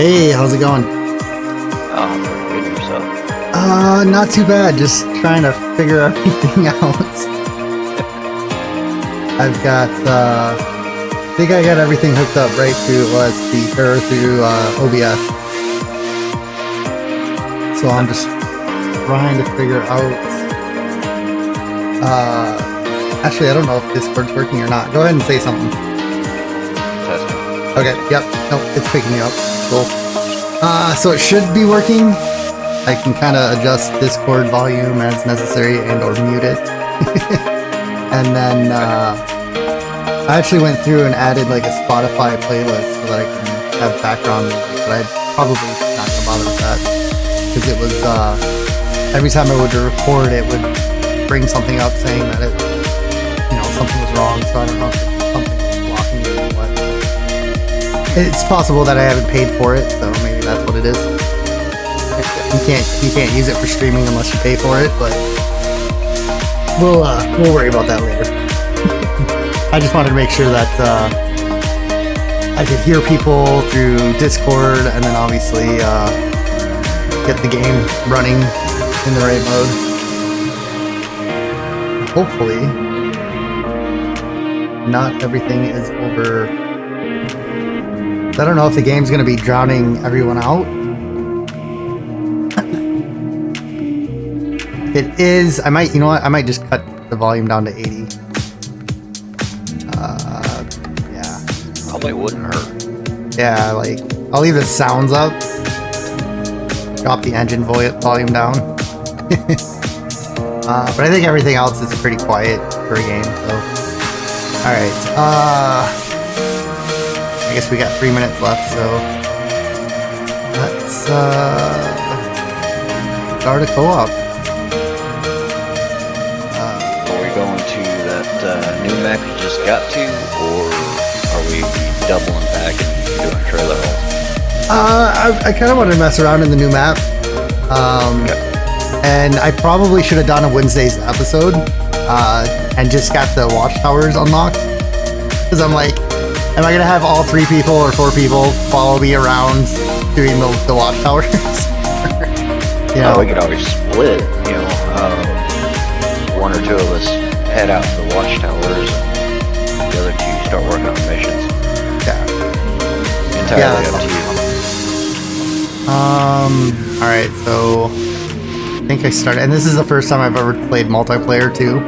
Hey, how's it going? Oh, pretty good yourself. Not too bad. Just trying to figure everything out. I've got, I think I got everything hooked up right through through OBS. So I'm just trying to figure out. Actually, I don't know if Discord's working or not. Go ahead and say something. Testing. Okay. Yep. Nope. It's picking me up. Cool. So it should be working. I can kind of adjust Discord volume as necessary and or mute it. And then I actually went through and added like a Spotify playlist so that I can have background music, but I'd probably not gonna bother with that because it was every time I would record it would bring something up saying that it, something was wrong. So I don't know if something was blocking it or what. It's possible that I haven't paid for it, so maybe that's what it is. You can't use it for streaming unless you pay for it, but we'll worry about that later. I just wanted to make sure that I could hear people through Discord, and then obviously get the game running in the right mode. Hopefully, not everything is over. I don't know if the game's going to be drowning everyone out. It is. I might. You know what? I might just cut the volume down to 80. Yeah. Probably wouldn't hurt. Yeah, like I'll leave the sounds up. Drop the engine volume down. But I think everything else is pretty quiet for a game. So, all right. I guess we got 3 minutes left. So let's start a co-op. Going to that new map you just got to, or are we doubling back and doing trailer hauls? I kind of wanted to mess around in the new map. And I probably should have done a Wednesday's episode and just got the watchtowers unlocked. Because I'm like, am I going to have all 3 people or 4 people follow me around doing the watchtowers? We could always split, one or two of us head out to the watchtowers and the other 2 start working on missions. Yeah. Entirely up to you. Alright, so I think I started, and this is the first time I've ever played multiplayer too.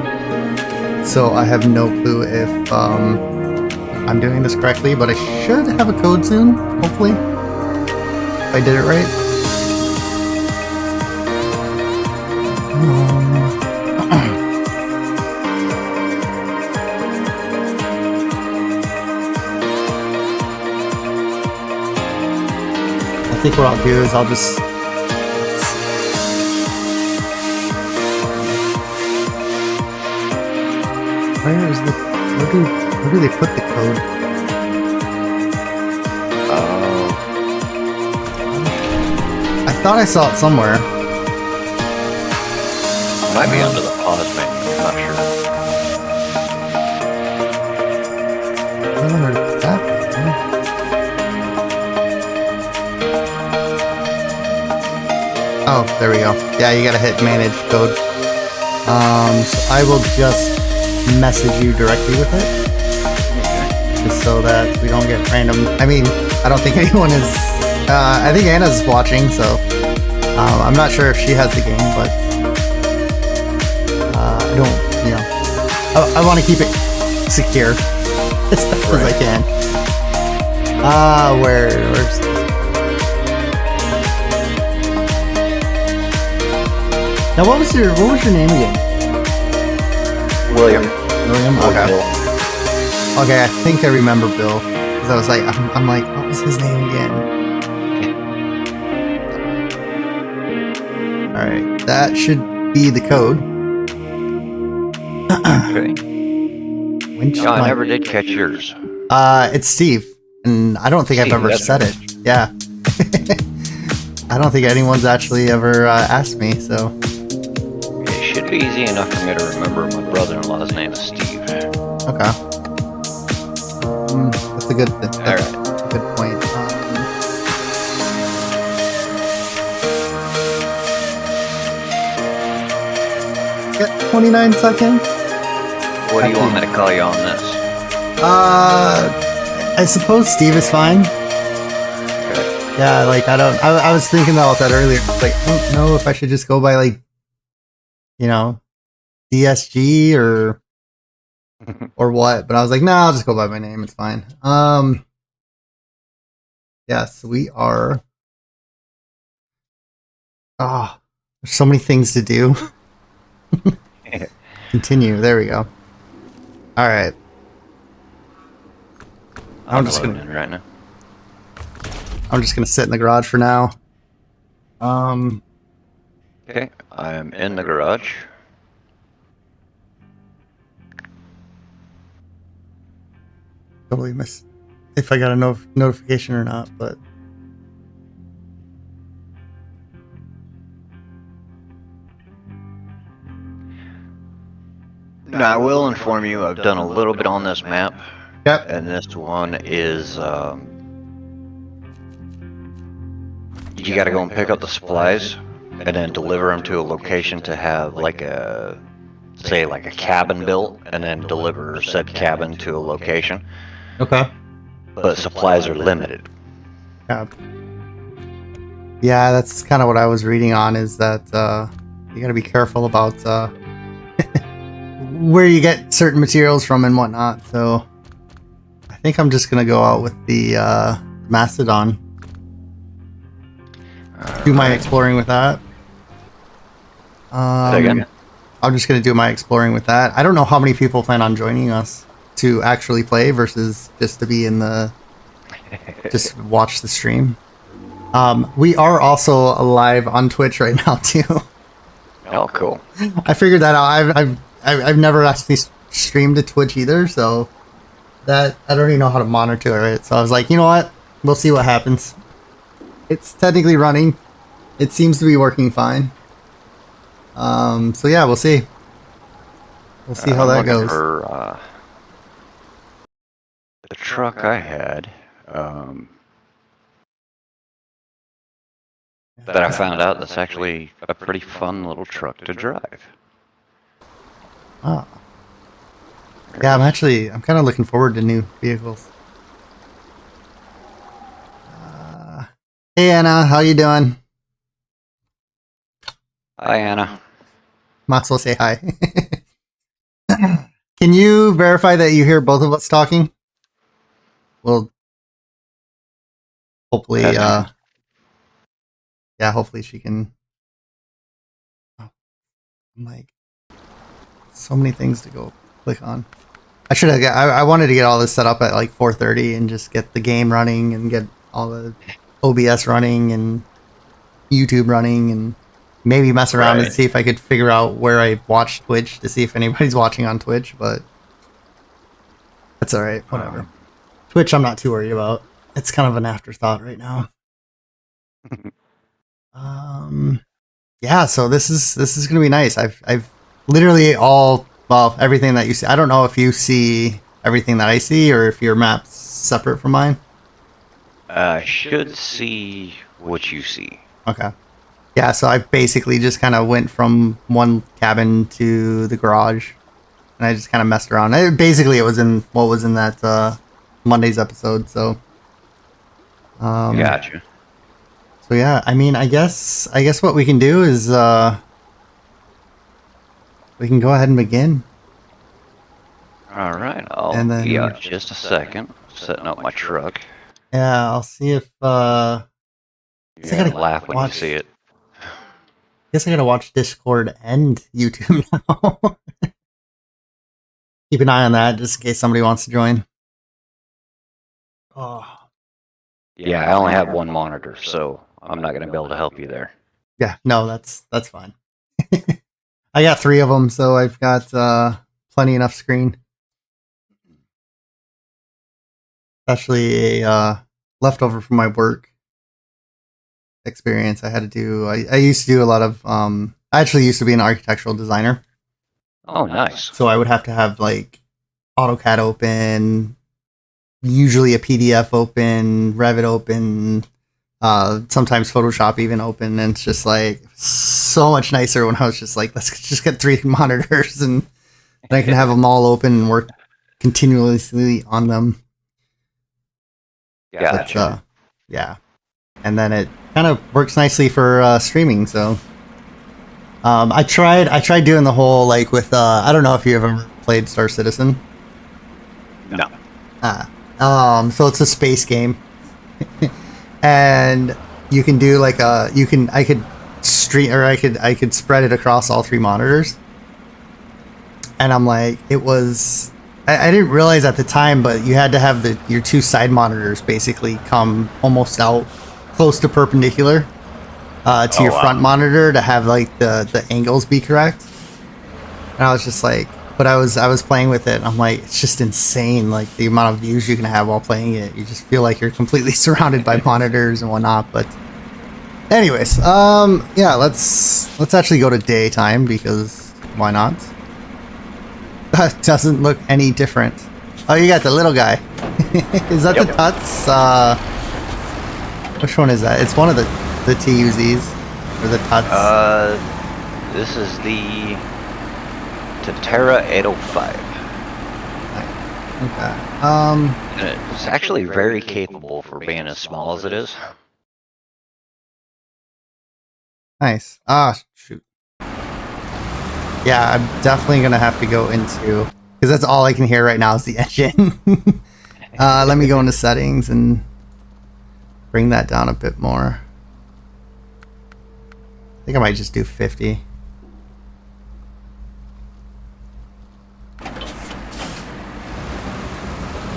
So I have no clue if I'm doing this correctly, but I should have a code soon, hopefully. If I did it right. I think what I'll do is I'll just where do they put the code? I thought I saw it somewhere. Might be under the pause menu, I'm not sure. I don't know where it's at. Oh, there we go. Yeah, you gotta hit manage code. So I will just message you directly with it. Just so that we don't get random. I mean, I don't think anyone is. I think Anna's watching, so I'm not sure if she has the game, but I don't, I want to keep it secure as best as I can. Where's now? What was your name again? William. Okay. Okay, I think I remember Bill. Because I was like, I'm like, what was his name again? Alright, that should be the code. Okay. I never did catch yours. It's Steve. And I don't think I've ever said it. Yeah. I don't think anyone's actually ever asked me, so. It should be easy enough for me to remember. My brother-in-law's name is Steve. Okay. That's a good point. 29 seconds. What do you want me to call you on this? I suppose Steve is fine. Okay. Yeah, like I was thinking about that earlier. Like, I don't know if I should just go by like, DSG or what, but I was like, no, I'll just go by my name. It's fine. Yes, we are. Ah, there's so many things to do. Continue. There we go. All right. I'm just gonna right now. I'm just gonna sit in the garage for now. Okay, I am in the garage. Totally miss if I got a notification or not, but Now, I will inform you, I've done a little bit on this map. yep. And this one is, you gotta go and pick up the supplies and then deliver them to a location to have like a, say like a cabin built, and then deliver said cabin to a location. Okay. But supplies are limited. Yeah, that's kind of what I was reading on, is that you got to be careful about where you get certain materials from and whatnot. So I think I'm just going to go out with the Mastodon. Do my exploring with that. Again? I'm just going to do my exploring with that. I don't know how many people plan on joining us to actually play versus just to be in the... just watch the stream. We are also live on Twitch right now too. Oh, cool. I figured that out. I've never actually streamed to Twitch either, so that I don't even know how to monitor it. So I was like, you know what? We'll see what happens. It's technically running. It seems to be working fine. So yeah, we'll see. We'll see how that goes. For, the truck I had, that I found out that's actually a pretty fun little truck to drive. Ah. Yeah, I'm kind of looking forward to new vehicles. Hey Anna, how you doing? Hi Anna. Might as well say hi. Can you verify that you hear both of us talking? Well, hopefully, yeah, hopefully she can. Oh, I'm like, so many things to go click on. I should have. I wanted to get all this set up at like 4:30 and just get the game running and get all the OBS running and YouTube running and maybe mess around and see if I could figure out where I watch Twitch to see if anybody's watching on Twitch, but that's all right. Whatever. Twitch, I'm not too worried about. It's kind of an afterthought right now. Yeah, so this is gonna be nice. I've literally everything that you see. I don't know if you see everything that I see or if your map's separate from mine. I should see what you see. Okay. Yeah, so I basically just kind of went from one cabin to the garage, and I just kind of messed around. Basically, it was in what was in that Monday's episode. So, Gotcha. So yeah, I mean, I guess what we can do is we can go ahead and begin. All right, I'll be out just a second, setting up my truck. Yeah, I'll see if You're gonna laugh when you see it. Guess I gotta watch Discord and YouTube now. Keep an eye on that just in case somebody wants to join. Oh. Yeah, I only have one monitor, so I'm not gonna be able to help you there. Yeah, no, that's fine. I got 3 of them, so I've got plenty enough screen. Actually, a leftover from my work experience. I had to do. I used to do a lot of. I actually used to be an architectural designer. Oh, nice. So I would have to have like AutoCAD open, usually a PDF open, Revit open, sometimes Photoshop even open, and it's just like so much nicer when I was just like, let's just get 3 monitors and I can have them all open and work continuously on them. Gotcha. But, yeah. And then it kind of works nicely for streaming. So I tried doing the whole like with I don't know if you ever played Star Citizen. No. So it's a space game, and you can do like I could spread it across all 3 monitors, and I'm like, I didn't realize at the time, but you had to have your 2 side monitors basically come almost out close to perpendicular to your front monitor to have like the angles be correct. And I was just like, but I was playing with it and I'm like, it's just insane, like the amount of views you can have while playing it. You just feel like you're completely surrounded by monitors and whatnot. But anyways, yeah, let's actually go to daytime, because why not? That doesn't look any different. Oh, you got the little guy. Is that the Tuts? Which one is that? It's one of the TUZs or the Tuts. This is the Taymyr 805. Okay. And it's actually very capable for being as small as it is. Nice. Ah, shoot. Yeah, I'm definitely gonna have to go into, because that's all I can hear right now is the engine. Let me go into settings and bring that down a bit more. I think I might just do 50.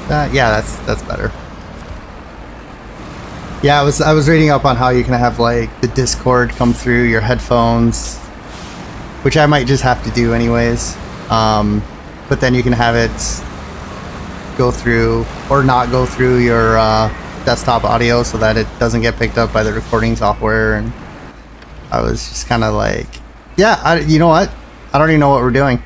Yeah, that's better. Yeah, I was reading up on how you can have like the Discord come through your headphones, which I might just have to do anyways. But then you can have it go through or not go through your desktop audio so that it doesn't get picked up by the recording software. And I was just kind of like, yeah, you know what? I don't even know what we're doing.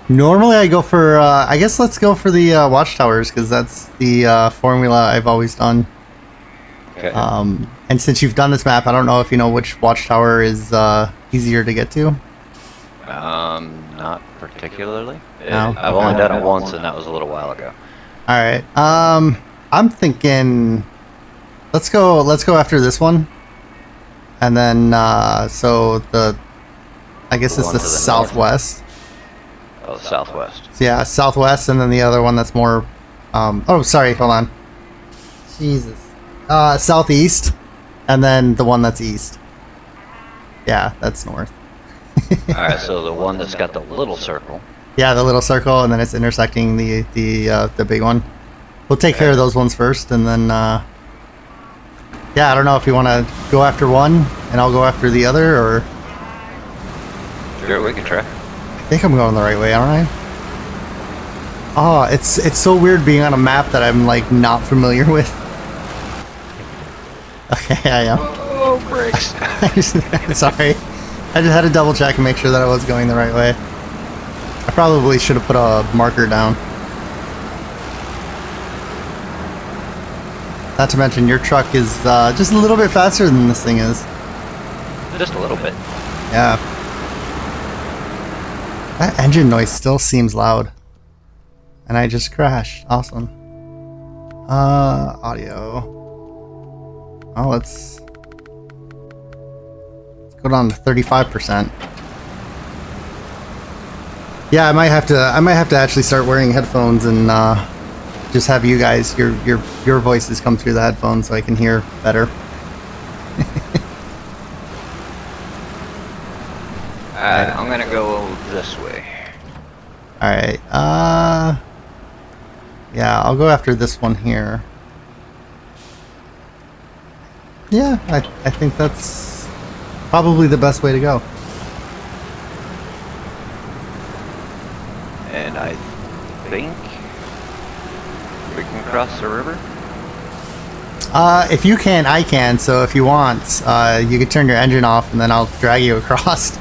Normally I go for, I guess let's go for the watchtowers, because that's the formula I've always done. Okay. And since you've done this map, I don't know if you know which watchtower is easier to get to. Not particularly. No? I've only done it once, and that was a little while ago. Alright, I'm thinking, let's go after this one. And then, so I guess it's the southwest. Oh, southwest. So yeah, southwest, and then the other one that's more, oh, sorry, hold on. Jesus. Southeast, and then the one that's east. Yeah, that's north. Alright, so the one that's got the little circle. Yeah, the little circle, and then it's intersecting the big one. We'll take care of those ones first, and then, yeah, I don't know if you want to go after one, and I'll go after the other, or... Sure, we can try. I think I'm going the right way, aren't I? Oh, it's so weird being on a map that I'm, like, not familiar with. Okay, I am. Oh, brakes. Sorry. I just had to double check and make sure that I was going the right way. I probably should have put a marker down. Not to mention, your truck is just a little bit faster than this thing is. Just a little bit. Yeah. That engine noise still seems loud. And I just crashed. Awesome. Audio. Oh, let's go down to 35%. Yeah, I might have to actually start wearing headphones and just have you guys your voices come through the headphones so I can hear better. I'm gonna go this way. Alright, yeah, I'll go after this one here. Yeah, I think that's probably the best way to go. And I think we can cross the river. If you can, I can. So if you want, you could turn your engine off and then I'll drag you across.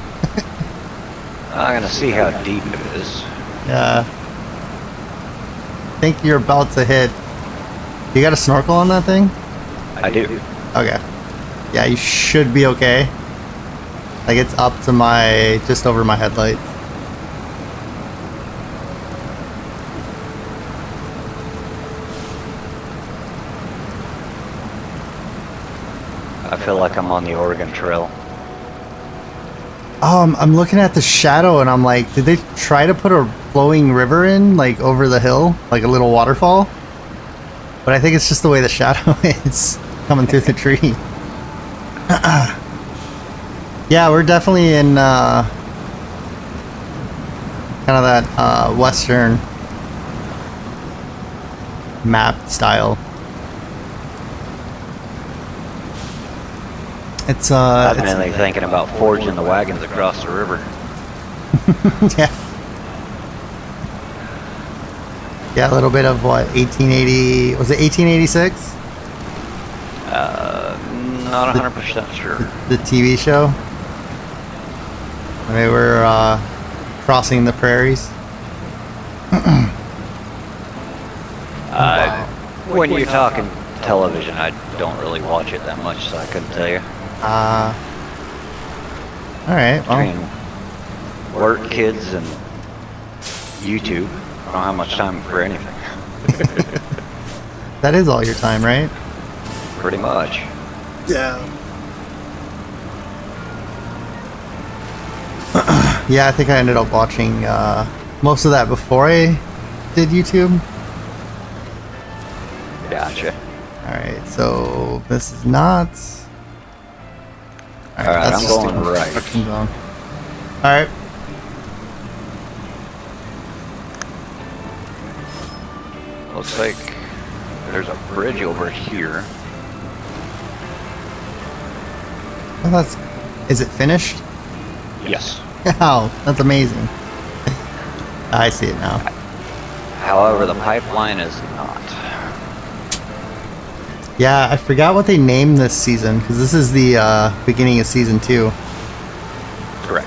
I'm gonna see how deep it is. Yeah. I think you're about to hit. You got a snorkel on that thing? I do. Okay. Yeah, you should be okay. Like it's up to my, just over my headlight. I feel like I'm on the Oregon Trail. I'm looking at the shadow and I'm like, did they try to put a flowing river in, like over the hill, like a little waterfall? But I think it's just the way the shadow is coming through the tree. Yeah, we're definitely in kind of that western map style. It's I've been really thinking about forging the wagons across the river. yeah. Yeah, a little bit of what, 1880, was it 1886? Not 100% sure. The TV show? They were crossing the prairies. When you're talking television, I don't really watch it that much, so I couldn't tell you. Alright, well. Between work, kids, and YouTube, I don't have much time for anything. That is all your time, right? Pretty much. Yeah. Yeah, I think I ended up watching most of that before I did YouTube. Gotcha. Alright, so this is not... Alright, I'm going right. Alright. Looks like there's a bridge over here. Well, that's... Is it finished? Yes. Wow, that's amazing. I see it now. However, the pipeline is not. Yeah, I forgot what they named this season, because this is the beginning of season 2. Correct.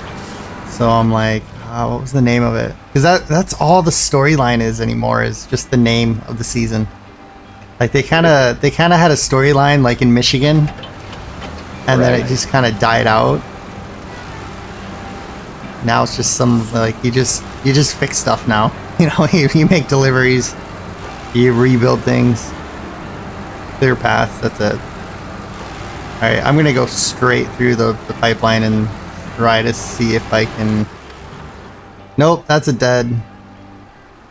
So I'm like, what was the name of it? Because that's all the storyline is anymore, is just the name of the season. Like they kind of had a storyline like in Michigan, and then it just kind of died out. Now it's just some like you just fix stuff now. You know, you make deliveries, you rebuild things. Clear path, that's it. Alright, I'm gonna go straight through the pipeline and try to see if I can... Nope, that's a dead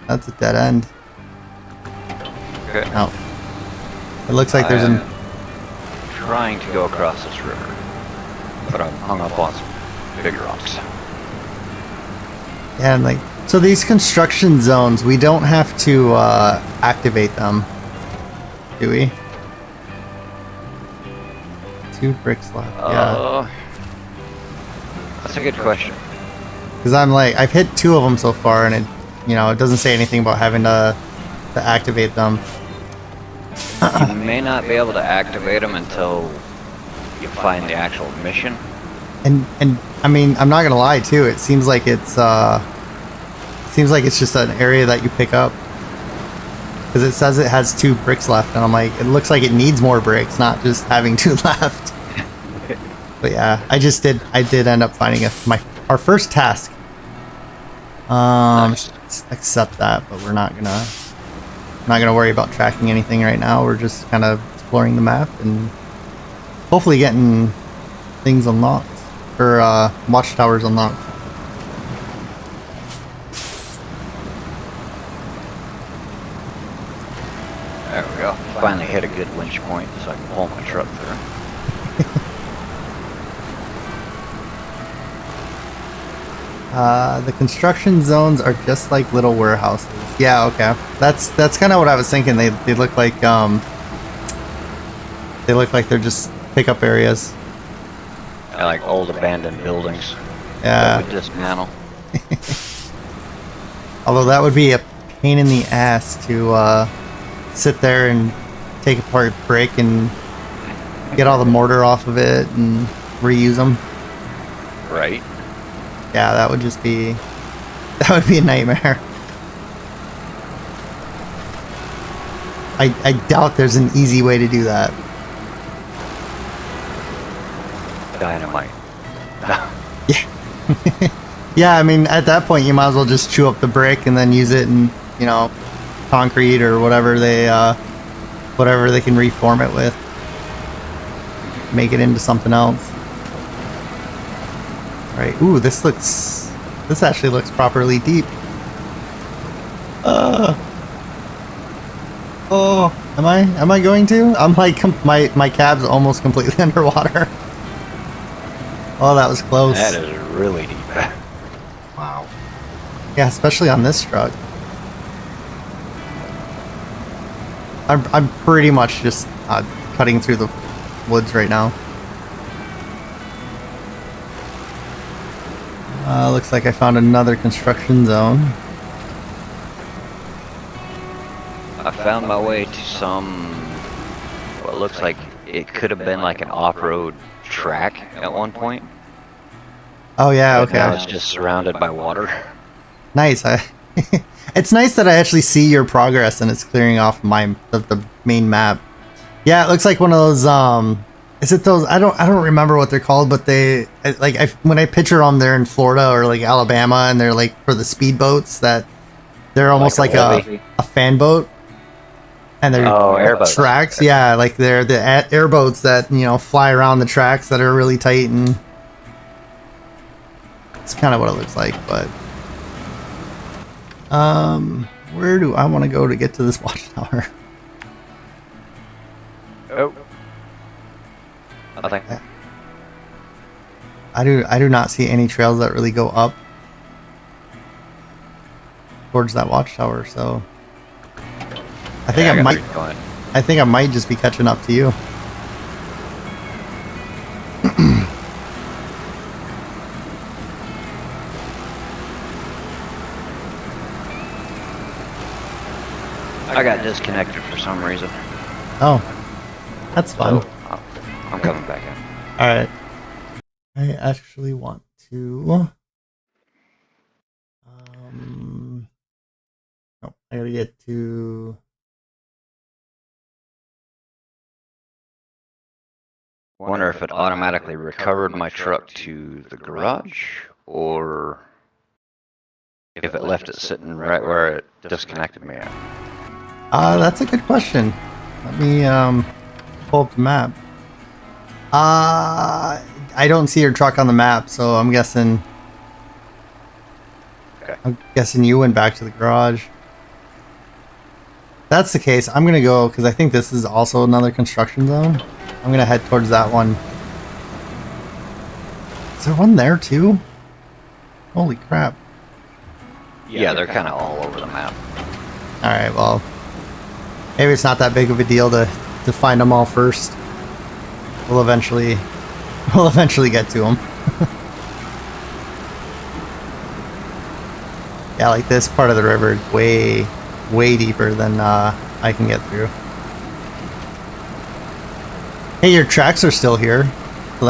end. Okay. No. It looks like there's an... Trying to go across this river, but I'm hung up on some big rocks. Yeah, and like... So these construction zones, we don't have to activate them, do we? 2 bricks left, yeah. That's a good question. Because I'm like, I've hit 2 of them so far, and it, you know, it doesn't say anything about having to activate them. You may not be able to activate them until you find the actual mission. And I mean, I'm not gonna lie too. It seems like it's just an area that you pick up. Because it says it has 2 bricks left, and I'm like, it looks like it needs more bricks, not just having 2 left. But yeah, I did end up finding our first task. Nice. Accept that, but we're not gonna worry about tracking anything right now. We're just kind of exploring the map and hopefully getting things unlocked, or watchtowers unlocked. There we go. Finally hit a good winch point so I can pull my truck through. The construction zones are just like little warehouses. Yeah, okay. That's kind of what I was thinking. They look like they're just pickup areas. I like old abandoned buildings. Yeah. That would dismantle. Although that would be a pain in the ass to sit there and take apart brick and get all the mortar off of it and reuse them. Right. Yeah, that would be a nightmare. I doubt there's an easy way to do that. dynamite. Yeah. Yeah, I mean, at that point, you might as well just chew up the brick and then use it in, you know, concrete or whatever they can reform it with. Make it into something else. Right. Ooh, this actually looks properly deep. Oh, am I going to? I'm like, my cab's almost completely underwater. Oh, that was close. That is really deep. Wow. Yeah, especially on this truck. I'm pretty much just cutting through the woods right now. Looks like I found another construction zone. I found my way to some, what looks like it could have been like an off-road track at one point. Oh yeah, But okay. now it's just surrounded by water. Nice. It's nice that I actually see your progress and it's clearing off the main map. Yeah, it looks like one of those. Is it those? I don't remember what they're called, but when I picture them, they're in Florida or like Alabama, and they're like for the speedboats that they're almost like a fan boat, and they're airboats. tracks. Yeah, like they're the airboats that fly around the tracks that are really tight, and it's kind of what it looks like, but. Where do I want to go to get to this watchtower? Oh. Nothing. I do not see any trails that really go up towards that watchtower, so I think I think I might just be catching up to you. I got disconnected for some reason. Oh, that's fun. So, I'm coming back in. Alright. I actually want to... no, I gotta get to... Wonder if it automatically recovered my truck to the garage, or if it left it sitting right where it disconnected me at. That's a good question. Let me pull up the map. I don't see your truck on the map, so I'm guessing. Okay. I'm guessing you went back to the garage. If that's the case, I'm gonna go because I think this is also another construction zone. I'm gonna head towards that one. Is there one there too? Holy crap! Yeah, they're kind of all over the map. All right, well, maybe it's not that big of a deal to find them all first. We'll eventually get to them. Yeah, like this part of the river is way deeper than I can get through. Hey, your tracks are still here, so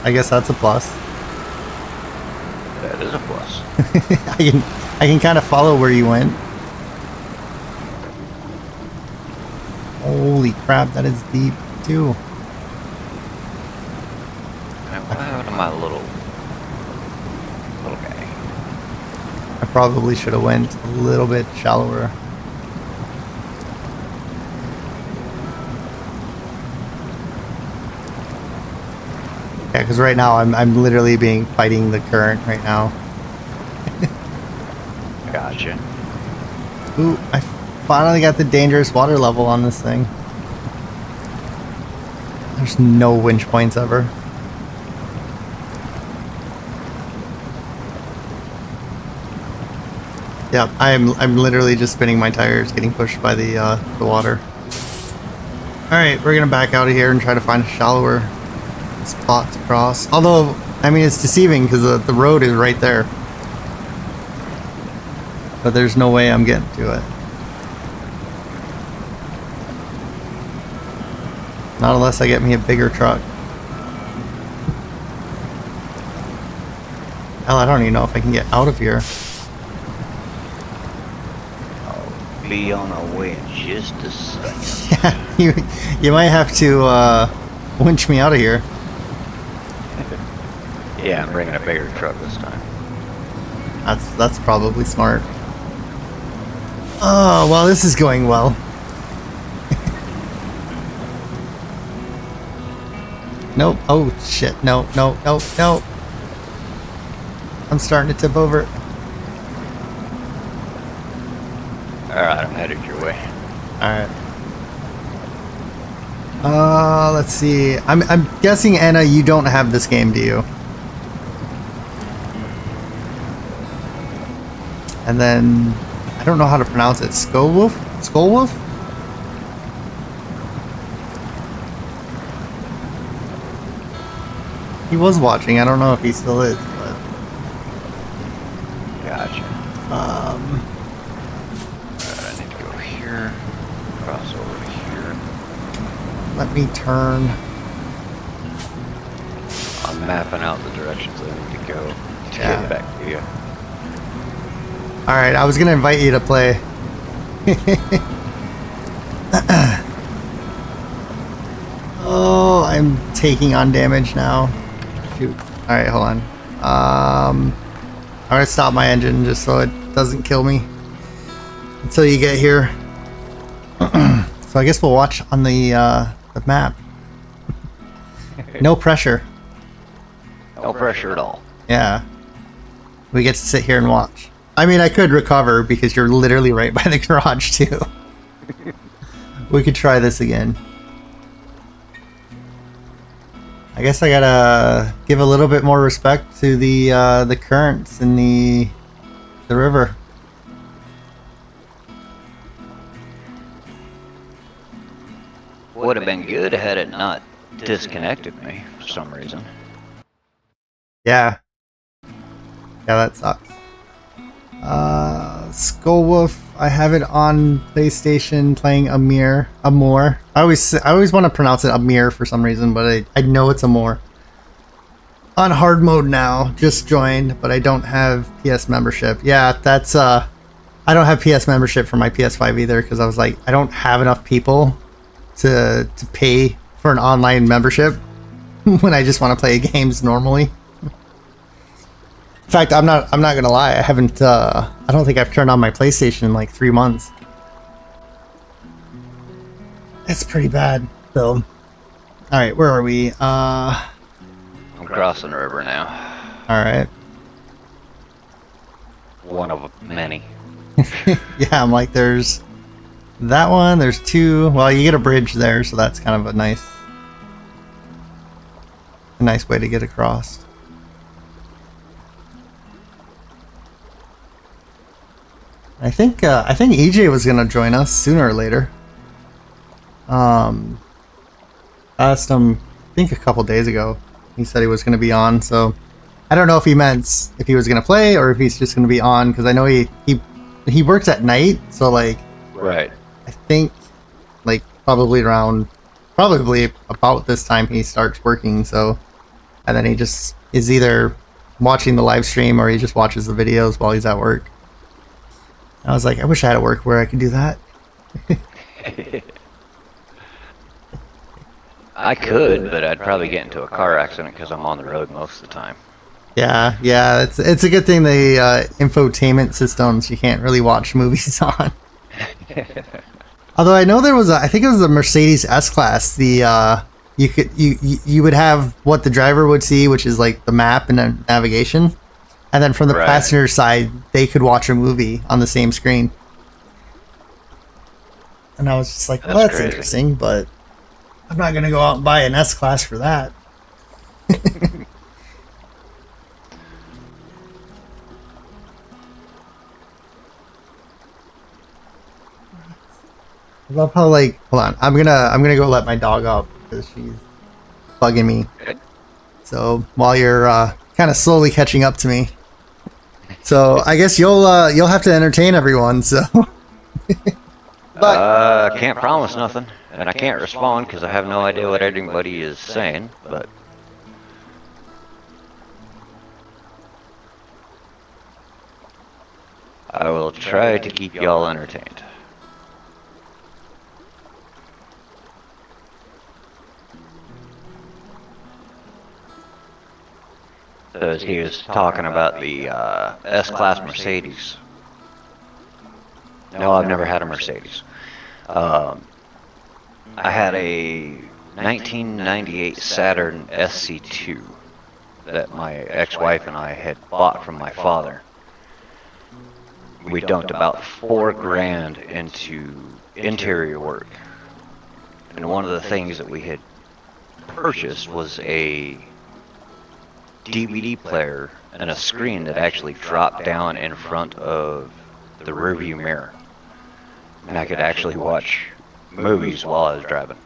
I guess that's a plus. That is a plus. I can kind of follow where you went. Holy crap, that is deep too. What happened to my little guy? I probably should have went a little bit shallower. Yeah, because right now I'm literally fighting the current right now. Gotcha. Ooh, I finally got the dangerous water level on this thing. There's no winch points ever. Yep, I'm literally just spinning my tires, getting pushed by the water. All right, we're gonna back out of here and try to find a shallower spot to cross. Although, I mean, it's deceiving because the road is right there, but there's no way I'm getting to it. Not unless I get me a bigger truck. Hell, I don't even know if I can get out of here. Be on our way in just a second. Yeah, you might have to winch me out of here. bringing a bigger truck this time. That's probably smart. Oh, well, this is going well. Nope. Oh, shit. No, no, no, no. I'm starting to tip over. Alright, I'm headed your way. Alright. Let's see. I'm guessing, Anna, you don't have this game, do you? And then, I don't know how to pronounce it. Skullwolf? Skullwolf? He was watching. I don't know if he still is, but... Gotcha. Alright, I need to go here. Cross over here. Let me turn. I'm mapping out the directions I need to go to Yeah. get back to you. Alright, I was gonna invite you to play. Oh, I'm taking on damage now. Shoot. Alright, hold on. I'm gonna stop my engine just so it doesn't kill me until you get here. So I guess we'll watch on the map. No pressure. No pressure at all. Yeah. We get to sit here and watch. I mean, I could recover because you're literally right by the garage too. We could try this again. I guess I gotta give a little bit more respect to the currents in the river. Would have been good had it not disconnected me for some reason. Yeah. Yeah, that sucks. Skullwolf, I have it on PlayStation playing Amir. Amor. I always want to pronounce it Amir for some reason, but I know it's Amor. On hard mode now, just joined, but I don't have PS membership. Yeah, that's I don't have PS membership for my PS5 either because I was like, I don't have enough people to pay for an online membership when I just want to play games normally. In fact, I'm not gonna lie. I haven't. I don't think I've turned on my PlayStation in like 3 months. It's pretty bad. So, all right, where are we? I'm crossing the river now. All right. One of many. Yeah, I'm like, there's that one. There's two. Well, you get a bridge there, so that's kind of a nice way to get across. I think EJ was gonna join us sooner or later. I asked him, I think a couple days ago. He said he was gonna be on, so I don't know if he meant if he was gonna play or if he's just gonna be on because I know he works at night, so like Right. I think like probably about this time he starts working. So and then he just is either watching the live stream or he just watches the videos while he's at work. I was like, I wish I had a work where I could do that. I could, but I'd probably get into a car accident because I'm on the road most of the time. Yeah, it's a good thing the infotainment systems you can't really watch movies on. Although I know there was I think it was a Mercedes S-Class. The you would have what the driver would see, which is like the map and then navigation. And then from the passenger side, they could watch a movie on the same screen. And I was just like, well, that's interesting, but I'm not going to go out and buy an S-Class for that. I love how, like, hold on, I'm gonna go let my dog out because she's bugging me. So while you're kind of slowly catching up to me. So I guess you'll have to entertain everyone. So, but can't promise nothing, and I can't respond because I have no idea what anybody is saying. But I will try to keep y'all entertained. Because he was talking about the S-Class Mercedes. No, I've never had a Mercedes. I had a 1998 Saturn SC2 that my ex-wife and I had bought from my father. We dumped about $4,000 into interior work. And one of the things that we had purchased was a DVD player and a screen that actually dropped down in front of the rearview mirror. And I could actually watch movies while I was driving.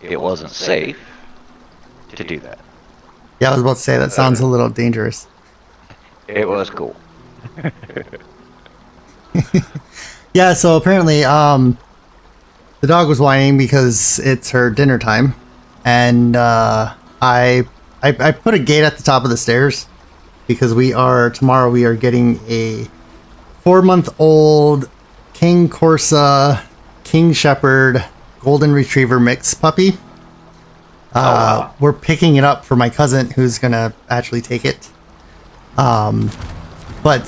It wasn't safe to do that. Yeah, I was about to say, that sounds a little dangerous. It was cool. Yeah, so apparently, the dog was whining because it's her dinner time. And I put a gate at the top of the stairs because tomorrow we are getting a 4-month-old King Corsa, King Shepherd, Golden Retriever mix puppy. Wow. We're picking it up for my cousin who's going to actually take it. But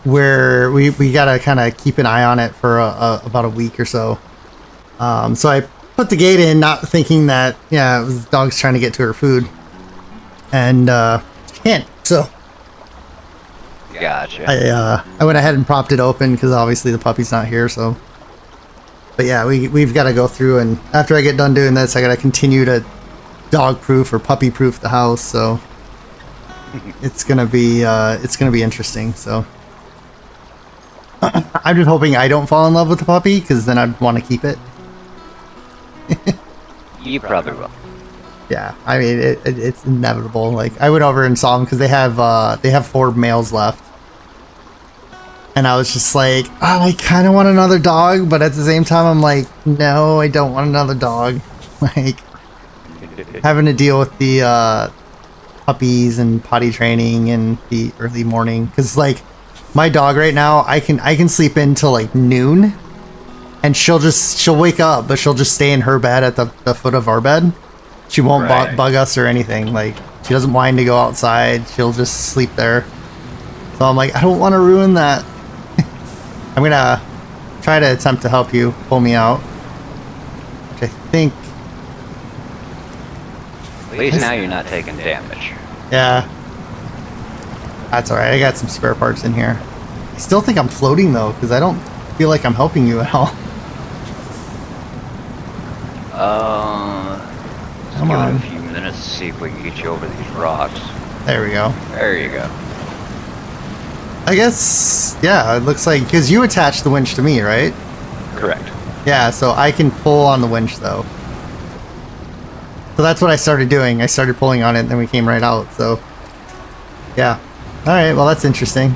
we got to kind of keep an eye on it for about a week or so. So I put the gate in, not thinking that, it was the dog's trying to get to her food. And she can't. So Gotcha. I went ahead and propped it open because obviously the puppy's not here. So, but yeah, we've got to go through, and after I get done doing this, I got to continue to dog proof or puppy proof the house. So it's gonna be interesting. So I'm just hoping I don't fall in love with the puppy because then I'd want to keep it. You probably will. Yeah, I mean it's inevitable. Like I went over and saw them because they have 4 males left, and I was just like, oh, I kind of want another dog, but at the same time, I'm like, no, I don't want another dog. Like having to deal with the puppies and potty training in the early morning, because like my dog right now, I can sleep until like noon, and she'll wake up, but she'll just stay in her bed at the foot of our bed. She won't bug us or anything. Like, she doesn't whine to go outside. She'll just sleep there. So I'm like, I don't want to ruin that. I'm going to try to attempt to help you pull me out. Which I think... At least now you're not taking damage. Yeah. That's alright. I got some spare parts in here. I still think I'm floating, though, because I don't feel like I'm helping you at all. Let's give it a few minutes to see if we can get you over these rocks. There we go. There you go. I guess, yeah, it looks like, because you attached the winch to me, right? Correct. Yeah, so I can pull on the winch, though. So that's what I started doing. I started pulling on it, and then we came right out, so... Yeah. Alright, well, that's interesting.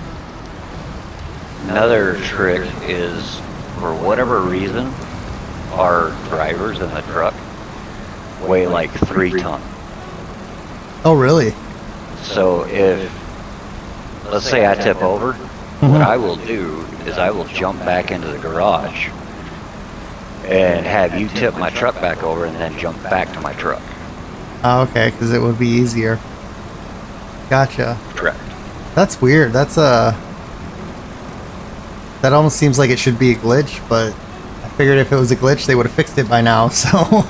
Another trick is, for whatever reason, our drivers in the truck weigh like 3 tons. Oh, really? So if, let's say I tip over, what I will do is I will jump back into the garage and have you tip my truck back over and then jump back to my truck. Oh, okay, because it would be easier. Gotcha. Correct. That's weird. That's that almost seems like it should be a glitch, but I figured if it was a glitch, they would have fixed it by now, so...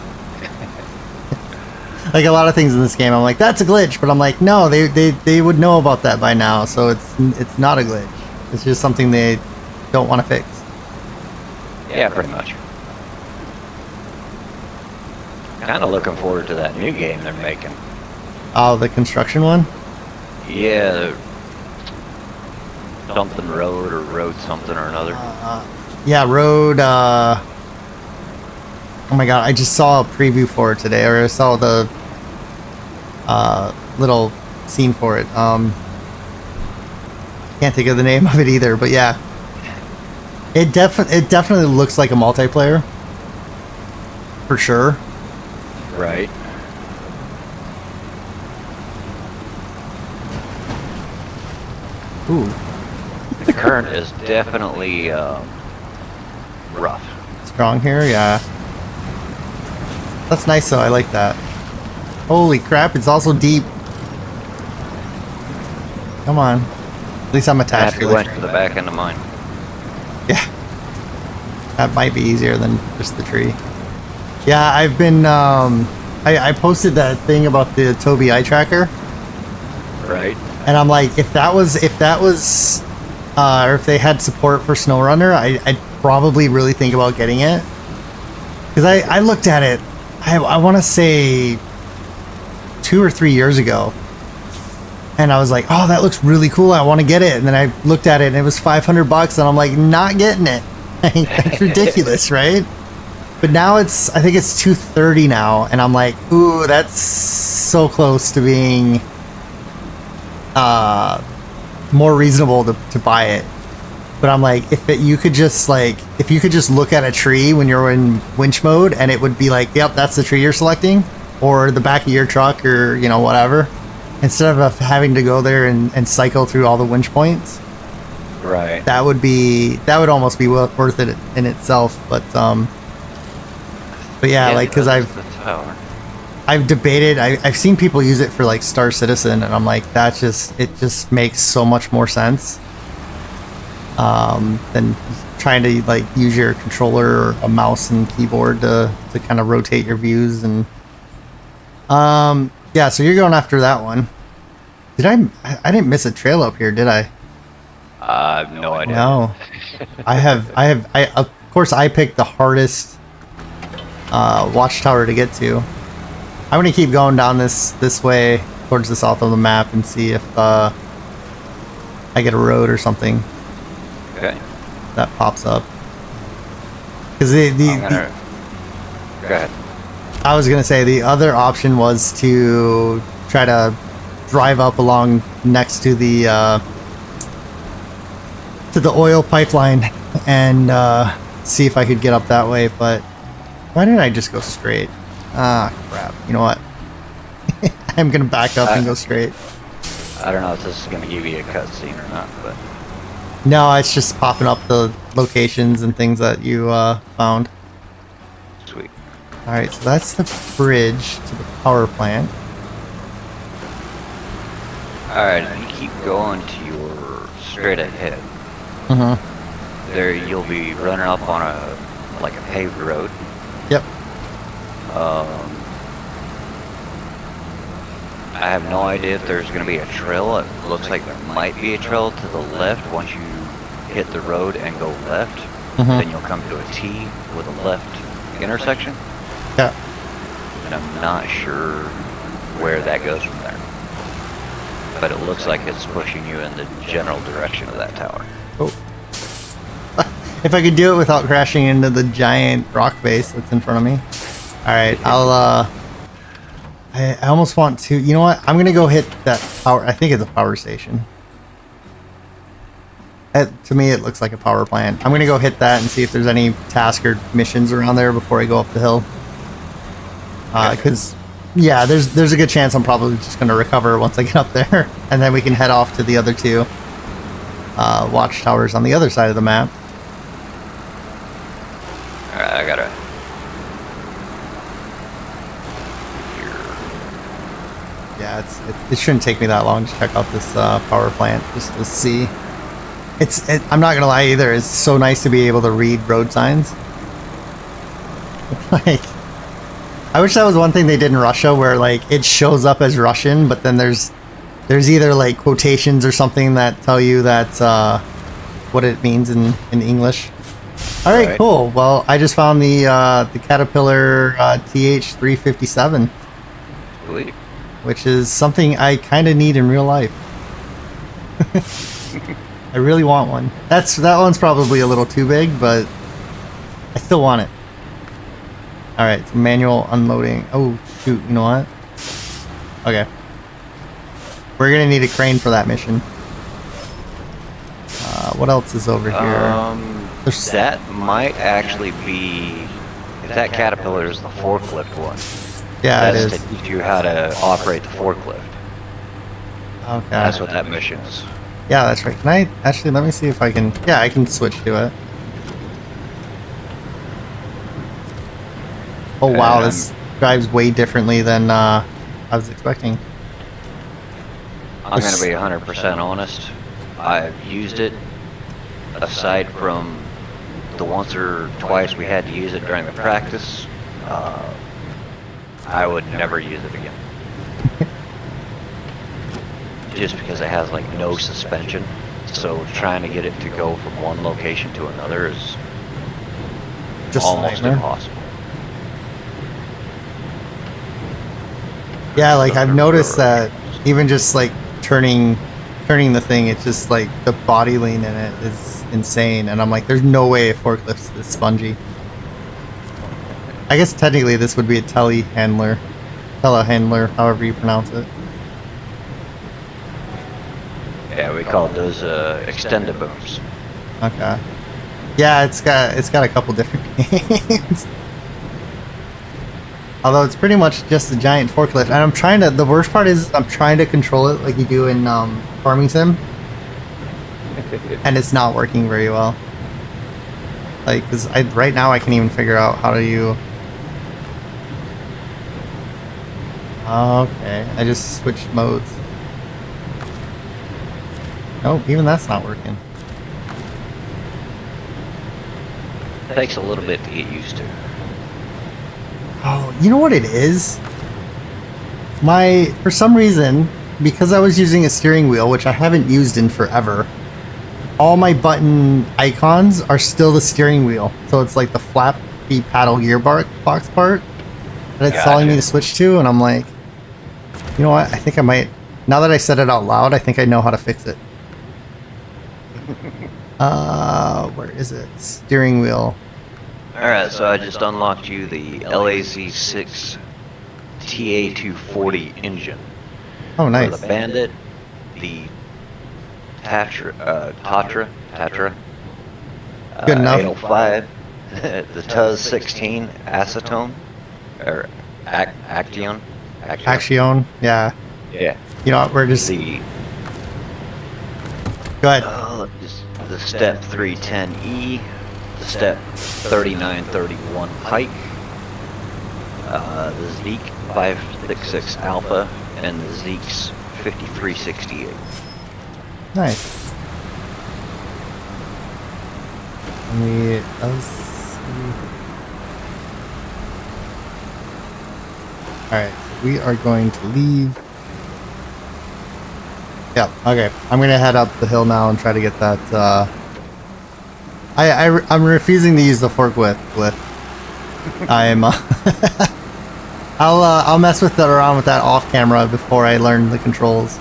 Like a lot of things in this game, I'm like, that's a glitch, but I'm like, no, they would know about that by now, so it's not a glitch. It's just something they don't want to fix. Yeah, pretty much. Kind of looking forward to that new game they're making. Oh, the construction one? Yeah, something road or road something or another. Yeah, road, oh my god, I just saw a preview for it today, or I saw the little scene for it. Can't think of the name of it either, but yeah. It definitely looks like a multiplayer. For sure. Right. Ooh. The current is definitely rough. Strong here, yeah. That's nice though, I like that. Holy crap, it's also deep. Come on. At least I'm attached Happy to the went tree. to the back end of mine. Yeah. That might be easier than just the tree. Yeah, I've been, I posted that thing about the Tobii eye tracker. Right. And I'm like, if that was, or if they had support for SnowRunner, I'd probably really think about getting it. Because I looked at it, I want to say 2 or 3 years ago. And I was like, oh, that looks really cool. I want to get it. And then I looked at it and it was $500 and I'm like, not getting it. That's ridiculous, right? But now I think it's $230 now. And I'm like, ooh, that's so close to being more reasonable to buy it. But I'm like, if you could just look at a tree when you're in winch mode and it would be like, yep, that's the tree you're selecting, or the back of your truck, or whatever, instead of having to go there and cycle through all the winch points. Right. That would almost be worth it in itself. But yeah, like, because I've debated. I've seen people use it for like Star Citizen, and I'm like, it just makes so much more sense than trying to like use your controller or a mouse and keyboard to kind of rotate your views. And yeah, so you're going after that one. Did I didn't miss a trail up here, did I? No idea. No. I of course I picked the hardest watchtower to get to. I'm gonna keep going down this way towards the south of the map and see if I get a road or something Okay. that pops up. Because Go ahead. I was gonna say the other option was to try to drive up along next to the oil pipeline and see if I could get up that way, but why didn't I just go straight? Ah, crap. You know what? I'm gonna back up and go straight. I don't know if this is going to give you a cutscene or not, but No, it's just popping up the locations and things that you found. sweet. Alright, so that's the bridge to the power plant. Alright, if you keep going to your straight ahead, there you'll be running up on a paved road. Yep. I have no idea if there's going to be a trail. It looks like there might be a trail to the left. Once you hit the road and go left, then you'll come to a T with a left intersection. Yeah. And I'm not sure where that goes from there. But it looks like it's pushing you in the general direction of that tower. Oh. If I could do it without crashing into the giant rock face that's in front of me. Alright, I almost want to... You know what? I'm going to go hit that power... I think it's a power station. To me, it looks like a power plant. I'm going to go hit that and see if there's any task or missions around there before I go up the hill. Because, yeah, there's a good chance I'm probably just going to recover once I get up there. And then we can head off to the other two watchtowers on the other side of the map. Alright, I gotta... Yeah, it shouldn't take me that long to check out this power plant just to see. I'm not gonna lie either. It's so nice to be able to read road signs. Like, I wish that was one thing they did in Russia, where like it shows up as Russian, but then there's either like quotations or something that tell you that what it means in English. All right, cool. Well, I just found the Caterpillar TH357. Sweet. Which is something I kind of need in real life. I really want one. That one's probably a little too big, but I still want it. All right, so manual unloading. Oh shoot! You know what? Okay, we're gonna need a crane for that mission. What else is over here? That might actually be... If that Caterpillar is the forklift one. Yeah, it That's is. to teach you how to operate the forklift. Okay. That's what that mission is. Yeah, that's right. Can I actually, let me see if I can... Yeah, I can switch to it. Oh wow, this drives way differently than I was expecting. I'm going to be 100% honest. I've used it, aside from the once or twice we had to use it during the practice. I would never use it again. Just because it has like no suspension. So trying to get it to go from one location to another is Just almost impossible. Yeah, like I've noticed that even just like turning the thing, it's just like the body lean in it is insane, and I'm like, there's no way a forklift's this spongy. I guess technically this would be a telehandler, however you pronounce it. Yeah, we call those extended booms. Okay. Yeah, it's got a couple different names. Although it's pretty much just a giant forklift, and I'm trying to. The worst part is I'm trying to control it like you do in farming sim, and it's not working very well. Like, cause right now I can't even figure out how to you. Okay, I just switched modes. Nope, even that's not working. It takes a little bit to get used to. Oh, you know what it is? For some reason, because I was using a steering wheel, which I haven't used in forever, all my button icons are still the steering wheel. So it's like the flappy paddle gearbox part that it's telling me to switch to, and I'm like, you know what? I think I might, now that I said it out loud, I think I know how to fix it. Where is it? Steering wheel. Alright, so I just unlocked you the LAZ6 TA240 engine. Oh, nice. For the Bandit, the Tatra, Good enough. 805, the Tuz 16 acetone, or Action. Action, yeah. Yeah. You know what? We're just. The Go ahead. the Step 310E, the Step 3931 Pike, the Zeke 566 Alpha, and the Zeke's 5368. Nice. Alright, we are going to leave. Yep, okay. I'm gonna head up the hill now and try to get that, I'm refusing to use the forklift. I'm, I'll mess with that around with that off camera before I learn the controls.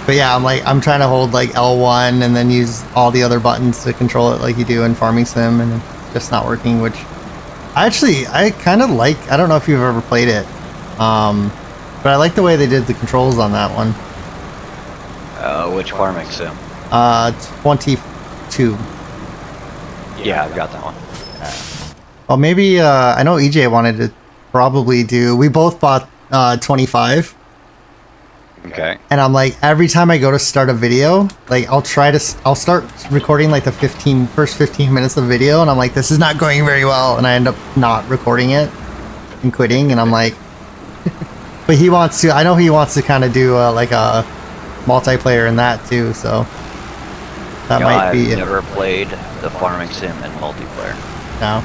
But yeah, I'm trying to hold like L1 and then use all the other buttons to control it like you do in Farming Sim, and it's just not working, which I kind of like. I don't know if you've ever played it, but I like the way they did the controls on that one. Which Farming Sim? 22. Yeah, I've got that one. Well, maybe, I know EJ wanted to probably do, we both bought 25. Okay. And I'm like, every time I go to start a video, like I'll start recording like the first 15 minutes of the video, and I'm like, this is not going very well, and I end up not recording it and quitting, and I'm like, but I know he wants to kind of do like a multiplayer in that too, so that might be I've never played the Farming Sim in multiplayer. No.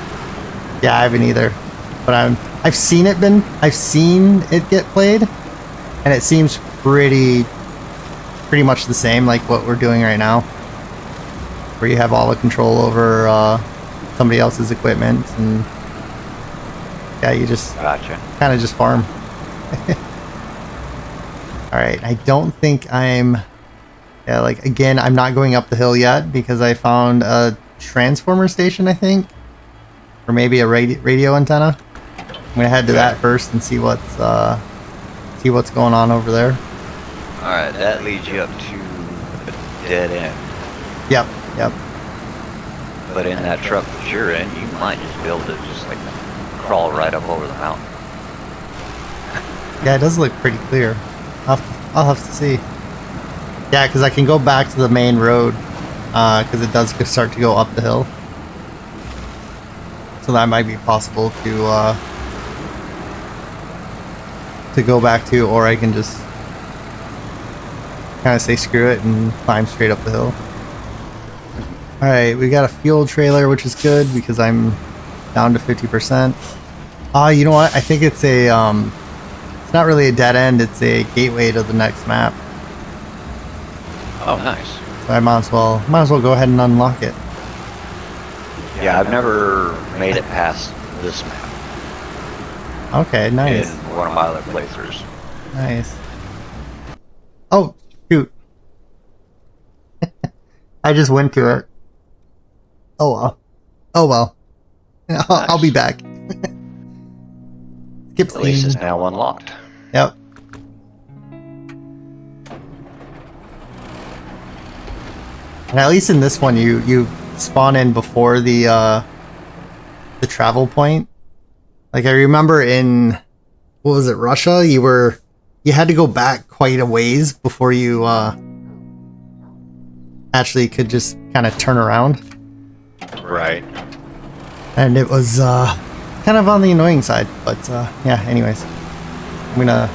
Yeah, I haven't either. But I've seen it get played, and it seems pretty much the same like what we're doing right now, where you have all the control over somebody else's equipment, and yeah, you just kind of just farm. All right, I don't think I'm again, I'm not going up the hill yet because I found a transformer station, I think, or maybe a radio antenna. I'm gonna head to that first and see what's going on over there. Alright, that leads you up to a dead end. Yep. But in that truck that you're in, you might just be able to just like crawl right up over the mountain. Yeah, it does look pretty clear. I'll have to see. Yeah, because I can go back to the main road, because it does start to go up the hill. So that might be possible to to go back to, or I can just kind of say screw it and climb straight up the hill. Alright, we got a fuel trailer, which is good because I'm down to 50%. You know what? I think it's a, it's not really a dead end, it's a gateway to the next map. Oh, nice. So I might as well go ahead and unlock it. Yeah, I've never made it past this map Okay, nice. in one of my other playthroughs. Nice. Oh, shoot. I just went to it. Oh well. Oh well. I'll be back. Skip At least scene. it's now unlocked. Yep. And at least in this one, you spawn in before the travel point. Like I remember in, what was it, Russia? You had to go back quite a ways before you actually could just kind of turn around. Right. And it was kind of on the annoying side, but yeah. Anyways, I'm gonna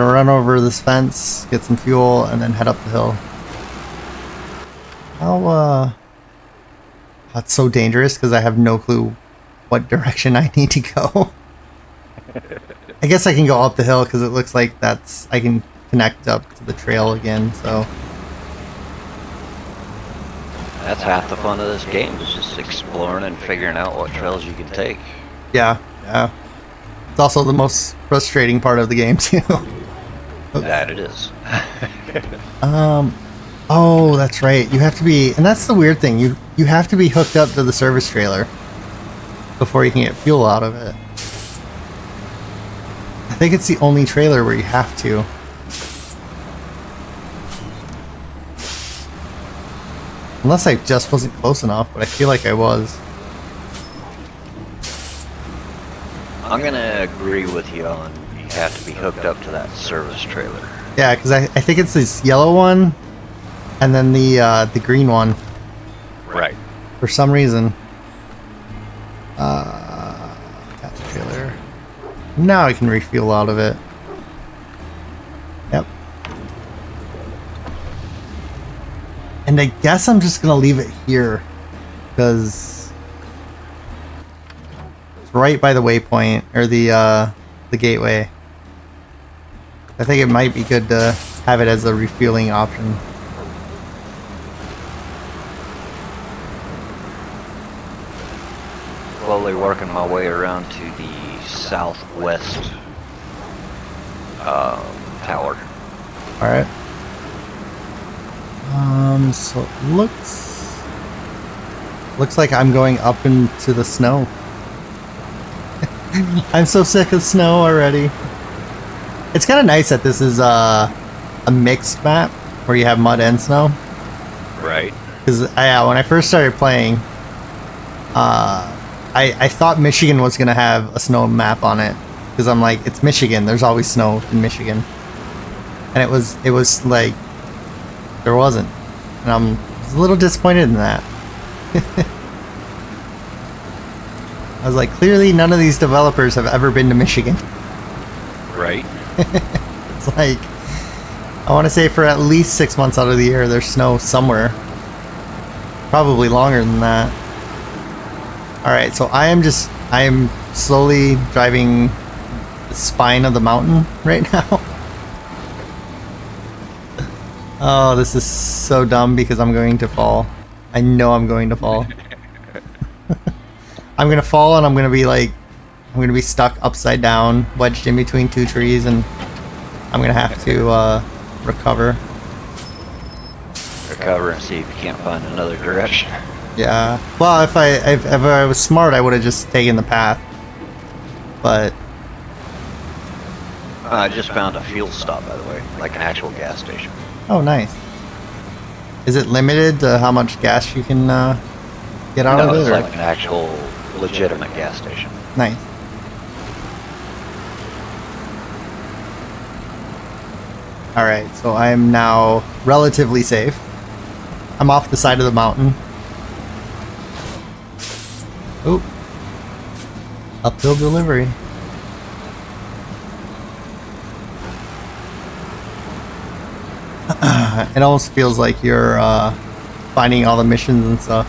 run over this fence, get some fuel, and then head up the hill. That's so dangerous because I have no clue what direction I need to go. I guess I can go up the hill because it looks like I can connect up to the trail again. So That's half the fun of this game, is just exploring and figuring out what trails you can take. yeah. It's also the most frustrating part of the game too. That it is. Oh, that's right. You have to be, and that's the weird thing. You have to be hooked up to the service trailer before you can get fuel out of it. I think it's the only trailer where you have to. Unless I just wasn't close enough, but I feel like I was. I'm gonna agree with you on you have to be hooked up to that service trailer. Yeah, because I think it's this yellow one, and then the green one. Right. For some reason. Attach trailer. Now I can refuel out of it. Yep. And I guess I'm just gonna leave it here because it's right by the waypoint or the gateway. I think it might be good to have it as a refueling option. Slowly working my way around to the southwest tower. Alright. So it looks like I'm going up into the snow. I'm so sick of snow already. It's kind of nice that this is a mixed map where you have mud and snow. Right. Because when I first started playing, I thought Michigan was gonna have a snow map on it because I'm like, it's Michigan. There's always snow in Michigan, and it was like there wasn't, and I was a little disappointed in that. I was like, clearly none of these developers have ever been to Michigan. Right. It's like, I want to say for at least 6 months out of the year there's snow somewhere. Probably longer than that. Alright, so I am slowly driving the spine of the mountain right now. Oh, this is so dumb because I'm going to fall. I know I'm going to fall. I'm going to fall and I'm going to be stuck upside down, wedged in between two trees, and I'm going to have to recover. Recover and see if you can't find another direction. Yeah. Well, if I was smart, I would have just taken the path. But I just found a fuel stop, by the way, like an actual gas station. oh, nice. Is it limited to how much gas you can get out No, of it? it's or- like an actual legitimate gas station. Nice. Alright, so I'm now relatively safe. I'm off the side of the mountain. Oop. Uphill delivery. It almost feels like you're finding all the missions and stuff.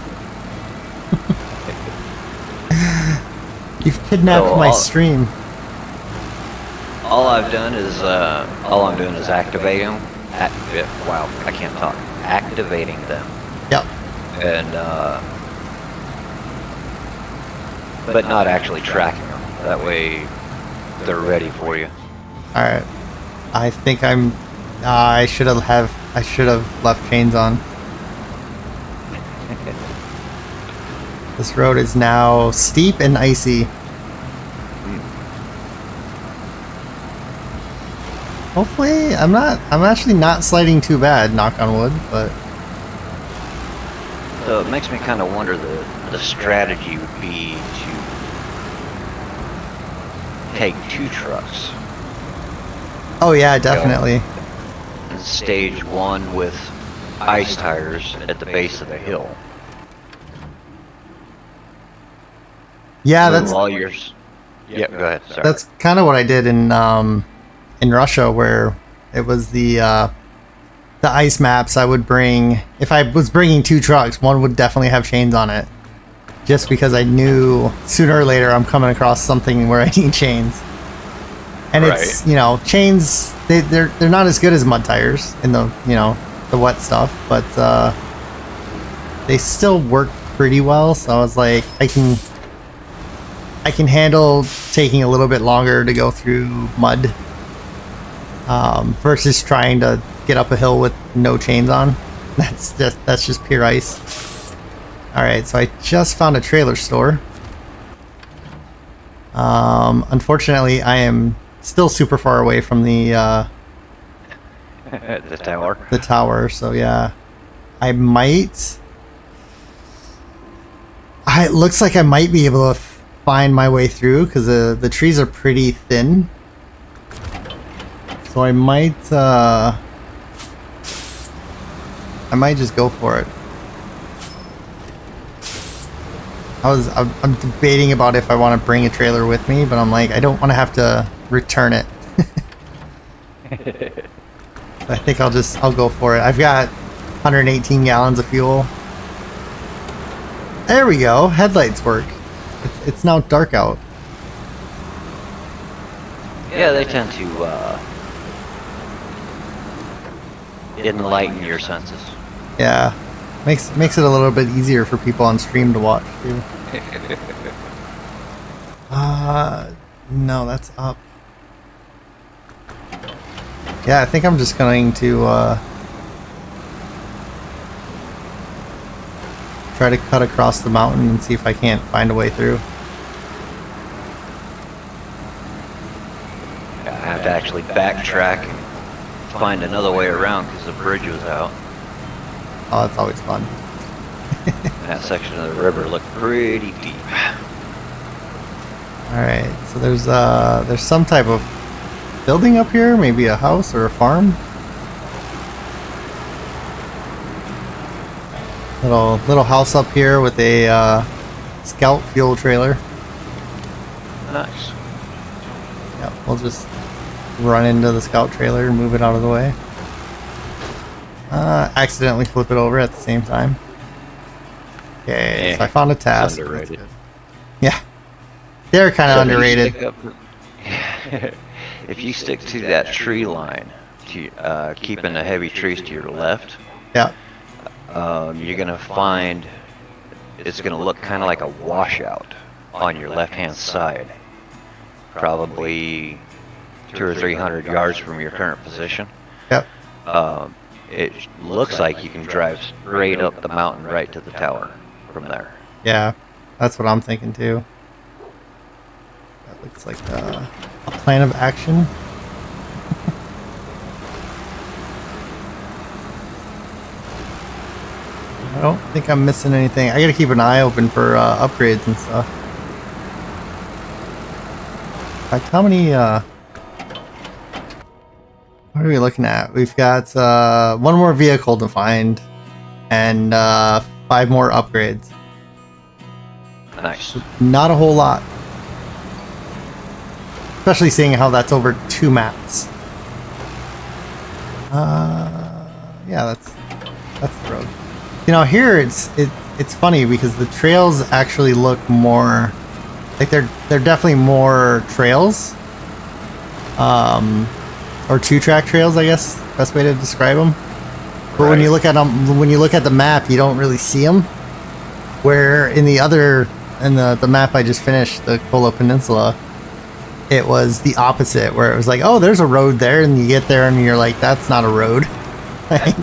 You've kidnapped So my stream. all I'm doing is activating them. Wow, I can't talk. Activating them, Yep. and but not actually tracking them. That way, they're ready for you. All right. I think I'm. I should have left chains on. This road is now steep and icy. Hopefully, I'm actually not sliding too bad, knock on wood, but So it makes me kind of wonder the strategy would be to take 2 trucks. oh yeah, definitely. And stage 1 with ice tires at the base of the hill. Yeah, Move that's all yours. Yeah, go ahead. Sorry. that's kind of what I did in Russia, where it was the ice maps. I would bring, if I was bringing 2 trucks, one would definitely have chains on it, just because I knew sooner or later I'm coming across something where I need chains. And it's, you know, chains, they're not as good as mud tires in the, you know, the wet stuff, but they still work pretty well. So I was like, I can handle taking a little bit longer to go through mud versus trying to get up a hill with no chains on. That's just pure ice. All right, so I just found a trailer store. Unfortunately, I am still super far away from the the tower. The tower. So yeah, I might. It looks like I might be able to find my way through because the trees are pretty thin. So I might just go for it. I'm debating about if I want to bring a trailer with me, but I'm like, I don't want to have to return it. I think I'll go for it. I've got 118 gallons of fuel. There we go. Headlights work. It's now dark out. Yeah, they tend to enlighten your senses. Yeah. Makes it a little bit easier for people on stream to watch too. No, that's up. Yeah, I think I'm just going to try to cut across the mountain and see if I can't find a way through. I have to actually backtrack and find another way around because the bridge was out. Oh, that's always fun. That section of the river looked pretty deep. Alright, so there's some type of building up here, maybe a house or a farm. Little house up here with a scout fuel trailer. Nice. Yep, we'll just run into the scout trailer and move it out of the way. Accidentally flip it over at the same time. Okay, so I found a task. Underrated. That's good. Yeah, they're kind of underrated. If you stick to that tree line, keeping the heavy trees to your left, Yeah, you're gonna find it's gonna look kind of like a washout on your left-hand side, probably 200 or 300 yards from your current position. yep. It looks like you can drive straight up the mountain right to the tower from there. Yeah, that's what I'm thinking too. That looks like a plan of action. I don't think I'm missing anything. I gotta keep an eye open for upgrades and stuff. In fact, how many what are we looking at? We've got one more vehicle to find and 5 more upgrades. Nice. Not a whole lot. Especially seeing how that's over 2 maps. Yeah, that's the road. You know, here it's funny because the trails actually look more like they're definitely more trails, or two-track trails, I guess best way to describe them. But when you look at them, when you look at the map, you don't really see them. Where in the map I just finished, the Kola Peninsula, it was the opposite, where it was like, oh, there's a road there, and you get there and you're like, that's not a road. Like,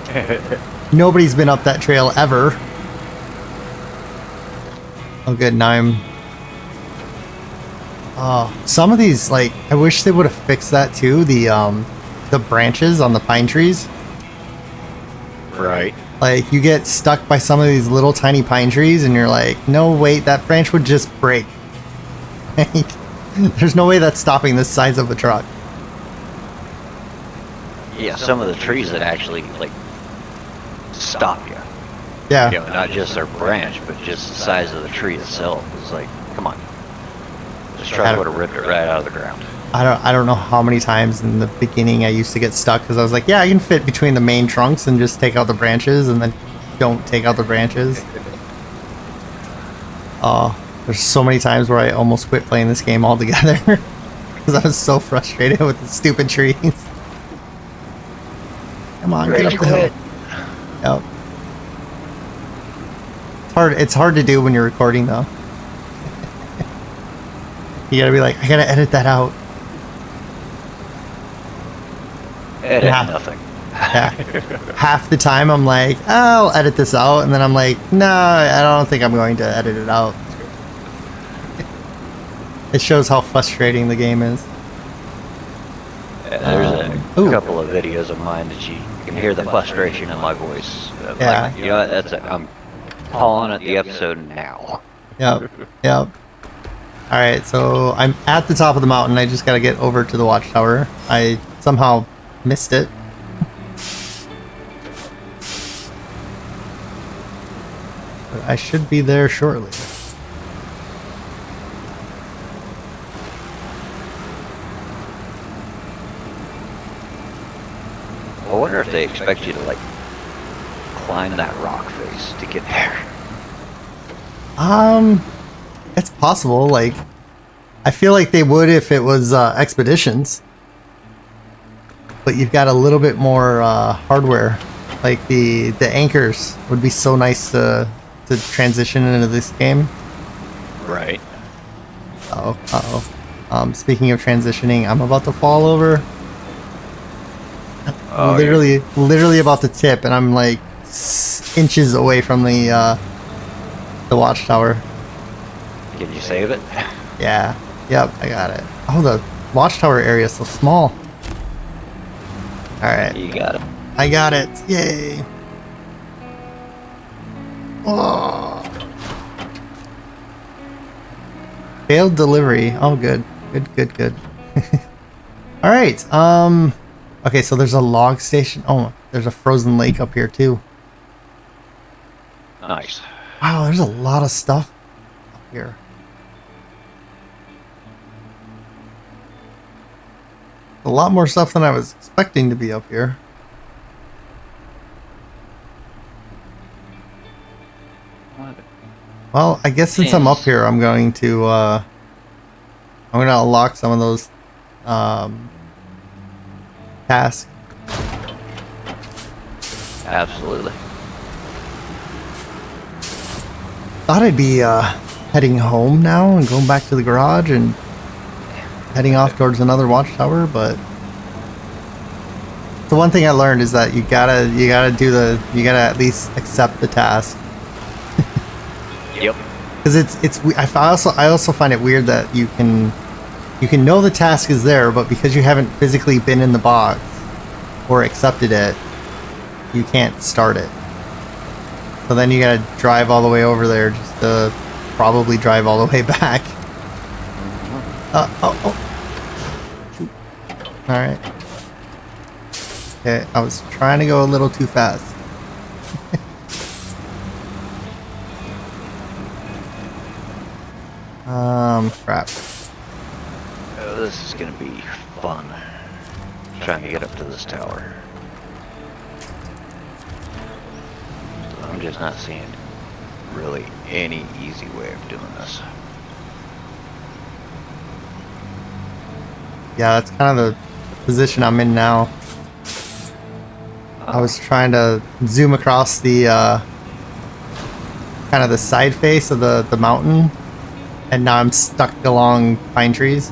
nobody's been up that trail ever. Oh, good. Now some of these, like, I wish they would have fixed that too. The branches on the pine trees. Right. Like, you get stuck by some of these little tiny pine trees, and you're like, no, wait, that branch would just break. Like, there's no way that's stopping the size of a truck. Yeah, some of the trees that actually, like, stop you. Yeah. You know, not just their branch, but just the size of the tree itself. It's like, come on. This truck would have ripped it right out of the ground. I don't know how many times in the beginning I used to get stuck because I was like, yeah, I can fit between the main trunks and just take out the branches, and then don't take out the branches. There's so many times where I almost quit playing this game altogether because I was so frustrated with the stupid trees. Come on, get up the hill. Yep. It's hard to do when you're recording though. You gotta be like, I gotta edit that out. Edit nothing. Yeah. Half the time I'm like, oh, I'll edit this out, and then I'm like, no, I don't think I'm going to edit it out. It shows how frustrating the game is. There's a couple of videos of mine that you can hear the frustration in my voice. Yeah. Like, you know what, that's it. I'm calling it the episode now. Yep. Yep. Alright, so I'm at the top of the mountain. I just gotta get over to the watchtower. I somehow missed it. But I should be there shortly. I wonder if they expect you to, like, climb that rock face to get there. It's possible. Like, I feel like they would if it was expeditions. But you've got a little bit more hardware. Like the anchors would be so nice to transition into this game. Right. Speaking of transitioning, I'm about to fall over. Oh, literally about to tip, and I'm like inches away from the watchtower. Can you save it? Yeah. Yep, I got it. Oh, the watchtower area is so small. Alright. You got it. I got it. Yay. Oh. Failed delivery. Oh, good. Good. Alright. Okay, so there's a log station. Oh, there's a frozen lake up here, too. Nice. Wow, there's a lot of stuff up here. A lot more stuff than I was expecting to be up here. Well, I guess since I'm up here, I'm going to unlock some of those tasks. Absolutely. Thought I'd be heading home now and going back to the garage and heading off towards another watchtower, but the one thing I learned is that you gotta at least accept the task. Yep. Because I also find it weird that you can know the task is there, but because you haven't physically been in the box or accepted it, you can't start it. So then you gotta drive all the way over there just to probably drive all the way back. Shoot. Alright. Okay, I was trying to go a little too fast. Crap. Oh, this is gonna be fun. Trying to get up to this tower. I'm just not seeing really any easy way of doing this. Yeah, that's kind of the position I'm in now. I was trying to zoom across the kind of the side face of the mountain, and now I'm stuck along pine trees.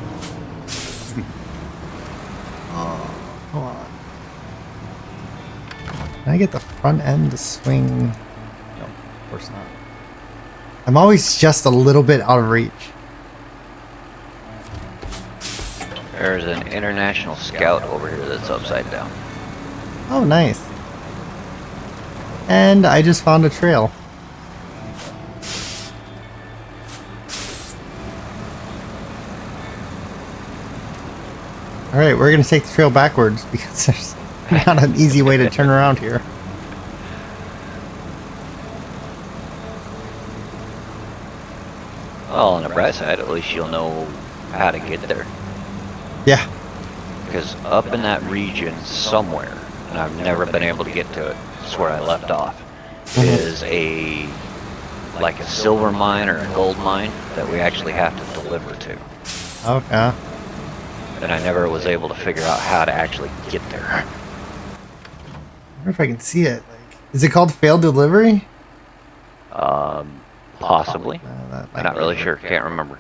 Oh, come on. Can I get the front end to swing? No, of course not. I'm always just a little bit out of reach. There's an international scout over here that's upside down. Oh, nice. And I just found a trail. Alright, we're going to take the trail backwards because there's not an easy way to turn around here. Well, on the bright side, at least you'll know how to get there. Yeah. Because up in that region somewhere, and I've never been able to get to it, it's where I left off, is like a silver mine or a gold mine that we actually have to deliver to. Okay. And I never was able to figure out how to actually get there. I wonder if I can see it. Like, is it called failed delivery? Possibly. That might I'm not be really it. sure. Can't remember.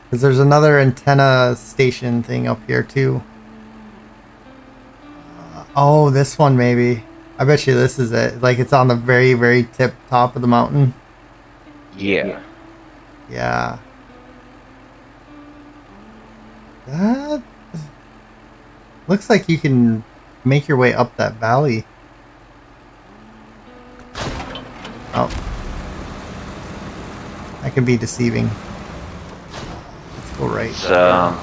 Because there's another antenna station thing up here too. Oh, this one maybe. I bet you this is it. Like it's on the very, very tip top of the mountain. Yeah. Yeah. That looks like you can make your way up that valley. Oh. That can be deceiving. Let's go right. So,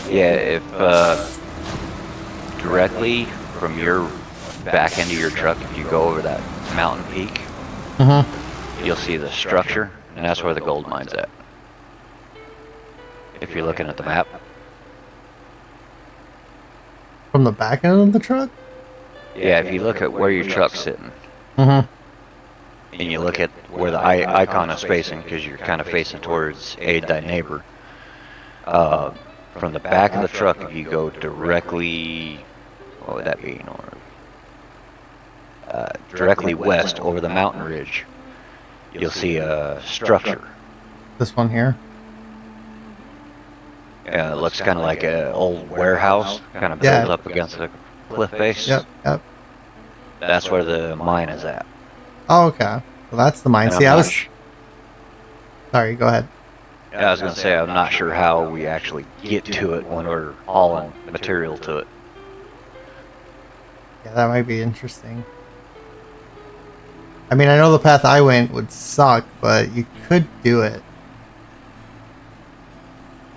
yeah, if directly from your back end of your truck, if you go over that mountain peak, you'll see the structure, and that's where the gold mine's at. If you're looking at the map. From the back end of the truck? Yeah, if you look at where your truck's sitting, and you look at where the icon is facing, because you're kind of facing towards aid thy neighbor, from the back of the truck, if you go directly, what would that be, north? Directly west over the mountain ridge, you'll see a structure. This one here? It looks kind of like an old warehouse, kind of built up against the cliff face. Yep. That's where the mine is at. Oh, okay. Well, that's the mine. And See, I'm I not was... Sorry, go ahead. I was going to say, I'm not sure how we actually get to it when we're hauling material to it. Yeah, that might be interesting. I mean, I know the path I went would suck, but you could do it.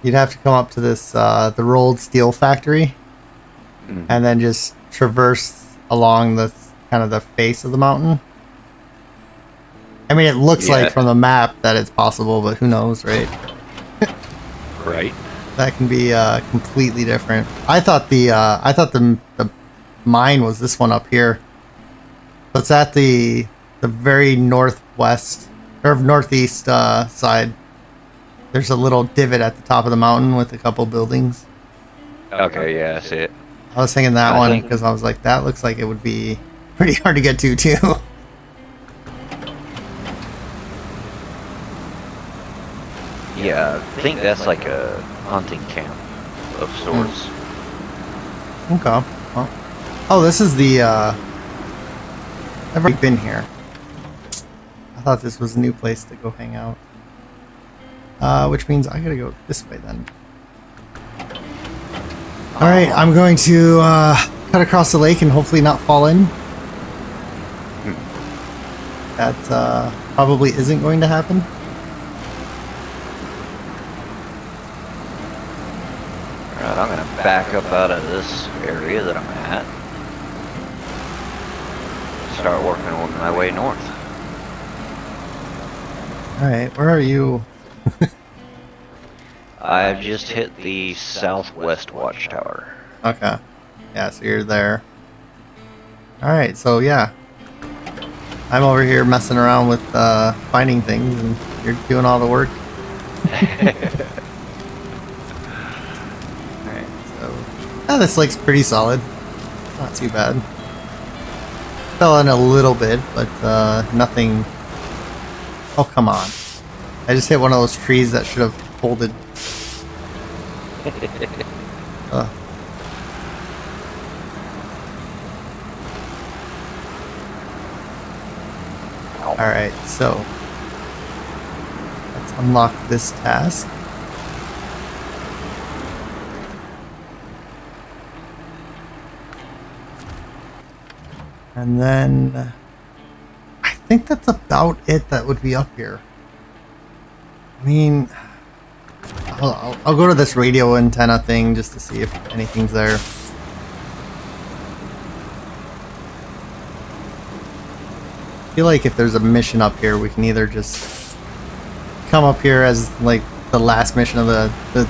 You'd have to come up to this, the rolled steel factory, and then just traverse along the kind of the face of the mountain. I mean, it looks like from the map that it's possible, but who knows, right? Right. That can be completely different. I thought the mine was this one up here. So it's at the very northwest or northeast side. There's a little divot at the top of the mountain with a couple buildings. Okay, yeah, I see it. I was thinking that one because I was like, that looks like it would be pretty hard to get to too. Yeah, I think that's like a hunting camp of sorts. Okay. Well, oh, this is the. I've already been here. I thought this was a new place to go hang out. Which means I gotta go this way then. Alright, I'm going to cut across the lake and hopefully not fall in. That probably isn't going to happen. Alright, I'm gonna back up out of this area that I'm at. Start working on my way north. Alright, where are you? I've just hit the southwest watchtower. Okay. Yeah, so you're there. Alright, so yeah. I'm over here messing around with finding things, and you're doing all the work. Alright, so this lake's pretty solid. Not too bad. Fell in a little bit, but nothing. Oh, come on. I just hit one of those trees that should have folded. Alright, so let's unlock this task. And then I think that's about it that would be up here. I mean, I'll go to this radio antenna thing just to see if anything's there. I feel like if there's a mission up here, we can either just come up here as like the last mission of the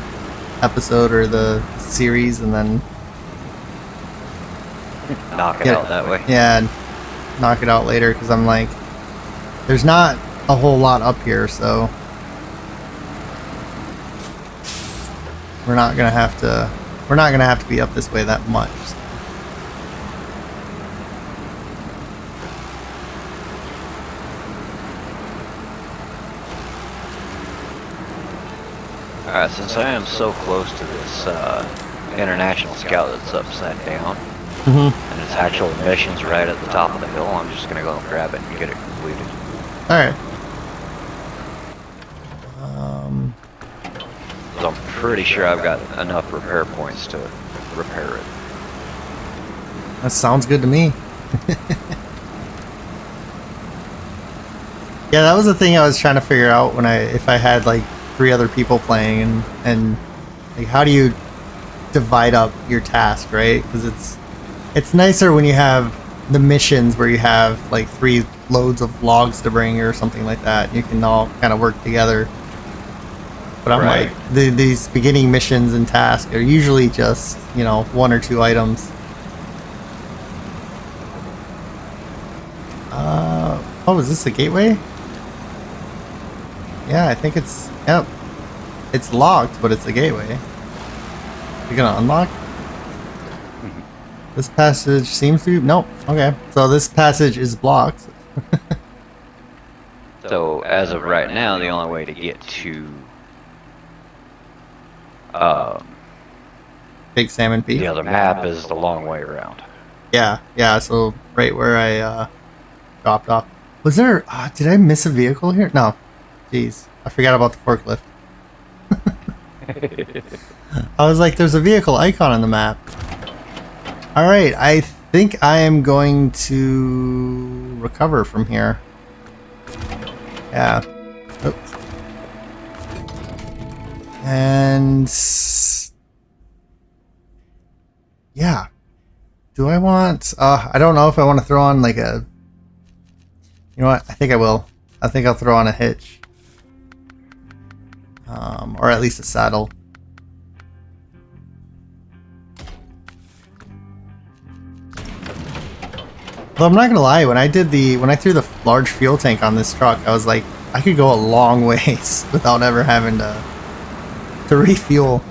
episode or the series and then knock it out that way. Yeah, knock it out later, because I'm like, there's not a whole lot up here, so we're not gonna have to be up this way that much. Alright, since I am so close to this international scout that's upside down, and its actual mission's right at the top of the hill, I'm just gonna go and grab it and get it completed. Alright. 'Cause I'm pretty sure I've got enough repair points to repair it. That sounds good to me. Yeah, that was the thing I was trying to figure out when if I had like 3 other people playing and like how do you divide up your task, right? Because it's nicer when you have the missions where you have like 3 loads of logs to bring or something like that. You can all kind of work together. But I'm Right. like, these beginning missions and tasks are usually just, 1 or 2 items. Oh, is this a gateway? Yeah, I think it's, yep. It's locked, but it's a gateway. You're gonna unlock? This passage seems to be, nope, okay. So this passage is blocked. So, as of right now, the only way to get to Big Salmon Peak. the other map is the long way around. Yeah, so right where I dropped off. Was there, did I miss a vehicle here? No. Jeez, I forgot about the forklift. I was like, there's a vehicle icon on the map. Alright, I think I am going to recover from here. Yeah. Oops. And yeah. Do I want I don't know if I want to throw on like a, you know what, I think I will. I think I'll throw on a hitch. Or at least a saddle. Well, I'm not gonna lie, when I threw the large fuel tank on this truck, I was like, I could go a long ways without ever having to refuel.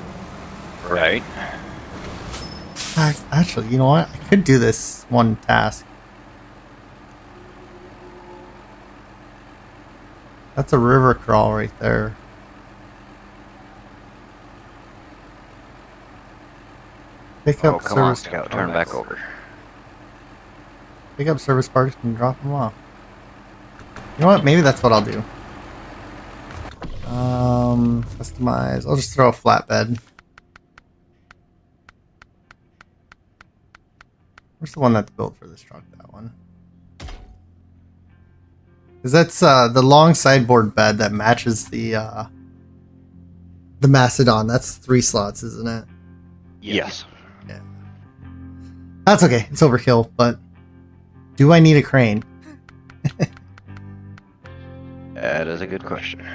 Right. Actually, you know what? I could do this one task. That's a river crawl right there. Pick Oh, up come on, service Scout, turn back over. Pick up service parts and drop them off. You know what? Maybe that's what I'll do. Customize. I'll just throw a flatbed. Where's the one that's built for this truck? That one. Because that's the long sideboard bed that matches the Macedon. That's 3 slots, isn't it? Yes. Yeah. That's okay. It's overkill, but do I need a crane? That is a good question.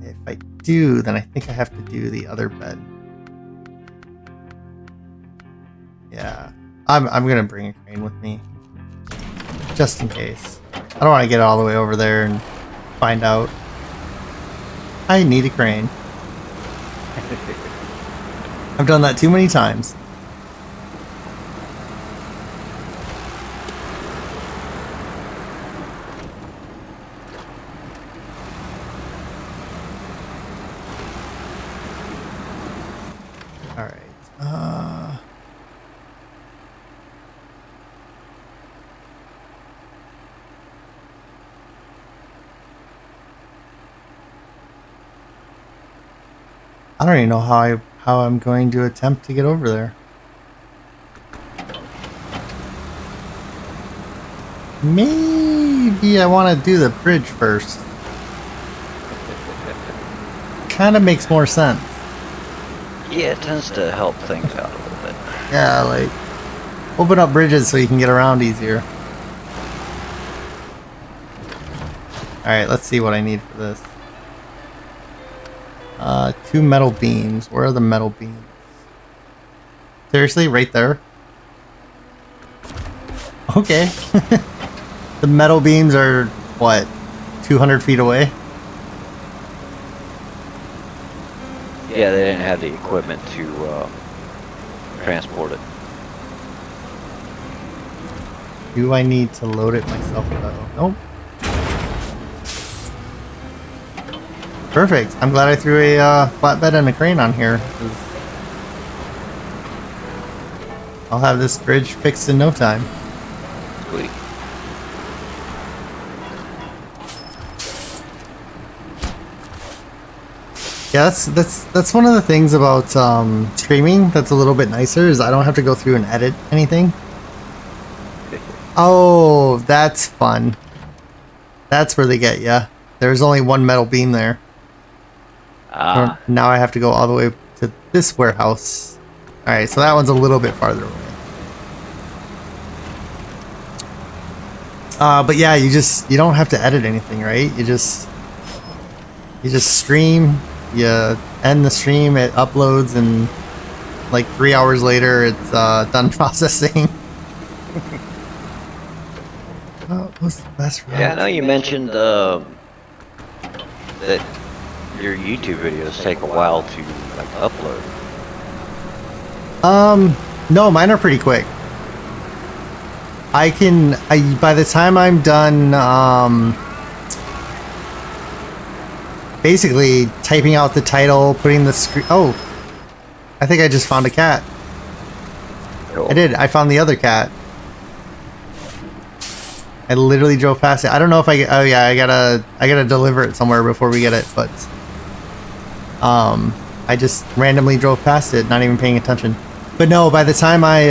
If I do, then I think I have to do the other bed. Yeah. I'm gonna bring a crane with me. Just in case. I don't want to get all the way over there and find out. I need a crane. I've done that too many times. Alright. I don't even know how I'm going to attempt to get over there. Maybe I want to do the bridge first. Kind of makes more sense. Yeah, it tends to help things out a little bit. Yeah, like open up bridges so you can get around easier. Alright, let's see what I need for this. 2 metal beams. Where are the metal beams? Seriously? Right there? Okay. The metal beams are, what, 200 feet away? Yeah, they didn't have the equipment to transport it. Do I need to load it myself though? Nope. Perfect. I'm glad I threw a flatbed and a crane on here. I'll have this bridge fixed in no time. Sweet. Yeah, that's one of the things about streaming that's a little bit nicer is I don't have to go through and edit anything. Oh, that's fun. That's where they get ya. There's only one metal beam there. Now I have to go all the way to this warehouse. Alright, so that one's a little bit farther away. But yeah, you don't have to edit anything, right? You just stream, you end the stream, it uploads, and like 3 hours later it's done processing. What's the best route? Yeah, I know you mentioned that your YouTube videos take a while to like upload. No, mine are pretty quick. By the time I'm done, basically typing out the title, putting the screen. Oh, I think I just found a cat. Cool. I did. I found the other cat. I literally drove past it. I don't know if oh yeah, I gotta deliver it somewhere before we get it, but I just randomly drove past it, not even paying attention. But no, by the time I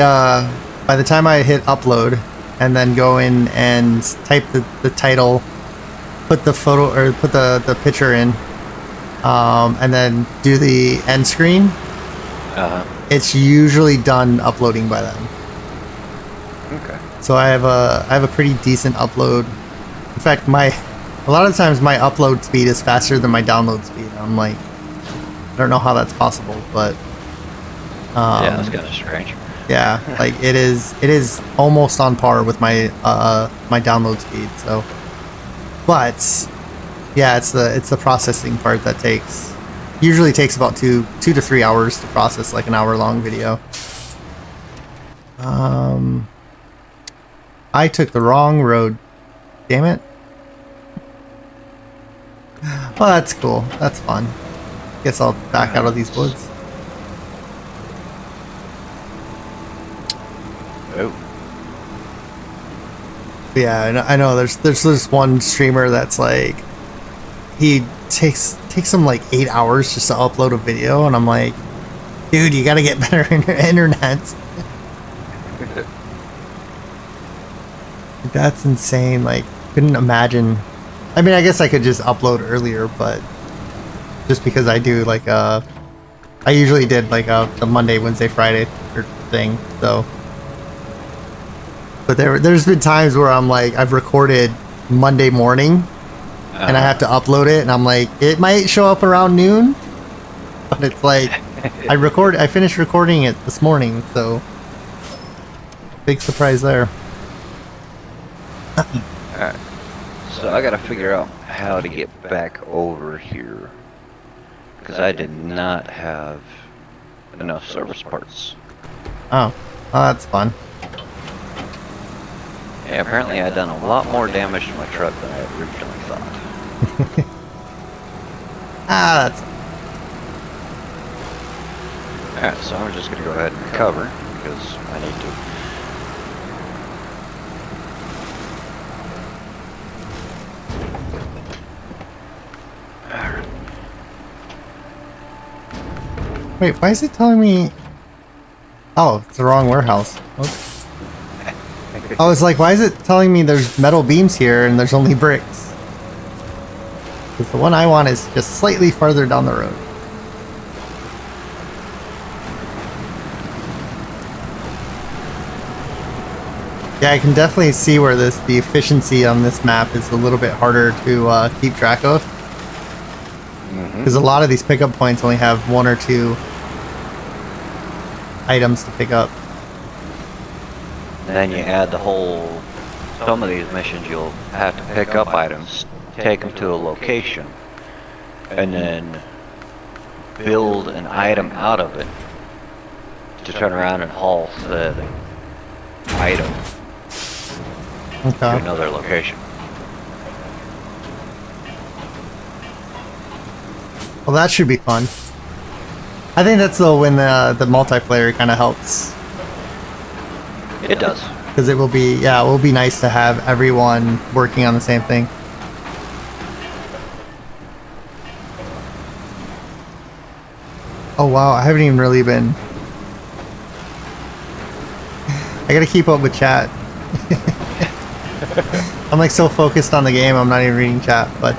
hit upload and then go in and type the title, put the photo or put the picture in, and then do the end screen, it's usually done uploading by then. Okay. So I have a pretty decent upload. In fact, a lot of times my upload speed is faster than my download speed. I'm like, I don't know how that's possible, but yeah, that's kind of strange. yeah, like it is almost on par with my my download speed. So, but yeah, it's the processing part that usually takes about two to 3 hours to process like an hour-long video. I took the wrong road. Damn it. Well, that's cool. That's fun. Guess I'll back out of these woods. Oh. Yeah, I know. There's this one streamer that's like, he takes him like 8 hours just to upload a video, and I'm like, dude, you gotta get better in your internet. That's insane. Like, couldn't imagine. I mean, I guess I could just upload earlier, but just because I do like I usually did like the Monday, Wednesday, Friday thing. So, but there's been times where I'm like, I've recorded Monday morning, and I have to upload it, and I'm like, it might show up around noon, but it's like I finished recording it this morning, so big surprise there. Alright. So I gotta figure out how to get back over here. Because I did not have enough service parts. Oh, that's fun. Yeah, apparently I'd done a lot more damage to my truck than I had originally thought. That's Alright, so I'm just gonna go ahead and recover, because I need to. Alright. Wait, why is it telling me? Oh, it's the wrong warehouse. Oops. I was like, why is it telling me there's metal beams here and there's only bricks? Because the one I want is just slightly farther down the road. Yeah, I can definitely see where the efficiency on this map is a little bit harder to keep track of. Because a lot of these pickup points only have 1 or 2 items to pick up. And then you add the whole, some of these missions you'll have to pick up items, take them to a location, and then build an item out of it to turn around and haul the item to another location. Well, that should be fun. I think that's though when the multiplayer kind of helps. It does. Because it will be nice to have everyone working on the same thing. Oh wow, I haven't even really been... I gotta keep up with chat. I'm like so focused on the game, I'm not even reading chat, but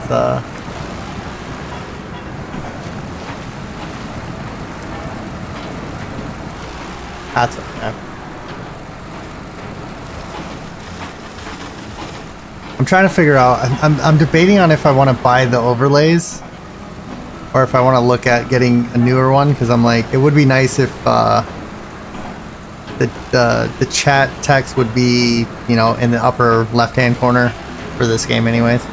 that's okay. I'm trying to figure out, I'm debating on if I want to buy the overlays or if I want to look at getting a newer one, because I'm like, it would be nice if the chat text would be, you know, in the upper left-hand corner for this game anyways.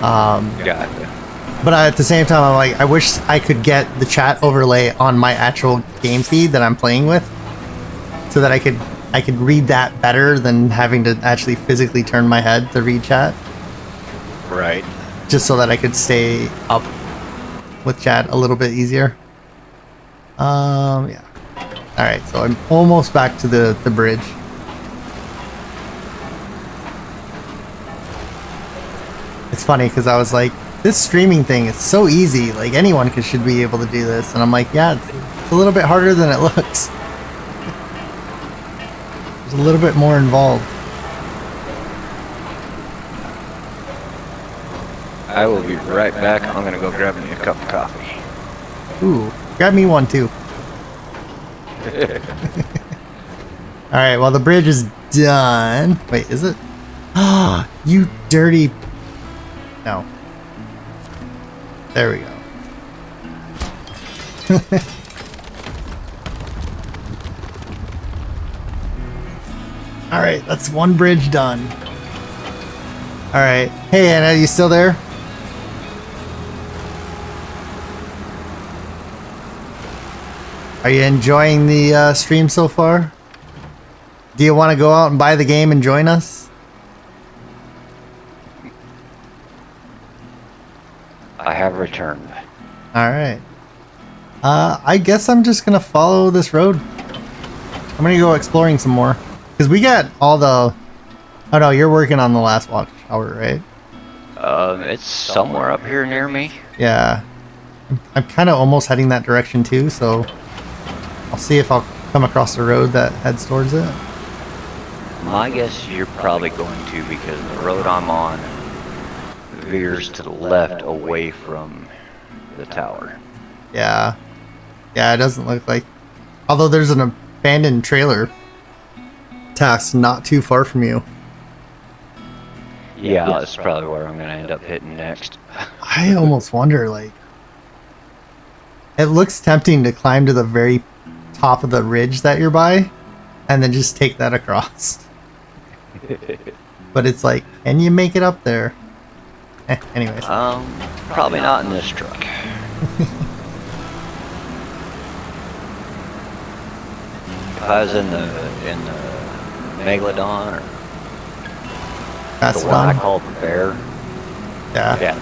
Got it. But at the same time, I'm like, I wish I could get the chat overlay on my actual game feed that I'm playing with, so that I could read that better than having to actually physically turn my head to read chat. Right. Just so that I could stay up with chat a little bit easier. Yeah. Alright, so I'm almost back to the bridge. It's funny because I was like, this streaming thing is so easy, like anyone should be able to do this. And I'm like, yeah, it's a little bit harder than it looks. There's a little bit more involved. I will be right back. I'm gonna go grab me a cup of coffee. Ooh, grab me one too. Alright, well the bridge is done. Wait, is it? Ah, you dirty... No. There we go. Alright, that's one bridge done. Alright. Hey Anna, you still there? Are you enjoying the stream so far? Do you want to go out and buy the game and join us? I have returned. Alright. I guess I'm just gonna follow this road. I'm gonna go exploring some more. Because we got all the... Oh no, you're working on the last watchtower, right? It's somewhere up here near me. Yeah. I'm kind of almost heading that direction too, so... I'll see if I'll come across the road that heads towards it. My guess you're probably going to, because the road I'm on veers to the left away from the tower. Yeah. Yeah, it doesn't look like... Although there's an abandoned trailer task not too far from you. Yeah, that's probably where I'm going to end up hitting next. I almost wonder, like... It looks tempting to climb to the very top of the ridge that you're by, and then just take that across. but it's like, can you make it up there? Anyways. Probably not in this truck. If I was in the Megalodon or That's the one I call the bear. Yeah. Yeah,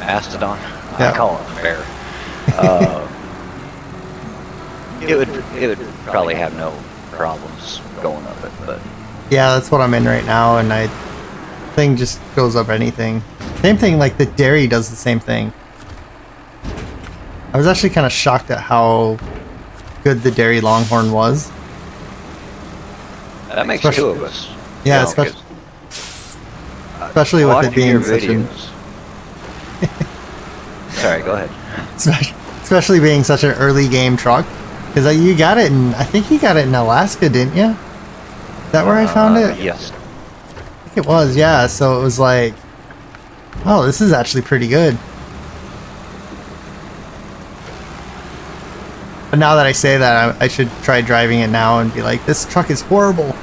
Mastodon. Yeah. I call it the bear. It would probably have no problems going up it, but Yeah, that's what I'm in right now, and thing just goes up anything. Same thing, like the dairy does the same thing. I was actually kind of shocked at how good the dairy Longhorn was. that makes two of us. Yeah, You know, especially with it being your such an videos. Sorry, go ahead. especially being such an early game truck, because you got it in, I think you got it in Alaska, didn't you? Is that where I found it? Yes. I think it was, yeah. So it was like, oh, this is actually pretty good. But now that I say that, I should try driving it now and be like, this truck is horrible.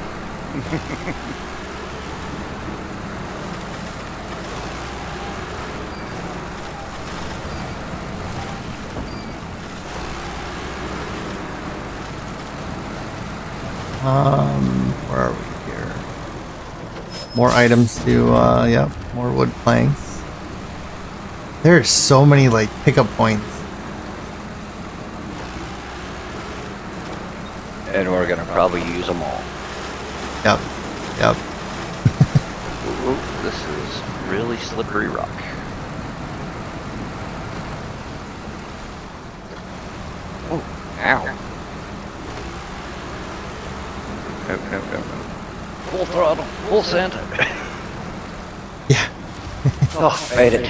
Where are we here? More items to, yep, more wood planks. There's so many, like, pickup points. And we're gonna probably use them all. Yep, yep. Ooh, this is really slippery rock. Oh, ow. No. Full throttle, full send. Yeah. Oh, made it.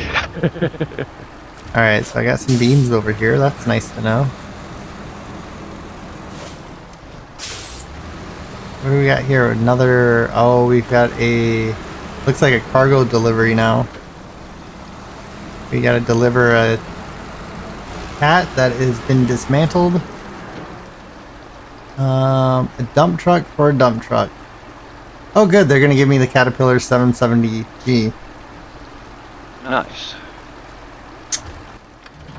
Alright, so I got some beams over here. That's nice to know. What do we got here? Another... Oh, we've got a... Looks like a cargo delivery now. We gotta deliver a cat that has been dismantled. A dump truck for a dump truck. Oh good, they're gonna give me the Caterpillar 770G. Nice.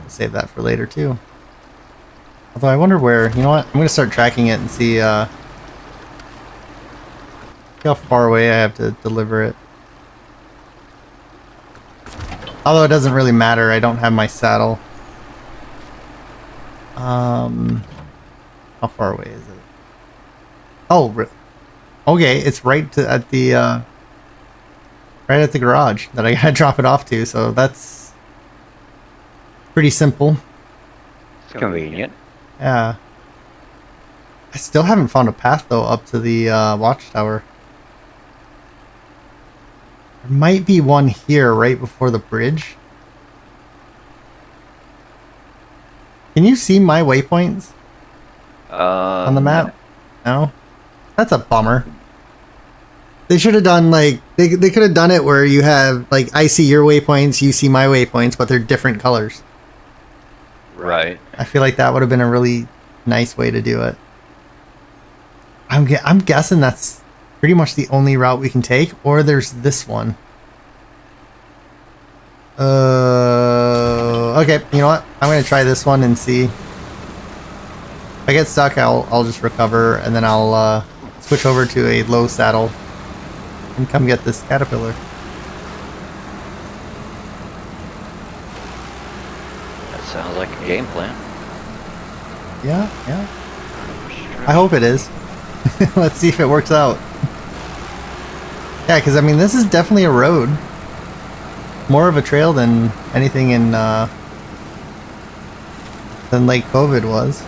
Save that for later too. Although I wonder where, you know what? I'm gonna start tracking it and see how far away I have to deliver it. Although it doesn't really matter, I don't have my saddle. How far away is it? Oh, okay, it's right at the garage that I gotta drop it off to, so that's pretty simple. It's convenient. Yeah. I still haven't found a path though up to the watchtower. There might be one here right before the bridge. Can you see my waypoints on the map? No? That's a bummer. They should have done like they could have done it where you have like I see your waypoints, you see my waypoints, but they're different colors. Right. I feel like that would have been a really nice way to do it. I'm guessing that's pretty much the only route we can take, or there's this one. Okay, you know what? I'm gonna try this one and see. If I get stuck, I'll just recover, and then I'll switch over to a low saddle and come get this Caterpillar. That sounds like a game plan. Yeah, yeah. I hope it is. Let's see if it works out. Yeah, because I mean, this is definitely a road. More of a trail than anything in than Lake COVID was.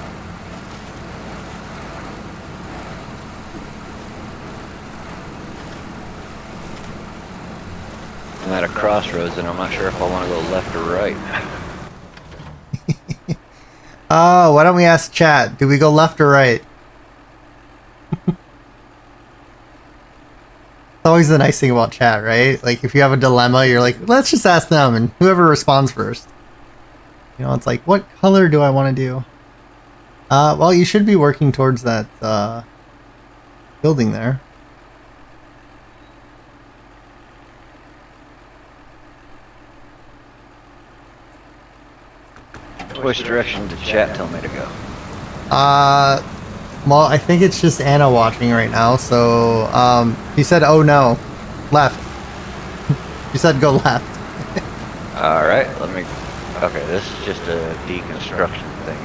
I'm at a crossroads and I'm not sure if I want to go left or right. Why don't we ask chat? Do we go left or right? Always the nice thing about chat, right? Like if you have a dilemma, you're like, let's just ask them, and whoever responds first. You know, it's like, what color do I want to do? Well, you should be working towards that building there. Which direction did chat tell me to go? Well, I think it's just Anna watching right now, so, he said, oh no, left. You said go left. Alright, let me... Okay, this is just a deconstruction thing.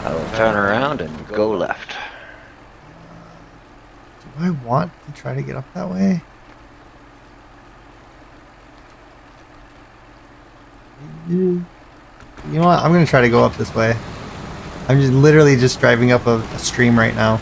I will turn around and go left. Do I want to try to get up that way? You know what? I'm gonna try to go up this way. I'm just literally just driving up a stream right now.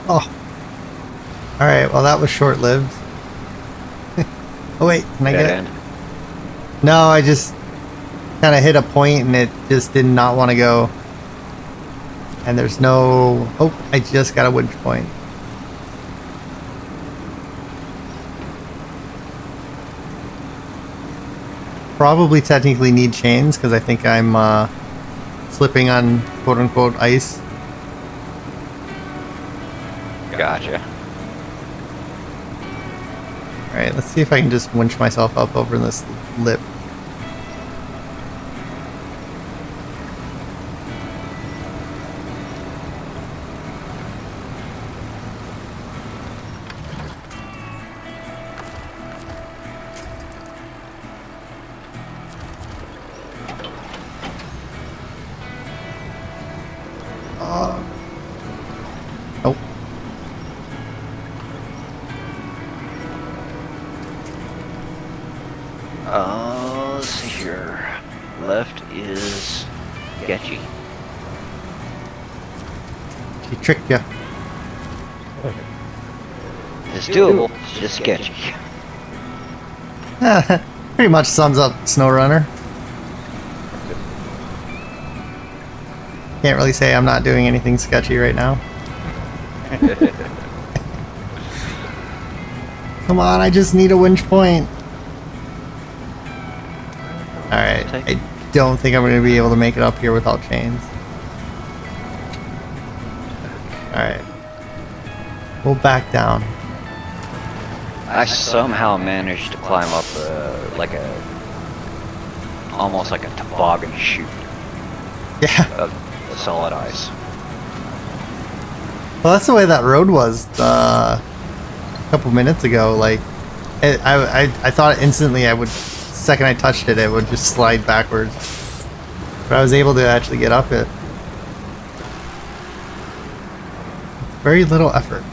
Oh. Alright, well that was short-lived. Oh wait, can I get it? No, I just kind of hit a point and it just did not want to go. And there's no... Oh, I just got a winch point. Probably technically need chains because I think I'm slipping on quote-unquote ice. Gotcha. Alright, let's see if I can just winch myself up over this lip. Oh. Let's see here. Left is sketchy. She tricked you. It's doable, it's just sketchy. Pretty much sums up SnowRunner. Can't really say I'm not doing anything sketchy right now. Come on, I just need a winch point. Alright, I don't think I'm going to be able to make it up here without chains. Alright. We'll back down. I somehow managed to climb up like a... almost like a toboggan chute Yeah. of solid ice. Well, that's the way that road was a couple minutes ago. Like, I thought instantly I would... second I touched it, it would just slide backwards. But I was able to actually get up it. Very little effort.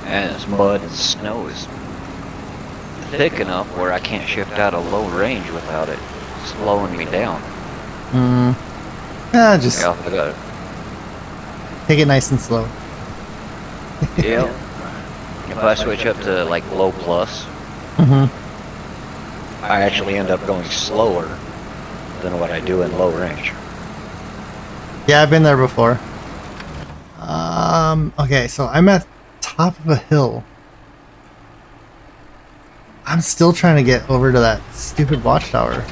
And this mud and snow is thick enough where I can't shift out of low range without it slowing me down. Yeah, just Yeah, I got it. take it nice and slow. Yeah. If I switch up to like low plus, I actually end up going slower than what I do in low range. Yeah, I've been there before. Okay, so I'm at top of a hill. I'm still trying to get over to that stupid watchtower.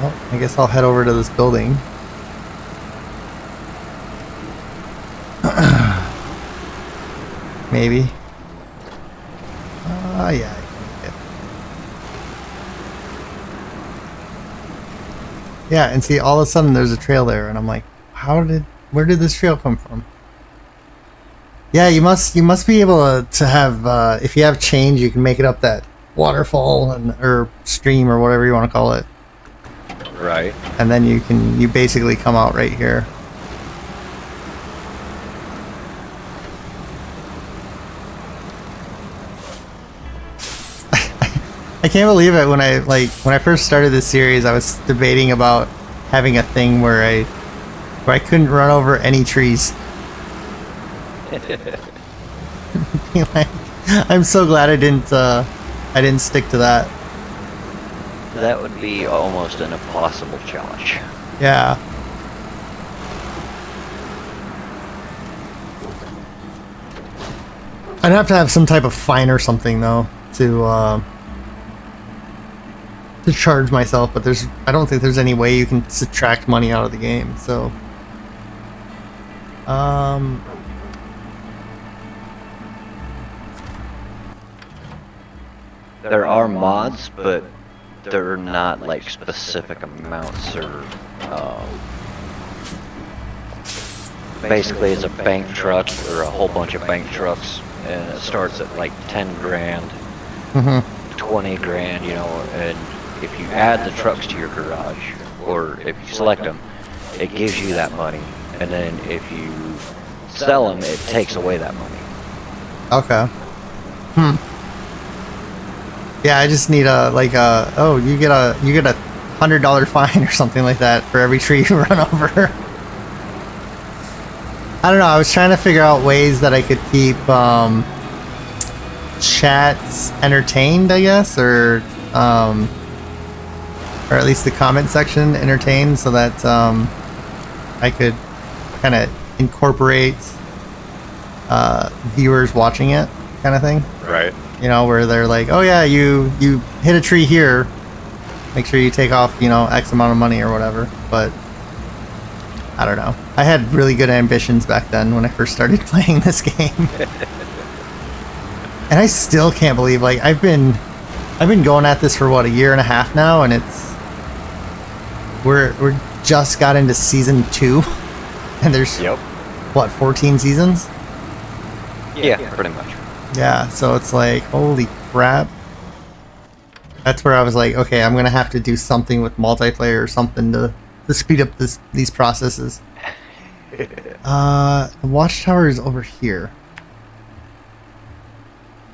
Well, I guess I'll head over to this building. Maybe. Yeah. I can get. Yeah, and see, all of a sudden there's a trail there, and I'm like, where did this trail come from? Yeah, you must be able to have, if you have change, you can make it up that waterfall or stream or whatever you want to call it. Right. And then you basically come out right here. I can't believe it when I first started this series, I was debating about having a thing where where I couldn't run over any trees. Like, I'm so glad I didn't stick to that. That would be almost an impossible challenge. Yeah. I'd have to have some type of fine or something though to charge myself, but I don't think there's any way you can subtract money out of the game. So, there are mods, but they're not like specific amounts or. Basically, it's a bank truck or a whole bunch of bank trucks, and it starts at like 10 grand, 20 grand, you know, and if you add the trucks to your garage, or if you select them, it gives you that money, and then if you sell them, it takes away that money. Okay. Yeah, I just need oh, you get a $100 fine or something like that for every tree you run over. I don't know. I was trying to figure out ways that I could keep chats entertained, I guess, or at least the comment section entertained, so that I could kind of incorporate viewers watching it, kind of thing. Right. You know, where they're like, "Oh yeah, you hit a tree here. Make sure you take off, you know, X amount of money or whatever." But I don't know. I had really good ambitions back then when I first started playing this game. And I still can't believe, like, I've been going at this for what, a year and a half now, and we're just got into season 2, and there's what, 14 seasons? Yeah, pretty much. Yeah, so it's like, holy crap. That's where I was like, okay, I'm gonna have to do something with multiplayer or something to speed up these processes. The watchtower is over here.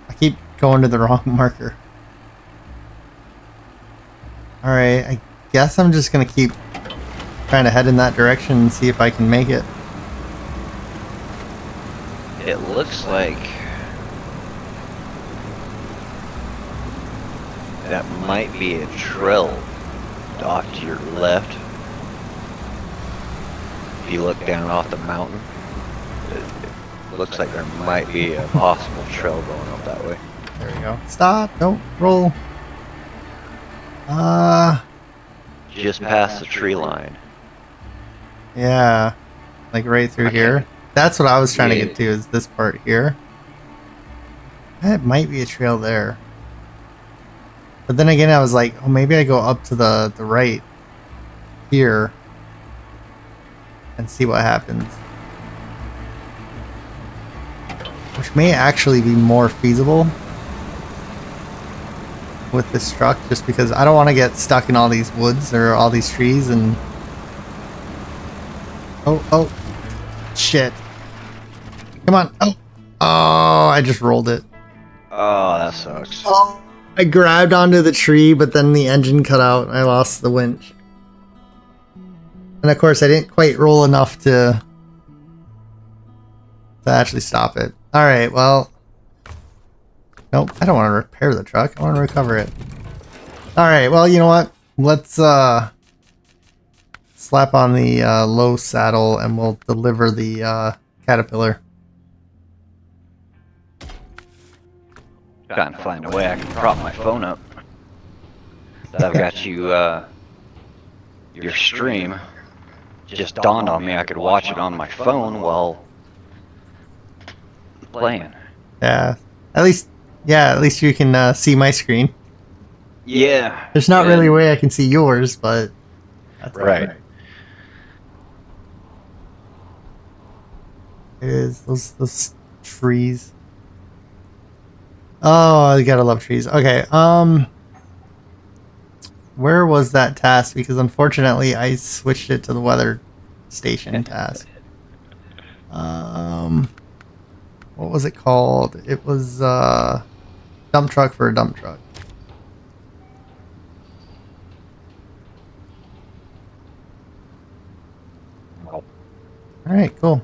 I keep going to the wrong marker. Alright, I guess I'm just gonna keep trying to head in that direction and see if I can make it. It looks like that might be a trail off to your left. If you look down off the mountain, it looks like there might be a possible trail going up that way. There we go. Stop! Don't roll. Just past the tree line. Yeah. Like right through here. That's what I was trying to get to, is this part here. That might be a trail there. But then again, I was like, oh, maybe I go up to the right here and see what happens. Which may actually be more feasible with this truck, just because I don't want to get stuck in all these woods or all these trees and... Oh, shit. Come on. Oh, I just rolled it. Oh, that sucks. Oh, I grabbed onto the tree, but then the engine cut out and I lost the winch. And of course, I didn't quite roll enough to actually stop it. Alright, well... Nope, I don't want to repair the truck. I want to recover it. Alright, well, you know what? Let's slap on the low saddle and we'll deliver the caterpillar. Trying to find a way I can prop my phone up. I've got you, your stream. Just dawned on me I could watch it on my phone while playing. Yeah, at least you can see my screen. Yeah. There's not really a way I can see yours, but that's right. It is those trees. Oh, you gotta love trees. Okay, where was that task? Because unfortunately, I switched it to the weather station task. What was it called? It was dump truck for a dump truck. Alright, cool.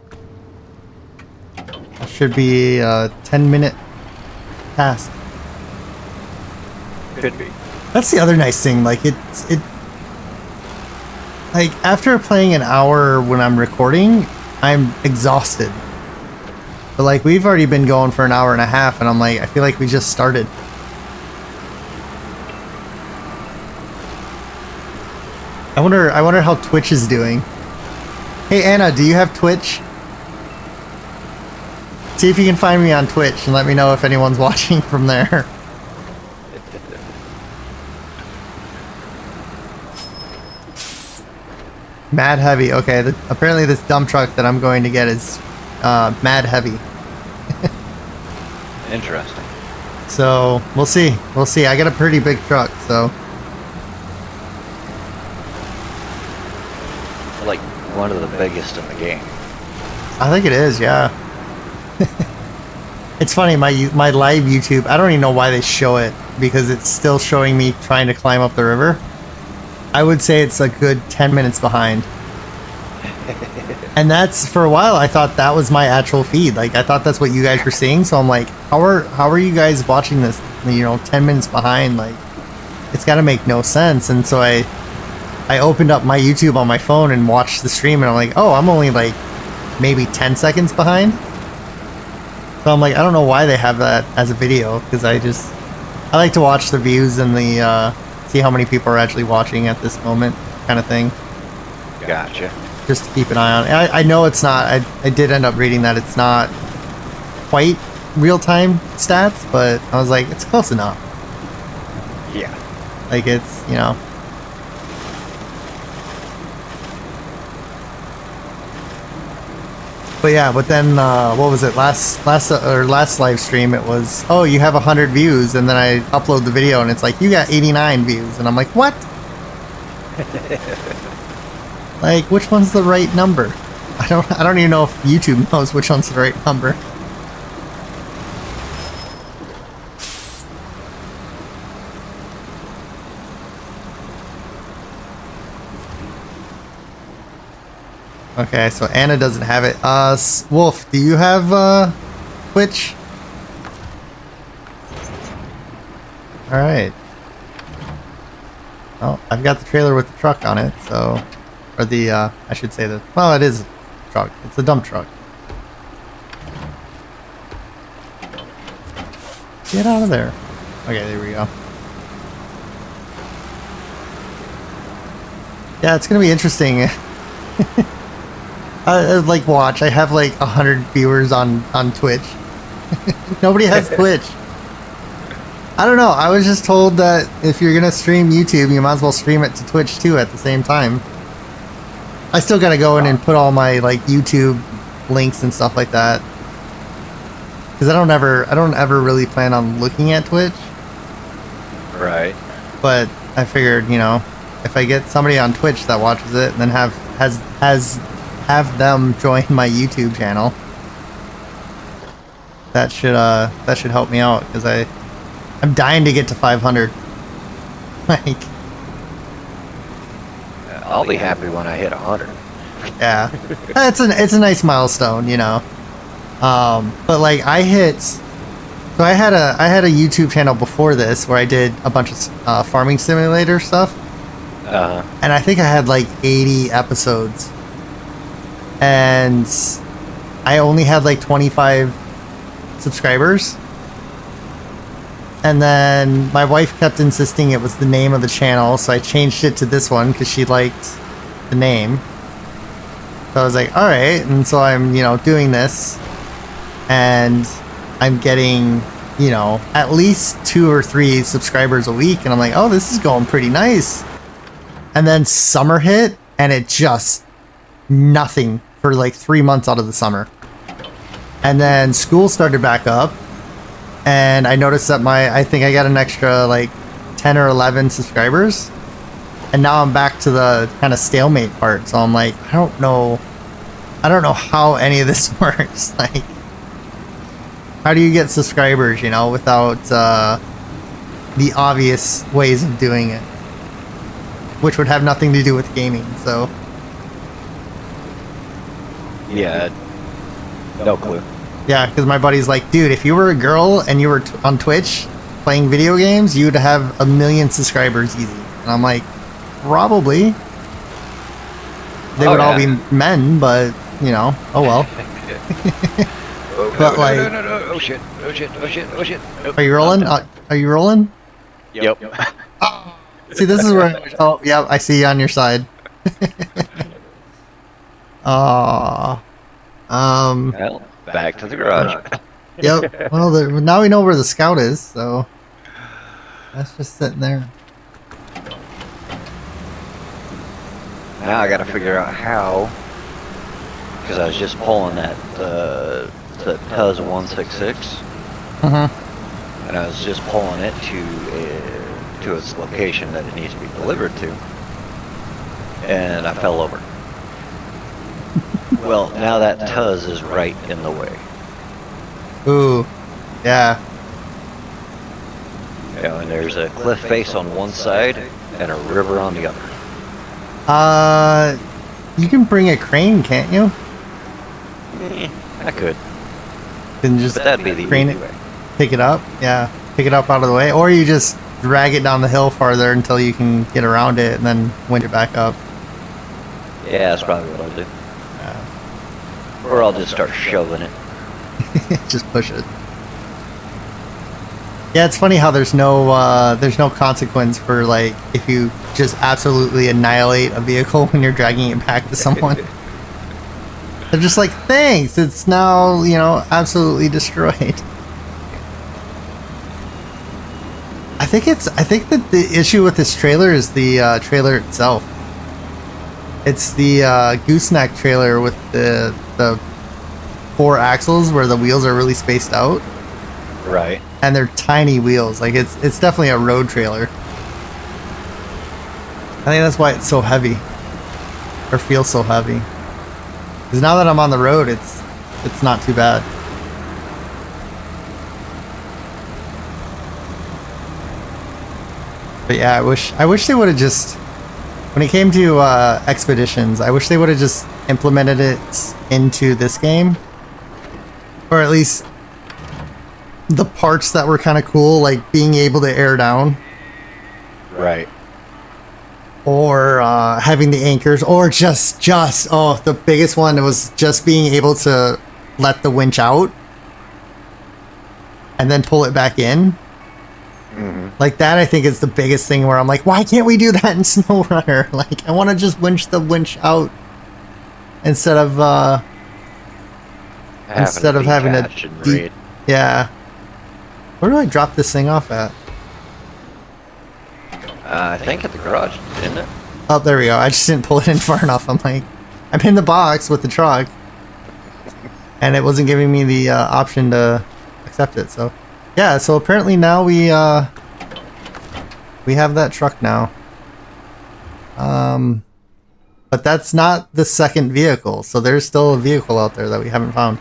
That should be a 10-minute task. Could be. That's the other nice thing, like, like, after playing an hour when I'm recording, I'm exhausted. But, like, we've already been going for an hour and a half, and I'm like, I feel like we just started. I wonder how Twitch is doing. Hey, Anna, do you have Twitch? See if you can find me on Twitch and let me know if anyone's watching from there. Mad heavy. Okay, apparently this dump truck that I'm going to get is mad heavy. Interesting. So we'll see. We'll see. I got a pretty big truck, so Like one of the biggest in the game. I think it is. Yeah. It's funny. My live YouTube. I don't even know why they show it because it's still showing me trying to climb up the river. I would say it's a good 10 minutes behind. And that's, for a while, I thought that was my actual feed. Like, I thought that's what you guys were seeing. So I'm like, how are you guys watching this, 10 minutes behind? Like, it's got to make no sense. And so I opened up my YouTube on my phone and watched the stream. And I'm like, oh, I'm only like maybe 10 seconds behind. So I'm like, I don't know why they have that as a video. Because I like to watch the views and the, see how many people are actually watching at this moment kind of thing. Gotcha. Just to keep an eye on it. I know it's not, I did end up reading that it's not quite real-time stats, but I was like, it's close enough. Yeah. Like, it's, But yeah, but then, what was it, last live stream, it was, oh, you have 100 views, and then I upload the video, and it's like, you got 89 views, and I'm like, what? Like, which one's the right number? I don't even know if YouTube knows which one's the right number. Okay, so Anna doesn't have it. Wolf, do you have Twitch? All right. Oh, I've got the trailer with the truck on it, so, or the I should say well, it is a truck. It's a dump truck. Get out of there. Okay, there we go. Yeah, it's gonna be interesting. Like, watch. I have like 100 viewers on Twitch. Nobody has Twitch. I don't know. I was just told that if you're gonna stream YouTube, you might as well stream it to Twitch too at the same time. I still gotta go in and put all my like YouTube links and stuff like that, because I don't ever really plan on looking at Twitch. Right. But I figured, if I get somebody on Twitch that watches it and then have them join my YouTube channel, that should help me out, because I'm dying to get to 500. Like, I'll be happy when I hit 100. yeah, it's a nice milestone, but like I had a YouTube channel before this where I did a bunch of farming simulator stuff, and I think I had like 80 episodes, and I only had like 25 subscribers. And then my wife kept insisting it was the name of the channel, so I changed it to this one because she liked the name. So I was like, all right. And so I'm, doing this, and I'm getting, at least 2 or 3 subscribers a week. And I'm like, oh, this is going pretty nice. And then summer hit, and it just nothing for like 3 months out of the summer. And then school started back up. And I noticed that I think I got an extra like 10 or 11 subscribers. And now I'm back to the kind of stalemate part. So I'm like, I don't know how any of this works. Like, how do you get subscribers, without the obvious ways of doing it? Which would have nothing to do with gaming, so. Yeah, no clue. Yeah, because my buddy's like, dude, if you were a girl and you were on Twitch playing video games, you'd have 1 million subscribers easy. And I'm like, probably. They would all be men, but you know, oh well. But like, oh shit, oh shit, oh shit, oh shit. Are you rolling? Are you rolling? Yep. Oh, see, this is where. Oh, yeah, I see you on your side. Oh. Well, back to the garage. Yep. Well, now we know where the scout is, so that's just sitting there. Now I gotta figure out how, because I was just pulling that the Tuz 166, and I was just pulling it to its location that it needs to be delivered to, and I fell over. Well, now that Tuz is right in the way. Ooh, yeah. Yeah, and there's a cliff face on one side and a river on the other. You can bring a crane, can't you? I could. Then just But that'd be the crane easy it, way. pick it up. Yeah, pick it up out of the way, or you just drag it down the hill farther until you can get around it, and then winch it back up. Yeah, that's probably what I'll do. Or I'll just start shoving it. Just push it. Yeah, it's funny how there's no consequence for like if you just absolutely annihilate a vehicle when you're dragging it back to someone. They're just like, thanks, it's now, you know, absolutely destroyed. I think that the issue with this trailer is the trailer itself. It's the gooseneck trailer with the 4 axles where the wheels are really spaced out. Right. And they're tiny wheels. Like it's definitely a road trailer. I think that's why it's so heavy. Or feels so heavy. Because now that I'm on the road, it's not too bad. But yeah, I wish they would have just, when it came to expeditions, I wish they would have just implemented it into this game. Or at least the parts that were kind of cool, like being able to air down. Right. Or having the anchors, or just the biggest one was just being able to let the winch out and then pull it back in. Like that, I think is the biggest thing where I'm like, why can't we do that in SnowRunner? Like, I want to just winch the winch out instead of having to yeah. Where do I drop this thing off at? I think at the garage, didn't it? Oh, there we go. I just didn't pull it in far enough. I'm like, I'm in the box with the truck, and it wasn't giving me the option to accept it. So, yeah. So apparently now we have that truck now. But that's not the second vehicle. So there's still a vehicle out there that we haven't found.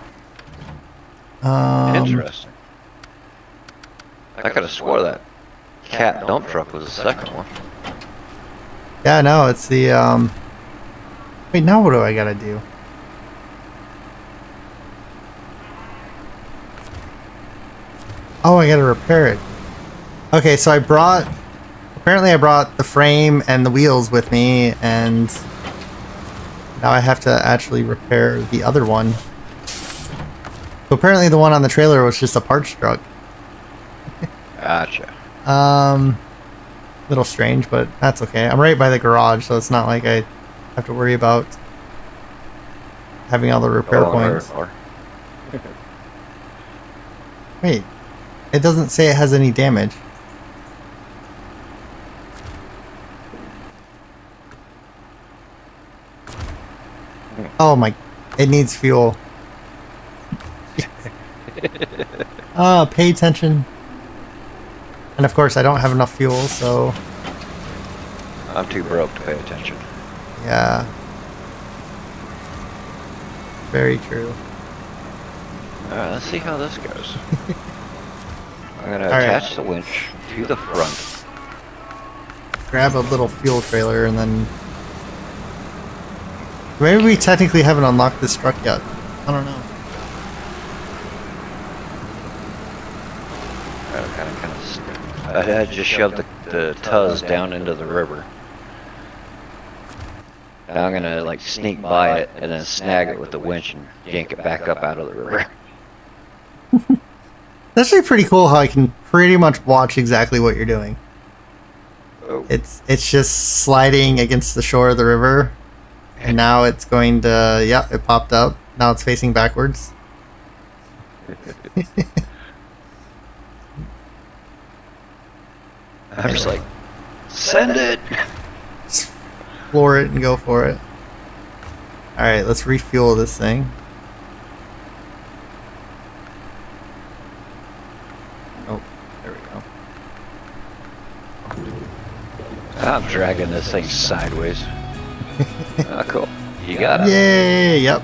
Interesting. I could have swore that cat dump truck was the second one. Yeah, no, it's the wait, now what do I gotta do? Oh, I gotta repair it. Okay, so apparently I brought the frame and the wheels with me, and now I have to actually repair the other one. So apparently the one on the trailer was just a parts truck. Gotcha. Little strange, but that's okay. I'm right by the garage, so it's not like I have to worry about having all the repair points. Wait, it doesn't say it has any damage. Oh my, it needs fuel. Pay attention. And of course I don't have enough fuel, so... I'm too broke to pay attention. Yeah. Very true. Alright, let's see how this goes. I'm gonna attach the winch to the front. Grab a little fuel trailer and then... Maybe we technically haven't unlocked this truck yet. I don't know. I just shoved the Tuz down into the river. Now I'm gonna like sneak by it and then snag it with the winch and yank it back up out of the river. That's actually pretty cool how I can pretty much watch exactly what you're doing. Oh. It's just sliding against the shore of the river, and now it's going to, yeah, it popped up. Now it's facing backwards. I'm just like, send it! Just floor it and go for it. Alright, let's refuel this thing. Oh, there we go. I'm dragging this thing sideways. Cool. You got it. Yay! Yep.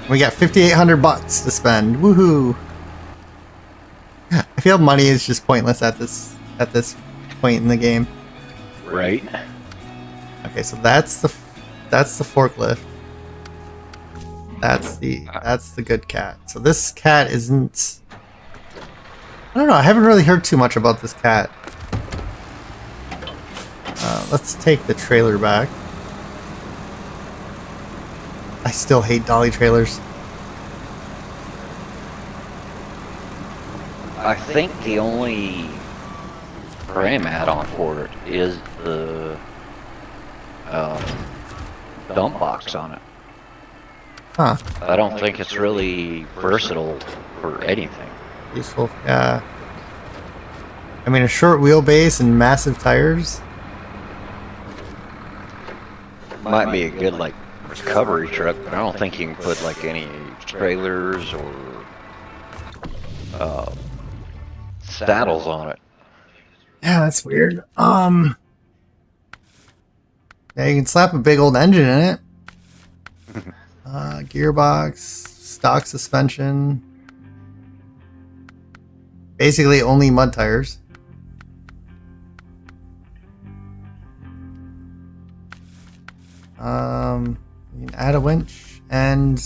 We got $5,800 to spend. Woohoo! I feel money is just pointless at this point in the game. Right. Okay, so that's the forklift. That's the good cat. So this cat isn't. I don't know. I haven't really heard too much about this cat. Let's take the trailer back. I still hate dolly trailers. I think the only frame add-on for it is the dump box on it. Huh. I don't think it's really versatile for anything. Useful. Yeah. I mean, a short wheelbase and massive tires. Might be a good like recovery truck, but I don't think you can put like any trailers or saddles on it. Yeah, that's weird. Yeah, you can slap a big old engine in it. Gearbox, stock suspension. Basically only mud tires. You can add a winch and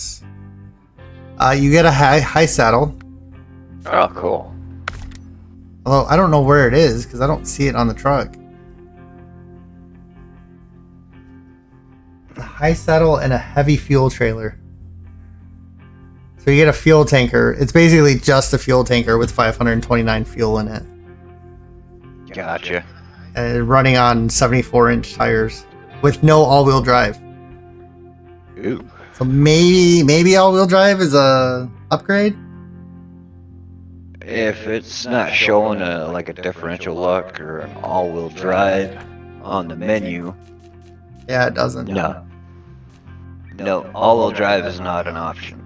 you get a high saddle. Oh, cool. Although I don't know where it is because I don't see it on the truck. A high saddle and a heavy fuel trailer. So you get a fuel tanker. It's basically just a fuel tanker with 529 fuel in it. Gotcha. And running on 74-inch tires with no all-wheel drive. Ooh. So maybe all-wheel drive is a upgrade. If it's not showing like a differential lock or an all-wheel drive on the menu, Yeah, it doesn't. no. No, all-wheel drive is not an option.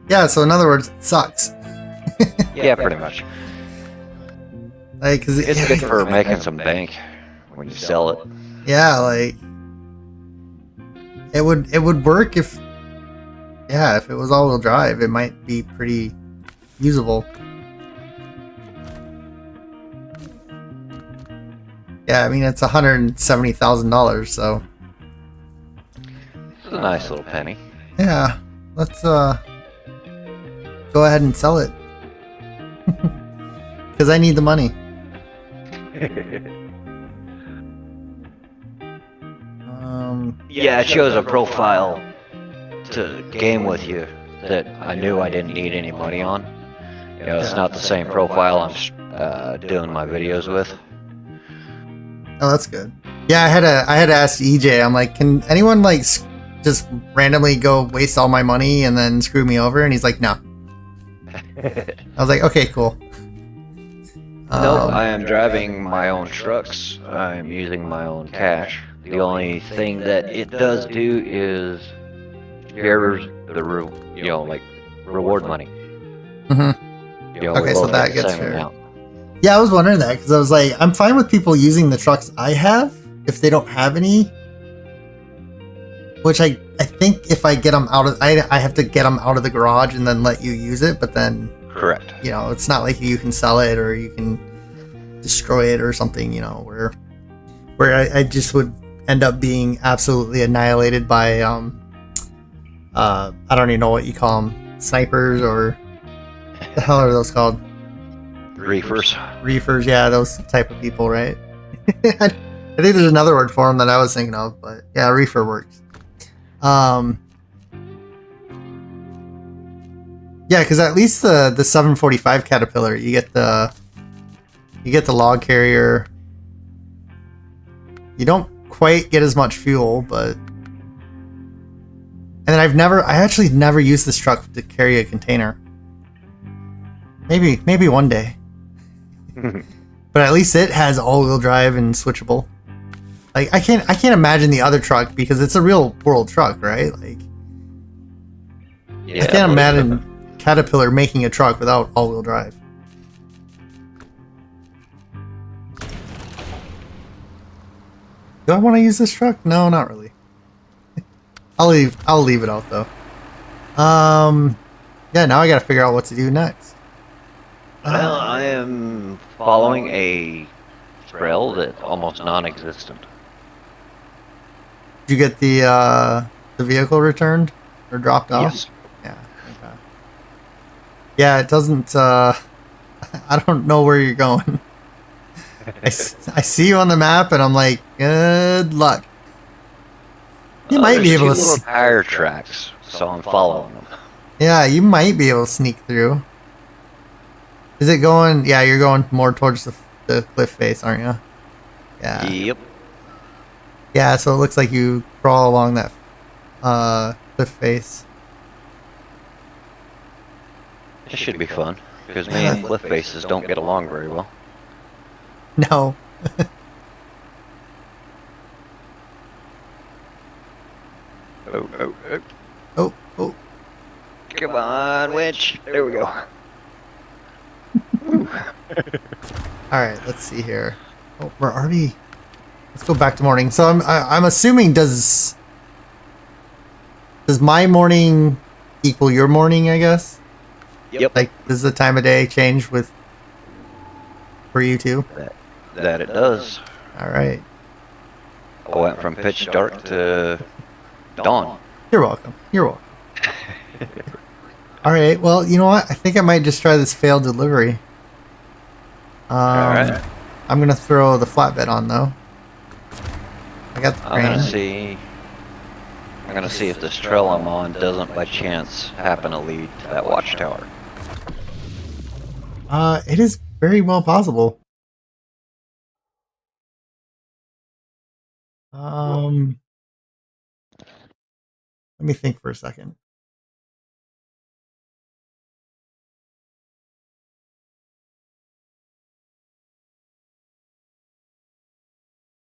Yeah, so in other words, it sucks. Yeah, pretty much. Like, 'cause It's good for making some bank when you sell it. Yeah, like it would work if it was all-wheel drive. It might be pretty usable. Yeah, I mean it's $170,000, so It's a nice little penny. yeah, let's go ahead and sell it because I need the money. Yeah, it shows a profile to game with you that I knew I didn't need any money on. You know, it's not the same profile I'm doing my videos with. Oh, that's good. Yeah, I had to ask EJ. I'm like, can anyone like just randomly go waste all my money and then screw me over? And he's like, no. I was like, okay, cool. No, I am driving my own trucks. I'm using my own cash. The only thing that it does do is shares the like reward money. Mm-hmm. You know, Okay, we so both that get the gets same shared. amount. Yeah, I was wondering that because I was like, I'm fine with people using the trucks I have if they don't have any. Which I think if I get them out of, I have to get them out of the garage and then let you use it. But then, Correct. you know, it's not like you can sell it or you can destroy it or something. You know, where I just would end up being absolutely annihilated by I don't even know what you call them, snipers, or the hell are those called? Reefers. Reefers, yeah, those type of people, right? I think there's another word for them that I was thinking of, but yeah, reefer works. Yeah, because at least the 745 Caterpillar, you get the log carrier. You don't quite get as much fuel, but and then I actually never used this truck to carry a container. Maybe one day. But at least it has all-wheel drive and switchable. Like I can't imagine the other truck because it's a real world truck, right? Like Yeah, I can't imagine Caterpillar making a truck without all-wheel drive. Do I want to use this truck? No, not really. I'll leave it out though. Yeah, now I gotta figure out what to do next. Well, I am following a trail that's almost non-existent. Did you get the vehicle returned or dropped off? Yes. Yeah. Okay. Yeah, it doesn't. I don't know where you're going. I see you on the map, and I'm like, good luck. You might be able to. There's 2 little tire tracks, so I'm following them. Yeah, you might be able to sneak through. Is it going? Yeah, you're going more towards the cliff face, aren't you? Yeah. Yep. Yeah, so it looks like you crawl along that cliff face. It should be fun, because me and cliff faces don't get along very well. No. Oh. Oh. Come on, winch. There we go. Alright, let's see here. Oh, we're already... Let's go back to morning. So I'm assuming does my morning equal your morning, I guess? Yep. Like, does the time of day change for you too? That it does. Alright. I went from pitch dark to dawn. You're welcome. You're welcome. Alright, well, you know what? I think I might just try this failed delivery. Alright. I'm gonna throw the flatbed on though. I got the crane. I'm gonna see if this trail I'm on doesn't by chance happen to lead to that watchtower. It is very well possible. Let me think for a second.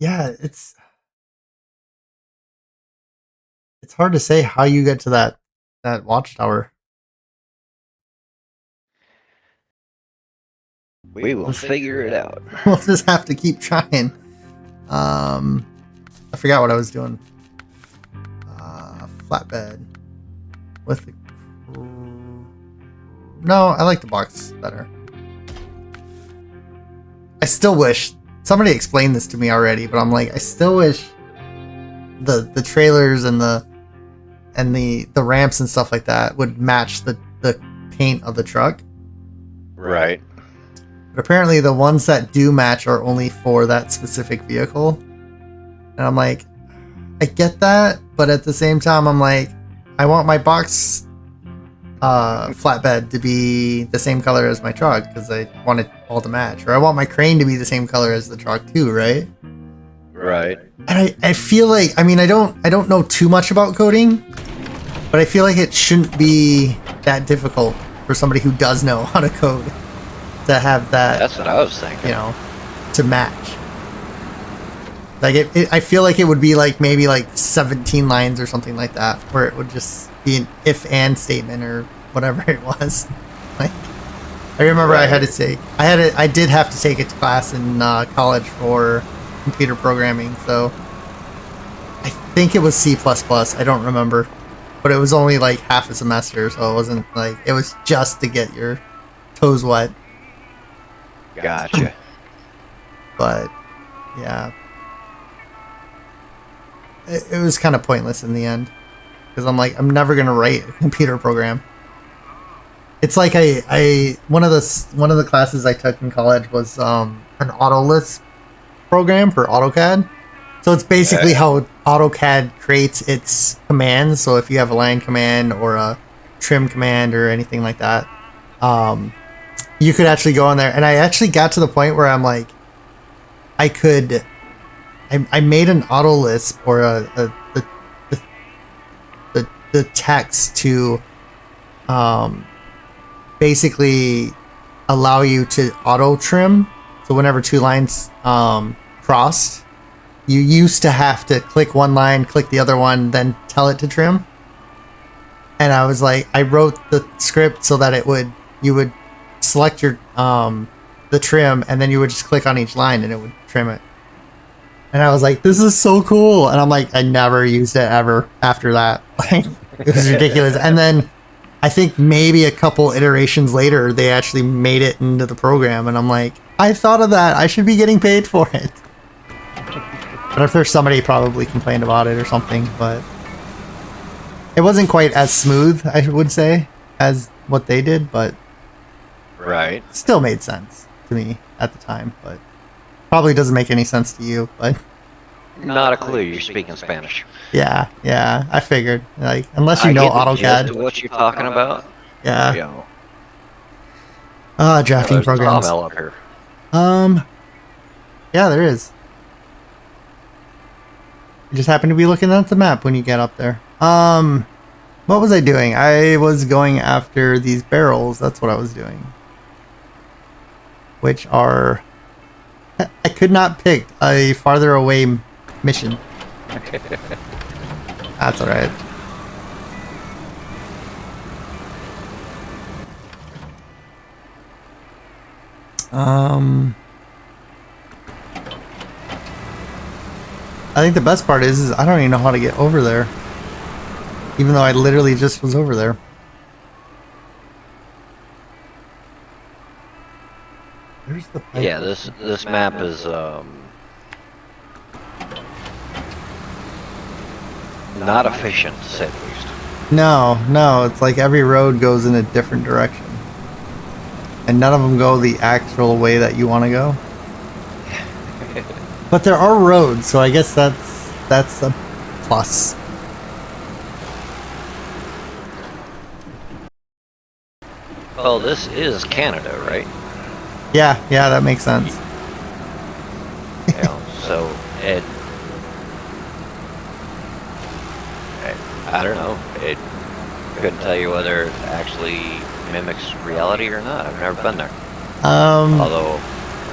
Yeah, it's hard to say how you get to that watchtower. We will figure it out. We'll just have to keep trying. I forgot what I was doing. Flatbed with the. No, I like the box better. I still wish somebody explained this to me already, but I'm like, I still wish the trailers and the ramps and stuff like that would match the paint of the truck. Right. But apparently the ones that do match are only for that specific vehicle. And I'm like, I get that, but at the same time, I'm like, I want my box flatbed to be the same color as my truck because I want it all to match. Or I want my crane to be the same color as the truck too, right? Right. And I feel like, I mean, I don't know too much about coding, but I feel like it shouldn't be that difficult for somebody who does know how to code to have that. That's what I was thinking. You know, to match. Like I feel like it would be like maybe like 17 lines or something like that, where it would just be an if and statement or whatever it was. Like I remember Right. I did have to take a class in college for computer programming, so I think it was C++. I don't remember, but it was only like half a semester, so it wasn't like it was just to get your toes wet. Gotcha. But yeah. it was kind of pointless in the end. Because I'm like, I'm never gonna write a computer program. It's like one of the classes I took in college was an Autolist program for AutoCAD. So it's basically how AutoCAD creates its commands. So if you have a line command or a trim command or anything like that, you could actually go in there. And I actually got to the point where I'm like, I made an Autolist or the text to basically allow you to auto trim. So whenever two lines crossed, you used to have to click one line, click the other one, then tell it to trim. And I was like, I wrote the script so that you would select your the trim, and then you would just click on each line and it would trim it. And I was like, this is so cool. And I'm like, I never used it ever after that. Like, it was ridiculous. And then I think maybe a couple iterations later, they actually made it into the program. And I'm like, I thought of that. I should be getting paid for it. But if there's somebody probably complained about it or something, but it wasn't quite as smooth, I would say, as what they did, but Right. still made sense to me at the time, but probably doesn't make any sense to you, but Not a clue. You're speaking Spanish. yeah, I figured, like, unless you I know get the gist of AutoCAD. what you're talking about. Yeah. You know, Drafting there's programs. Tom up here. Yeah, there is. You just happen to be looking at the map when you get up there. What was I doing? I was going after these barrels. That's what I was doing. Which are... I could not pick a farther away mission. That's alright. I think the best part is I don't even know how to get over there. Even though I literally just was over there. Where's the pipe? Yeah, this map is not efficient, to say the least. No, it's like every road goes in a different direction. And none of them go the actual way that you want to go. But there are roads, so I guess that's a plus. Well, this is Canada, right? Yeah, that makes sense. You know, so I don't know. It couldn't tell you whether it actually mimics reality or not. I've never been there. Although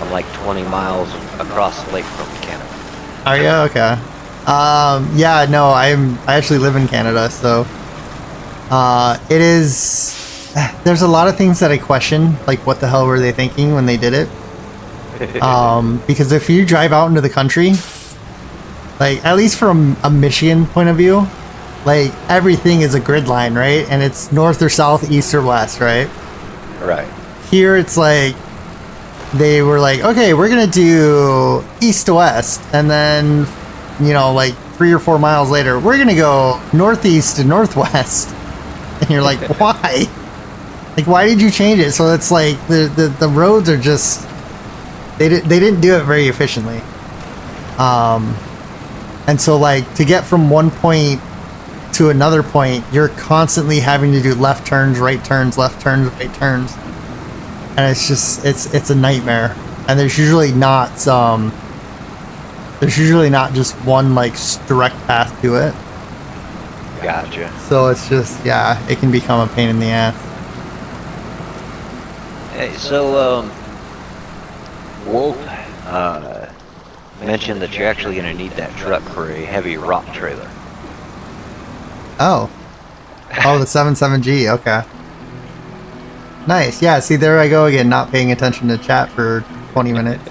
I'm like 20 miles across the lake from Canada. Are you? Okay. Yeah, no, I actually live in Canada, so it is. There's a lot of things that I question, like what the hell were they thinking when they did it? Because if you drive out into the country, like at least from a Michigan point of view, like everything is a grid line, right? And it's north or south, east or west, right? Right. Here it's like they were like, okay, we're gonna do east to west, and then like 3 or 4 miles later, we're gonna go northeast to northwest, and you're like, why? Like, why did you change it? So it's like the roads are just they didn't do it very efficiently. And so like to get from one point to another point, you're constantly having to do left turns, right turns, left turns, right turns, and it's just it's a nightmare. And there's usually not just one like direct path to it. Gotcha. So it's just it can become a pain in the ass. Hey, so Wolf mentioned that you're actually going to need that truck for a heavy rock trailer. Oh, the 77G. Okay. Nice. Yeah. See, there I go again, not paying attention to chat for 20 minutes.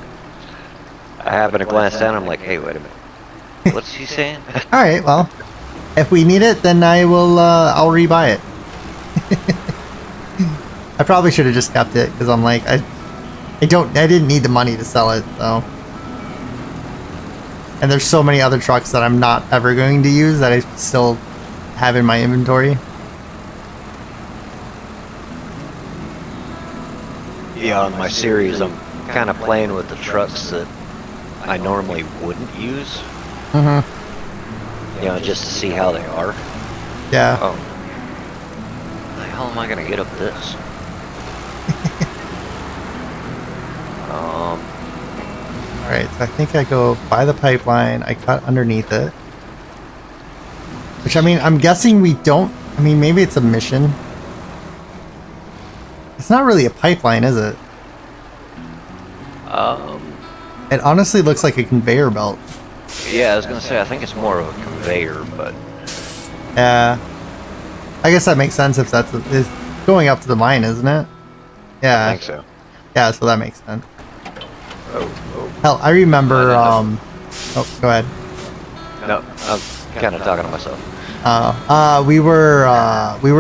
I happened to glance down. I'm like, hey, wait a minute. What's he saying? All right. Well, if we need it, then I will. I'll rebuy it. I probably should have just kept it because I'm like I didn't need the money to sell it, so. And there's so many other trucks that I'm not ever going to use that I still have in my inventory. Yeah, on my series, I'm kind of playing with the trucks that I normally wouldn't use. Mm-hmm. You know, just to see how they are. Yeah. Oh. How am I gonna get up this? Alright, so I think I go by the pipeline, I cut underneath it. Which, I mean, I'm guessing we don't... I mean, maybe it's a mission. It's not really a pipeline, is it? It honestly looks like a conveyor belt. Yeah, I was gonna say, I think it's more of a conveyor, but... Yeah. I guess that makes sense if that's... It's going up to the mine, isn't it? Yeah. I think so. Yeah, so that makes sense. Oh. Hell, I remember, Oh, go ahead. No, I'm kind of talking to myself. We were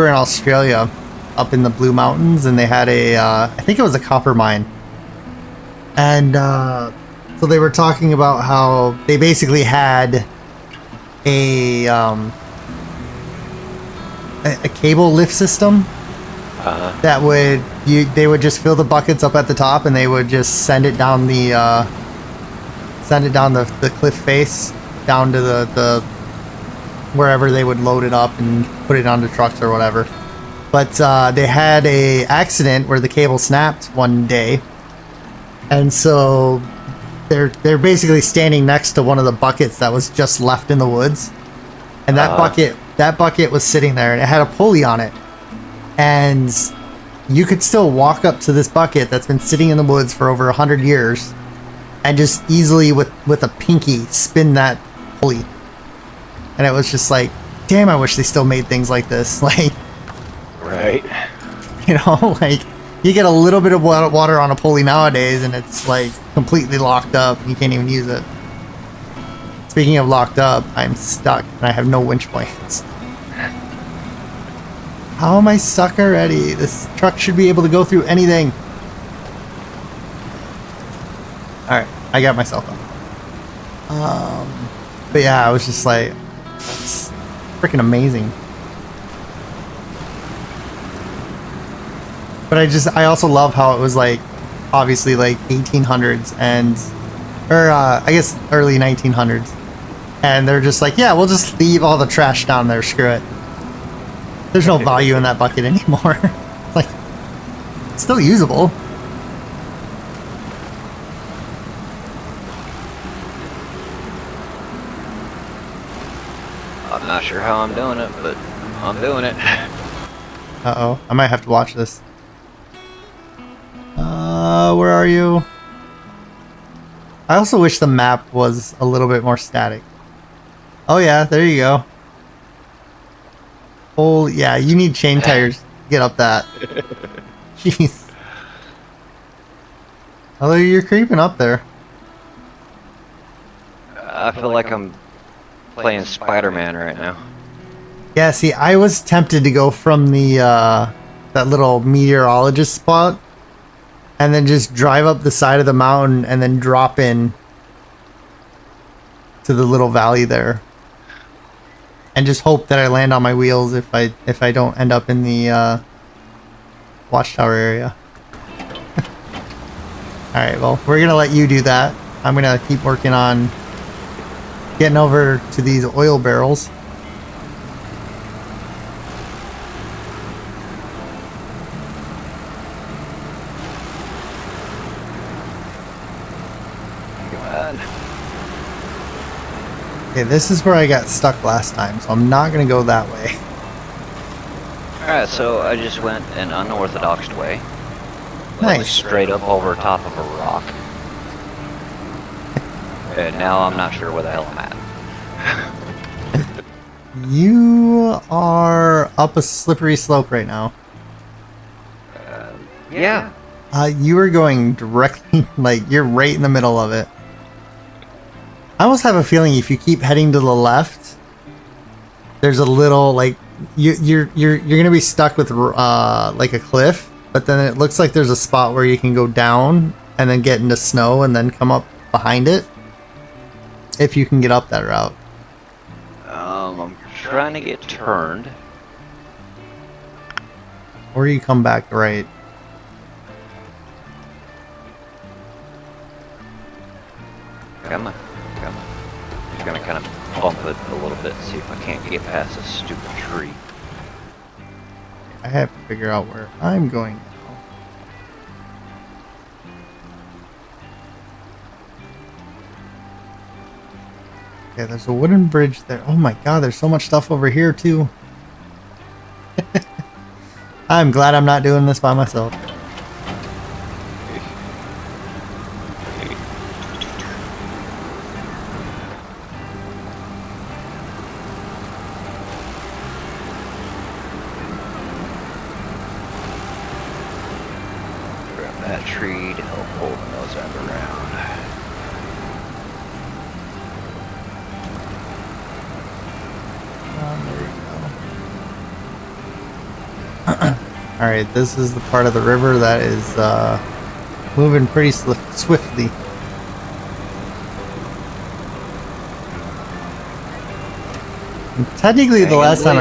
in Australia, up in the Blue Mountains, and they had a, I think it was a copper mine. And, so they were talking about how they basically had a cable lift system that would, they would just fill the buckets up at the top and they would just send it down the, cliff face down to the wherever they would load it up and put it onto trucks or whatever. But they had a accident where the cable snapped one day, and so they're basically standing next to one of the buckets that was just left in the woods, and that bucket was sitting there and it had a pulley on it, and you could still walk up to this bucket that's been sitting in the woods for over 100 years and just easily with a pinky spin that pulley. And it was just like, damn, I wish they still made things like this. Like, right. You know, like, you get a little bit of water on a pulley nowadays and it's like completely locked up and you can't even use it. Speaking of locked up, I'm stuck and I have no winch points. How am I stuck already? This truck should be able to go through anything. Alright, I got myself up. But yeah, I was just like, that's freaking amazing. But I also love how it was like, obviously like 1800s or I guess early 1900s. And they're just like, yeah, we'll just leave all the trash down there, screw it. There's no value in that bucket anymore. Like, it's still usable. I'm not sure how I'm doing it, but I'm doing it. Uh-oh, I might have to watch this. Where are you? I also wish the map was a little bit more static. Oh yeah, there you go. Oh yeah, you need chain tires to get up that. Jeez. Although you're creeping up there. I feel like I'm playing Spider-Man right now. Yeah, see, I was tempted to go from the that little meteorologist spot and then just drive up the side of the mountain and then drop in to the little valley there. And just hope that I land on my wheels if I don't end up in the watchtower area. Alright, well, we're gonna let you do that. I'm gonna keep working on getting over to these oil barrels. Okay, this is where I got stuck last time, so I'm not gonna go that way. Alright, so I just went an unorthodox way. Nice. Straight up over top of a rock. And now I'm not sure where the hell I'm at. You are up a slippery slope right now. Yeah. You are going directly, like, you're right in the middle of it. I almost have a feeling if you keep heading to the left, there's a little, like, you're gonna be stuck with like a cliff, but then it looks like there's a spot where you can go down and then get into snow and then come up behind it. If you can get up that route. I'm trying to get turned. Or you come back right. Come on. Just gonna kind of bump it a little bit, see if I can't get past this stupid tree. I have to figure out where I'm going now. Okay, there's a wooden bridge there. Oh my god, there's so much stuff over here too. I'm glad I'm not doing this by myself. Grab that tree to help holding those end around. There you go. Alright, this is the part of the river that is moving pretty swiftly. And technically, the last time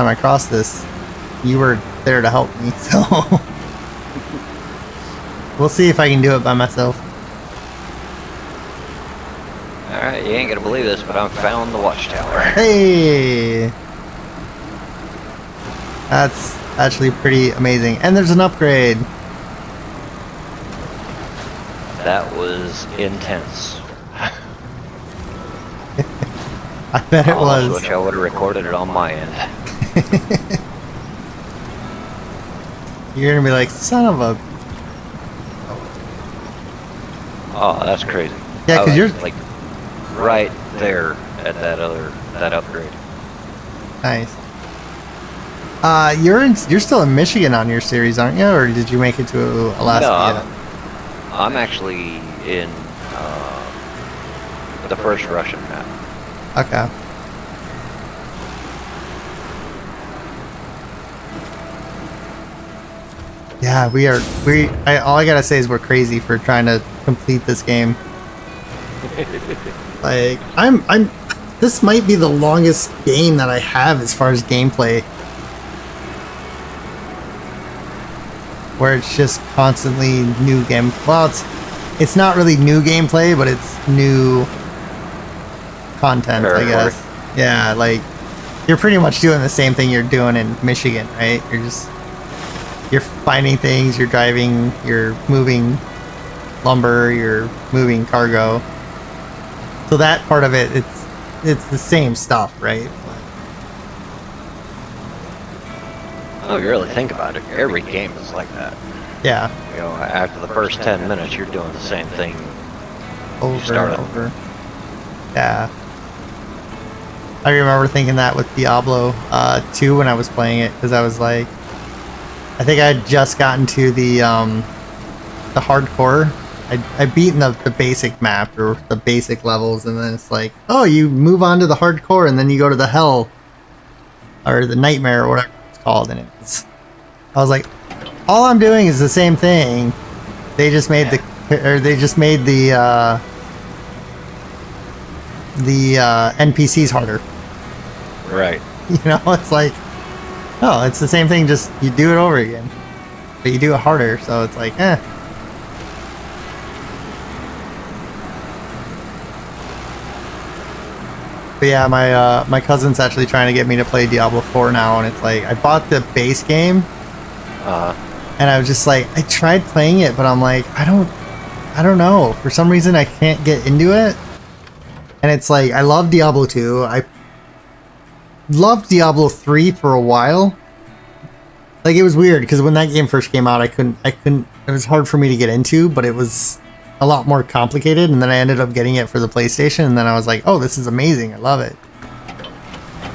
I crossed this, you were there to help me, so we'll see if I can do it by myself. Alright, you ain't gonna believe this, but I found the watchtower. Hey! That's actually pretty amazing. And there's an upgrade. That was intense. I bet it was. I wish I would have recorded it on my end. You're gonna be like, son of a... Oh, that's crazy. Yeah, because you're... like right there at that upgrade. Nice. You're still in Michigan on your series, aren't you? Or did you make it to Alaska yet? I'm actually in the first Russian map. Okay. Yeah, all I gotta say is we're crazy for trying to complete this game. Like, this might be the longest game that I have as far as gameplay. Where it's just constantly new game. Well, it's not really new gameplay, but it's new content, I guess. Yeah, like, you're pretty much doing the same thing you're doing in Michigan, right? You're finding things, you're driving, you're moving lumber, you're moving cargo. So that part of it, it's the same stuff, right? Oh, you really think about it, every game is like that. Yeah. You know, after the first 10 minutes, you're doing the same thing over and over. Yeah. I remember thinking that with Diablo 2 when I was playing it, because I was like, I think I had just gotten to the hardcore. I'd beaten the basic map or the basic levels, and then it's like, oh, you move on to the hardcore, and then you go to the hell or the nightmare or whatever it's called, and I was like, all I'm doing is the same thing. They just made the NPCs harder. Right. You know, it's like, oh, it's the same thing, just you do it over again. But you do it harder, so it's like, eh. But yeah, my cousin's actually trying to get me to play Diablo 4 now, and it's like, I bought the base game, and I was just like, I tried playing it, but I'm like, I don't know. For some reason, I can't get into it. And it's like, I love Diablo 2. I loved Diablo 3 for a while. Like, it was weird because when that game first came out, I couldn't, it was hard for me to get into, but it was a lot more complicated. And then I ended up getting it for the PlayStation, and then I was like, oh, this is amazing. I love it.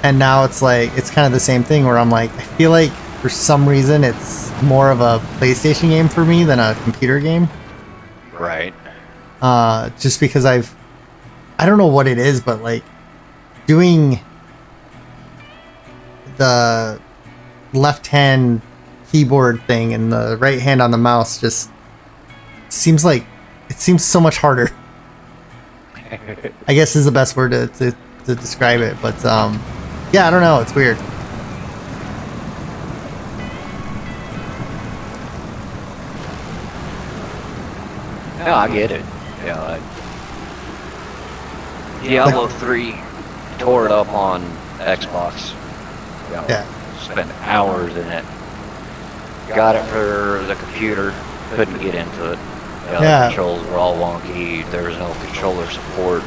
And now it's like, it's kind of the same thing where I'm like, I feel like for some reason it's more of a PlayStation game for me than a computer game. Right. Just because I don't know what it is, but like doing the left hand keyboard thing and the right hand on the mouse just seems so much harder. I guess is the best word to describe it. But yeah, I don't know. It's weird. No, I get it. Yeah, Diablo 3 tore it up on Xbox. Yeah. Spent hours in it. Got it for the computer. Couldn't get into it. Yeah. The controls were all wonky. There was no controller support.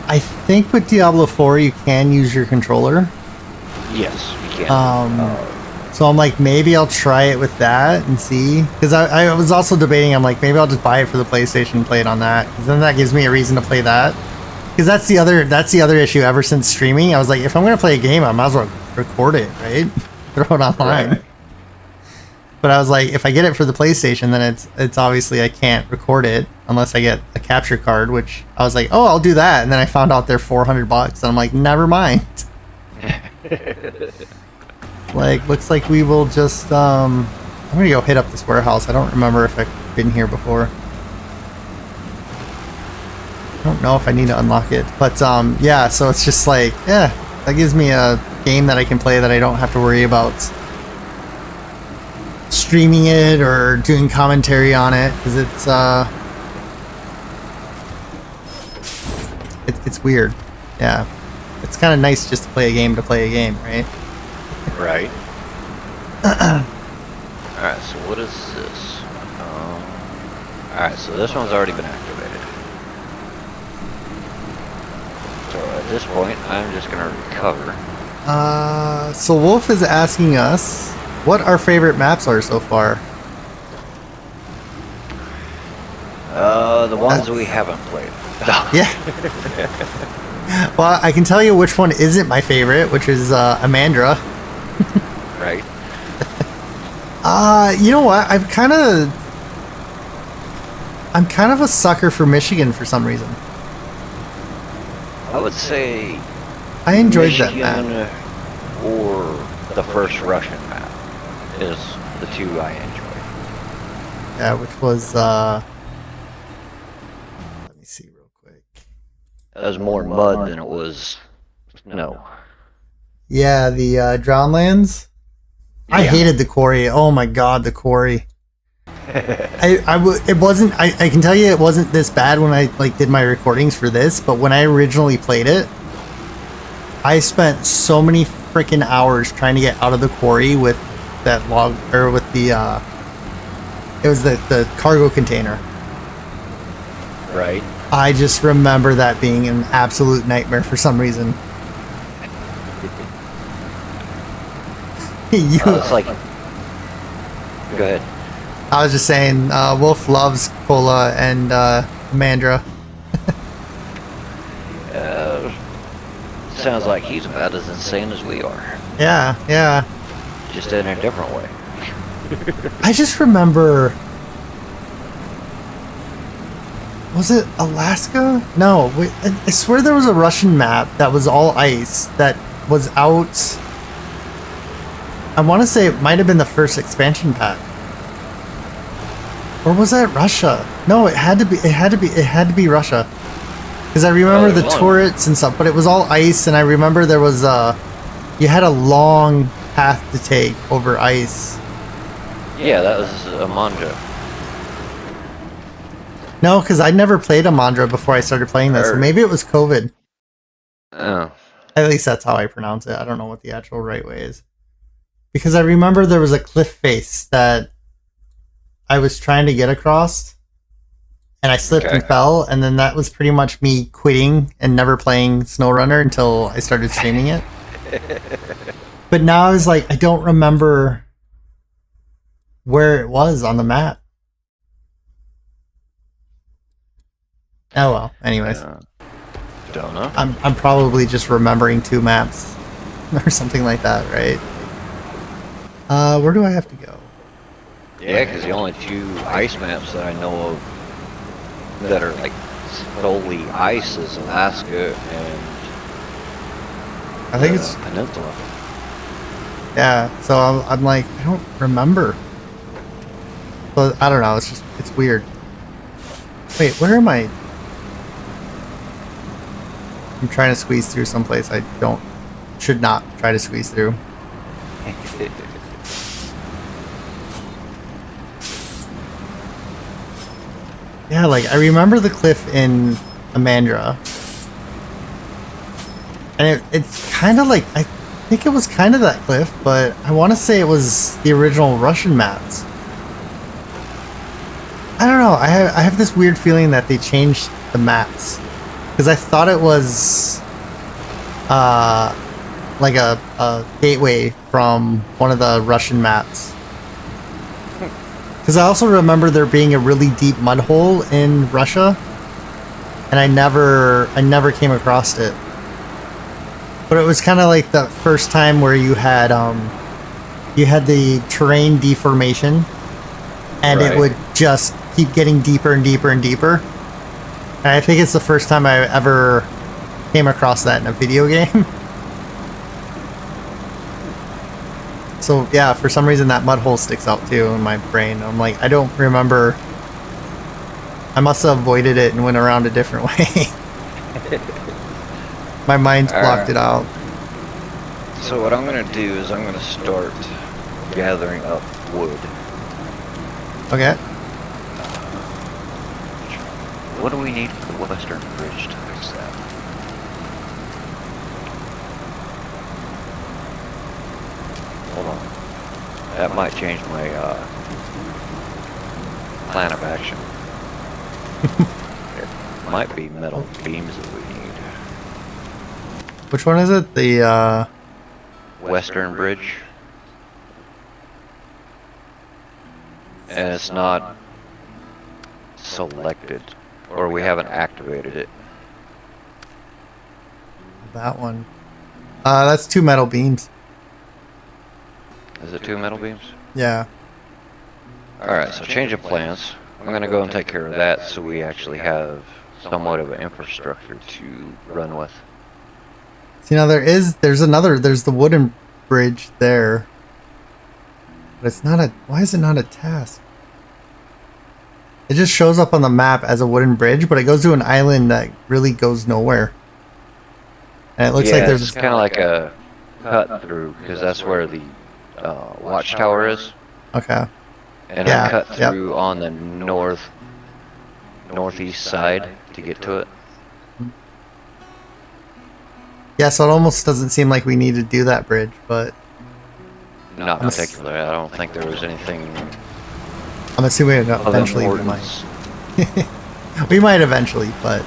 I think with Diablo 4 you can use your controller. Yes, you can. So I'm like, maybe I'll try it with that and see. Because I was also debating, I'm like, maybe I'll just buy it for the PlayStation and play it on that. Because then that gives me a reason to play that. Because that's the other issue ever since streaming. I was like, if I'm going to play a game, I might as well record it, right? Throw it online. Right. But I was like, if I get it for the PlayStation, then it's obviously I can't record it unless I get a capture card, which I was like, oh, I'll do that. And then I found out they're $400. And I'm like, never mind. Like, looks like we will just, I'm gonna go hit up this warehouse. I don't remember if I've been here before. I don't know if I need to unlock it. But, yeah, so it's just like, yeah, that gives me a game that I can play that I don't have to worry about streaming it or doing commentary on it. Because it's weird. Yeah. It's kind of nice just to play a game, right? Right. Alright, so what is this? Alright, so this one's already been activated. So at this point, I'm just going to recover. So Wolf is asking us what our favorite maps are so far. The ones we haven't played. Yeah. Well, I can tell you which one isn't my favorite, which is Amandra. Right. You know what? I'm kind of a sucker for Michigan for some reason. I would say I enjoyed Michigan that map. Or the first Russian map is the two I enjoy. Yeah, which was let me see real quick. It was more mud than it was snow. Yeah, the Drownlands. I hated the Quarry. Oh my god, the Quarry. It wasn't. I can tell you, it wasn't this bad when I did my recordings for this. But when I originally played it, I spent so many freaking hours trying to get out of the Quarry with that log or with the. It was the cargo container. Right. I just remember that being an absolute nightmare for some reason. It's like. Go ahead. I was just saying, Wolf loves cola and Amandra. Sounds like he's about as insane as we are. Yeah, yeah. Just in a different way. I just remember. Was it Alaska? No, wait, I swear there was a Russian map that was all ice that was out. I want to say it might have been the first expansion pack. Or was that Russia? No, it had to be Russia. Because I remember the turrets and stuff, but it was all ice, and I remember there was you had a long path to take over ice. Yeah, that was Amandra. No, because I'd never played Amandra before I started playing this. So maybe it was COVID. Oh. At least that's how I pronounce it. I don't know what the actual right way is. Because I remember there was a cliff face that I was trying to get across, and I slipped and fell, and then that was pretty much me quitting and never playing SnowRunner until I started streaming it. But now I was like, I don't remember where it was on the map. Oh well, anyways. Don't know. I'm probably just remembering two maps or something like that, right? Where do I have to go? Yeah, because the only two ice maps that I know of that are like solely ice is Alaska and I think it's Peninsula. Yeah, so I'm like, I don't remember. But I don't know, it's weird. Wait, where am I? I'm trying to squeeze through someplace I should not try to squeeze through. Yeah, like I remember the cliff in Amandra. And it's kind of like, I think it was kind of that cliff, but I want to say it was the original Russian maps. I don't know, I have this weird feeling that they changed the maps. Because I thought it was like a gateway from one of the Russian maps. Because I also remember there being a really deep mud hole in Russia. And I never came across it. But it was kind of like the first time where you had the terrain deformation, and Right. it would just keep getting deeper and deeper and deeper. And I think it's the first time I ever came across that in a video game. So yeah, for some reason that mud hole sticks out too in my brain. I'm like, I don't remember. I must have avoided it and went around a different way. My mind's blocked it out. So what I'm gonna do is I'm gonna start gathering up wood. Okay. What do we need for the western bridge to fix that? Hold on. That might change my plan of action. It might be metal beams that we need. Which one is it? The Western bridge. And it's not selected, or we haven't activated it. that one. That's 2 metal beams. Is it 2 metal beams? Yeah. Alright, so change of plans. I'm gonna go and take care of that so we actually have somewhat of an infrastructure to run with. See, now there's the wooden bridge there. But it's not why is it not a task? It just shows up on the map as a wooden bridge, but it goes to an island that really goes nowhere. And it looks like there's it's kind of like a cut through, because that's where the watchtower is. Okay. And Yeah, I cut yep. through on the northeast side to get to it. Yeah, so it almost doesn't seem like we need to do that bridge, but Not particularly. I don't think there was anything I'm assuming of eventually we importance. might. We might eventually, but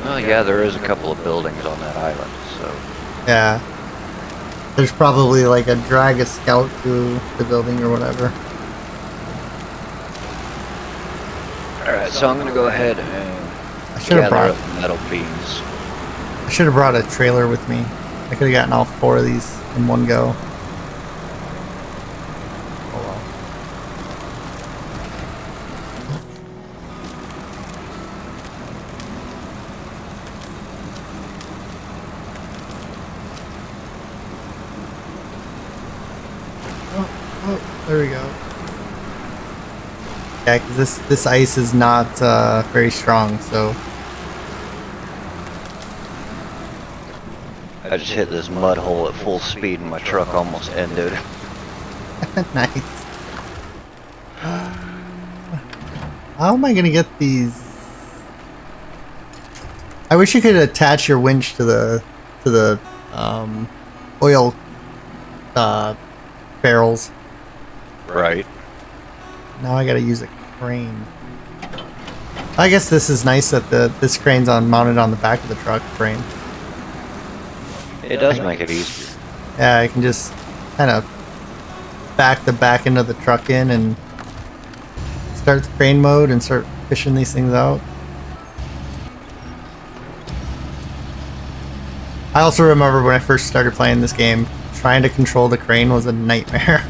Well, yeah, there is a couple of buildings on that island, so yeah. There's probably like a drag a scout to the building or whatever. Alright, so I'm gonna go ahead and I should have gather brought up metal beams. I should have brought a trailer with me. I could have gotten all 4 of these in one go. Oh well. Oh, there we go. Yeah, 'cause this ice is not very strong, so I just hit this mud hole at full speed and my truck almost ended. nice. How am I gonna get these? I wish you could attach your winch to the oil barrels. Right. Now I gotta use a crane. I guess this is nice that this crane's mounted on the back of the truck frame. It does make it easier. Yeah, I can just kind of back the back end of the truck in and start the crane mode and start fishing these things out. I also remember when I first started playing this game, trying to control the crane was a nightmare.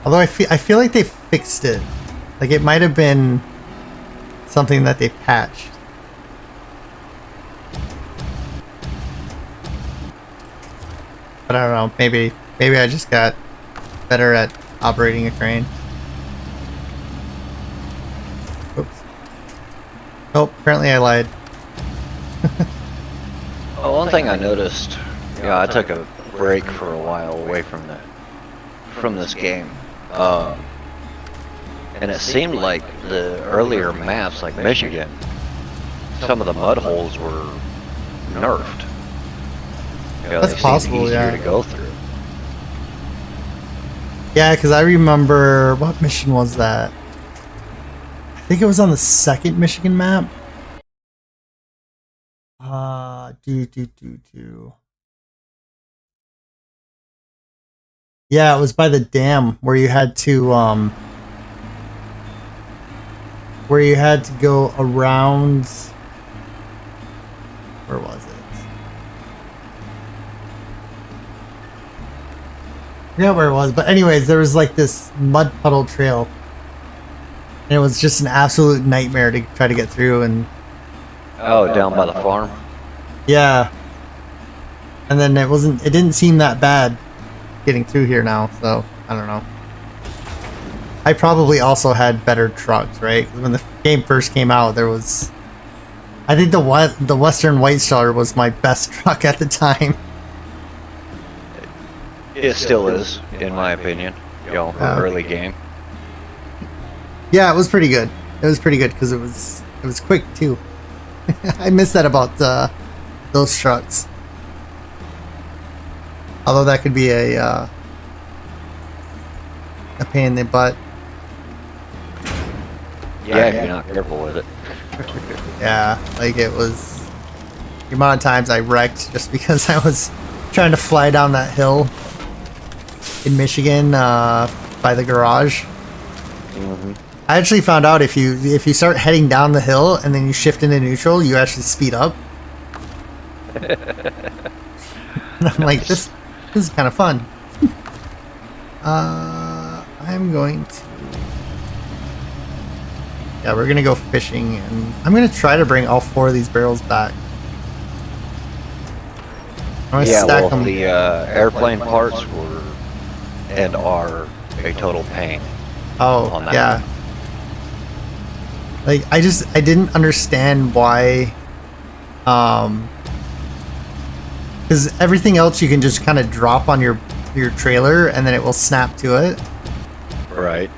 Although I feel like they fixed it. Like it might have been something that they patched. But I don't know, maybe Maybe I just got better at operating a crane. Oops. Oh, apparently I lied. Well, one thing I noticed, I took a break for a while away from this game, and it seemed like the earlier maps, like Michigan, some of the mud holes were nerfed. That's they possible, seemed easier yeah. to go through. Yeah, because I remember, what mission was that? I think it was on the second Michigan map. Yeah, it was by the dam where you had to go around. Where was it? I forgot where it was, but anyways, there was like this mud puddle trail, and it was just an absolute nightmare to try to get through. And Oh, down by the farm? yeah, and then it didn't seem that bad getting through here now, so I don't know. I probably also had better trucks, right? When the game first came out, there was, I think the Western White Star was my best truck at the time. It still is, in my opinion, for early game. Yeah, it was pretty good. It was pretty good because it was quick too. I miss that about those trucks. Although that could be a pain in the butt. Yeah, if you're not careful with it. Yeah, like it was the amount of times I wrecked just because I was trying to fly down that hill in Michigan by the garage. Mm-hmm. I actually found out if you start heading down the hill and then you shift into neutral, you actually speed up. And I'm like, this is kind of fun. I'm going to... Yeah, we're going to go fishing, and I'm going to try to bring all 4 of these barrels back. I'm gonna stack them. The airplane parts were and are a total pain. Oh, on that. yeah. Like, I didn't understand why, because everything else you can just kind of drop on your trailer and then it will snap to it. Right.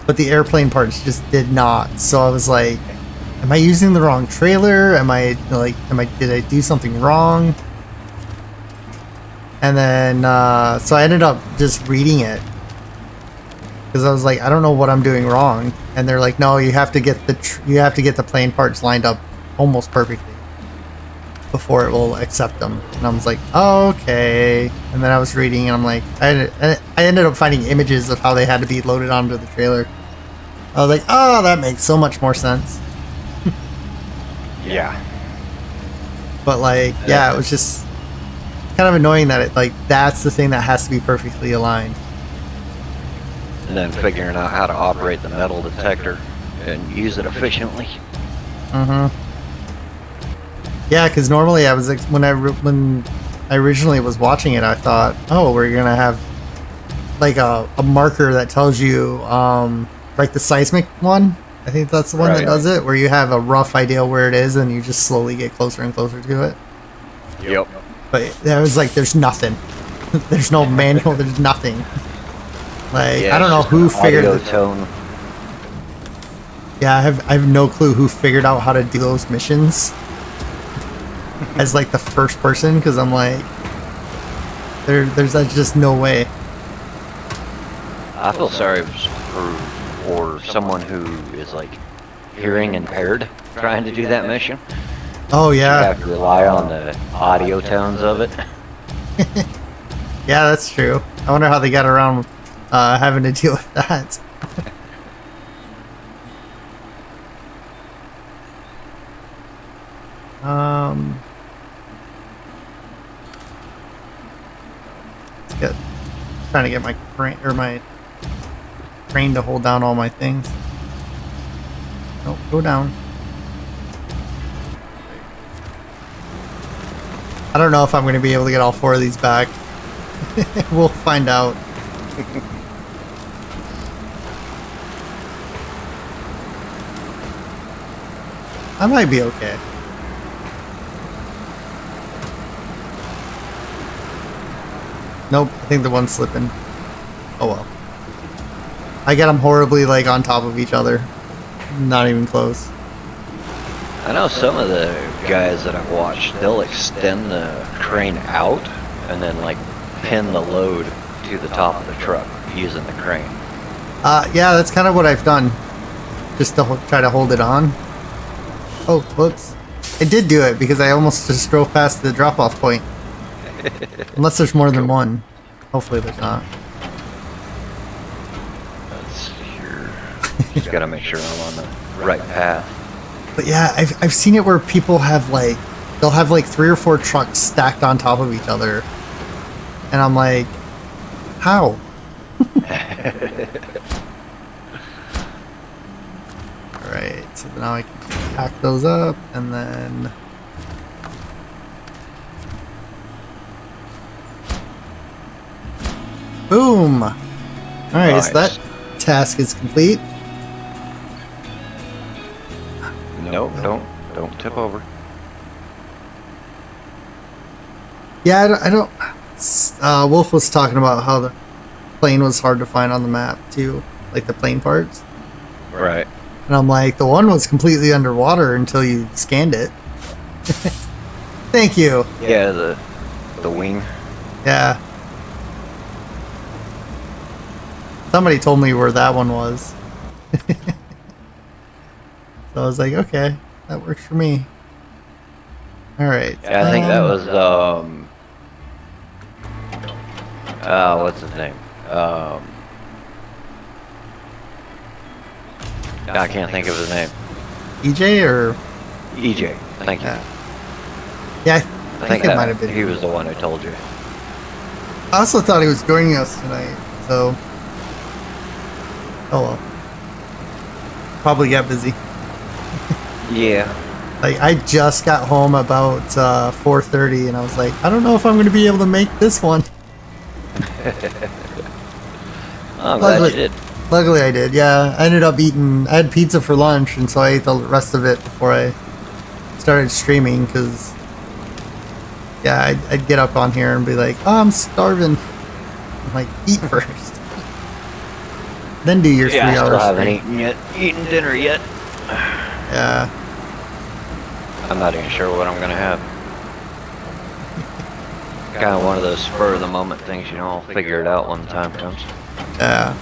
But the airplane parts just did not. So I was like, am I using the wrong trailer? Did I do something wrong? And then, so I ended up just reading it. Because I was like, I don't know what I'm doing wrong. And they're like, no, you have to get the plane parts lined up almost perfectly before it will accept them. And I was like, oh, okay. And then I was reading, and I'm like, I ended up finding images of how they had to be loaded onto the trailer. I was like, oh, that makes so much more sense. Yeah. But like, yeah, it was just kind of annoying that that's the thing that has to be perfectly aligned. And then figuring out how to operate the metal detector and use it efficiently. Mm-hmm. Yeah, because normally I was like, when I originally was watching it, I thought, oh, we're gonna have like a marker that tells you, like the seismic one. I think that's the one that does it, where you have a rough idea where it is, and you just slowly get closer and closer to it. Yep. But I was like, there's nothing. There's no manual. There's nothing. Like, I don't know who figured it. Tone. Yeah, I have no clue who figured out how to do those missions as like the first person, because I'm like, there's just no way. I feel sorry for someone who is like hearing impaired trying to do that mission. Oh yeah. You have to rely on the audio tones of it. Yeah, that's true. I wonder how they got around having to deal with that. Let's get trying to get my crane to hold down all my things. Nope, go down. I don't know if I'm going to be able to get all 4 of these back. We'll find out. I might be okay. Nope, I think the one's slipping. Oh well. I get them horribly like on top of each other. Not even close. I know some of the guys that I've watched, they'll extend the crane out and then like pin the load to the top of the truck using the crane. Yeah, that's kind of what I've done. Just to try to hold it on. Oh, whoops. I did do it because I almost just drove past the drop-off point. Unless there's more than one. Hopefully there's not. Let's see here. Just gotta make sure I'm on the right path. But yeah, I've seen it where people have like, they'll have like 3 or 4 trucks stacked on top of each other. And I'm like, how? Alright, so now I can pack those up and then... Boom! Alright, Nice. so that task is complete. Nope, don't tip over. Yeah, I don't... Wolf was talking about how the plane was hard to find on the map too, like the plane parts. Right. And I'm like, the one was completely underwater until you scanned it. Thank you. Yeah, the wing. Yeah. Somebody told me where that one was. So I was like, okay, that works for me. Alright. Yeah, I think that was what's his name? I can't think of his name. EJ or... EJ. Thank you. Yeah, I I think it might have been. he was the one who told you. I also thought he was joining us tonight, so... Oh well. Probably got busy. Yeah. Like, I just got home about 4:30, and I was like, I don't know if I'm going to be able to make this one. I'm glad you did. Luckily I did, yeah. I ended up eating... I had pizza for lunch, and so I ate the rest of it before I started streaming, because... Yeah, I'd get up on here and be like, oh, I'm starving. I'm like, eat first. Then do your 3 Yeah, I hours. still haven't eaten dinner yet. Yeah. I'm not even sure what I'm gonna have. Kind of one of those spur of the moment things, you know. I'll figure it out when the time comes. Yeah.